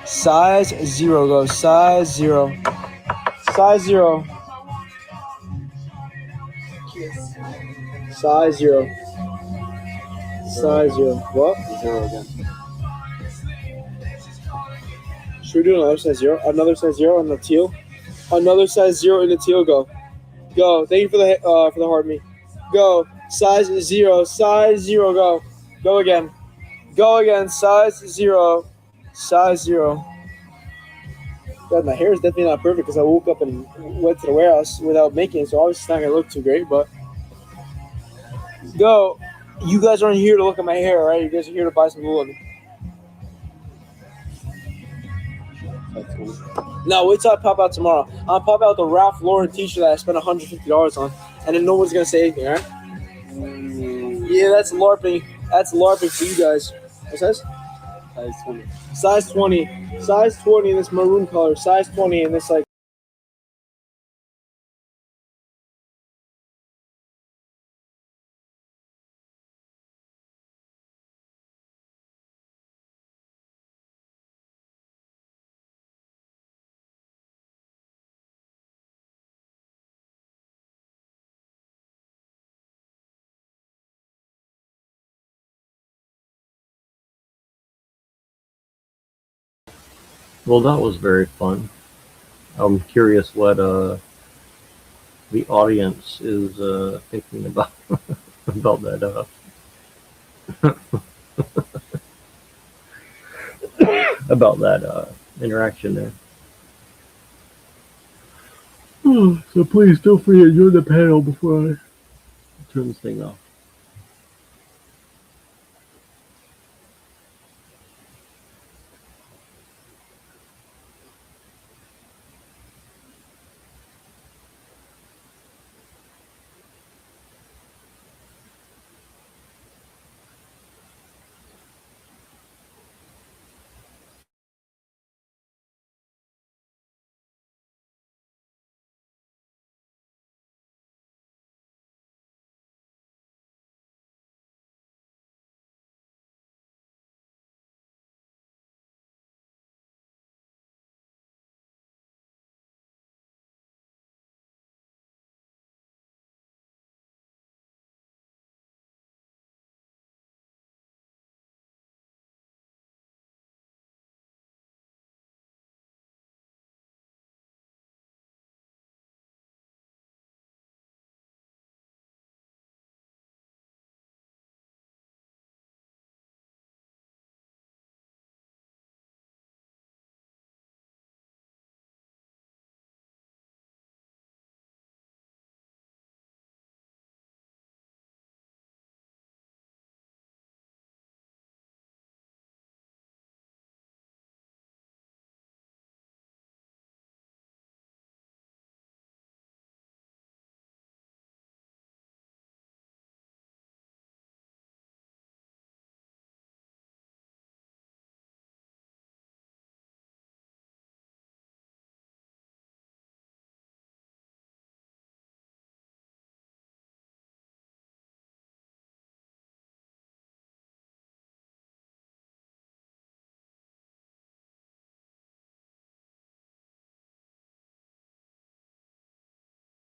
Size 0, go, size 0. Size 0. Size 0. Size 0. What? 0 again. Should we do another size 0? Another size 0 on the teal? Another size 0 in the teal, go. Go. Thank you for the heart me. Go. Size 0. Size 0, go. Go again. Go again. Size 0. Size 0. God, my hair is definitely not perfect because I woke up and went to the warehouse without making it, so obviously it's not going to look too great, but go. You guys aren't here to look at my hair, right? You guys are here to buy some glue. No, wait till I pop out tomorrow. I'll pop out the Ralph Lauren t-shirt that I spent $150 on, and then no one's going to say anything, all right? Yeah, that's LARPing. That's LARPing for you guys. What size? Size 20. Size 20. Size 20 in this maroon color. Size 20 in this, like, Well, that was very fun. I'm curious what the audience is thinking about about that about that interaction there. So please feel free to join the panel before I turn this thing off.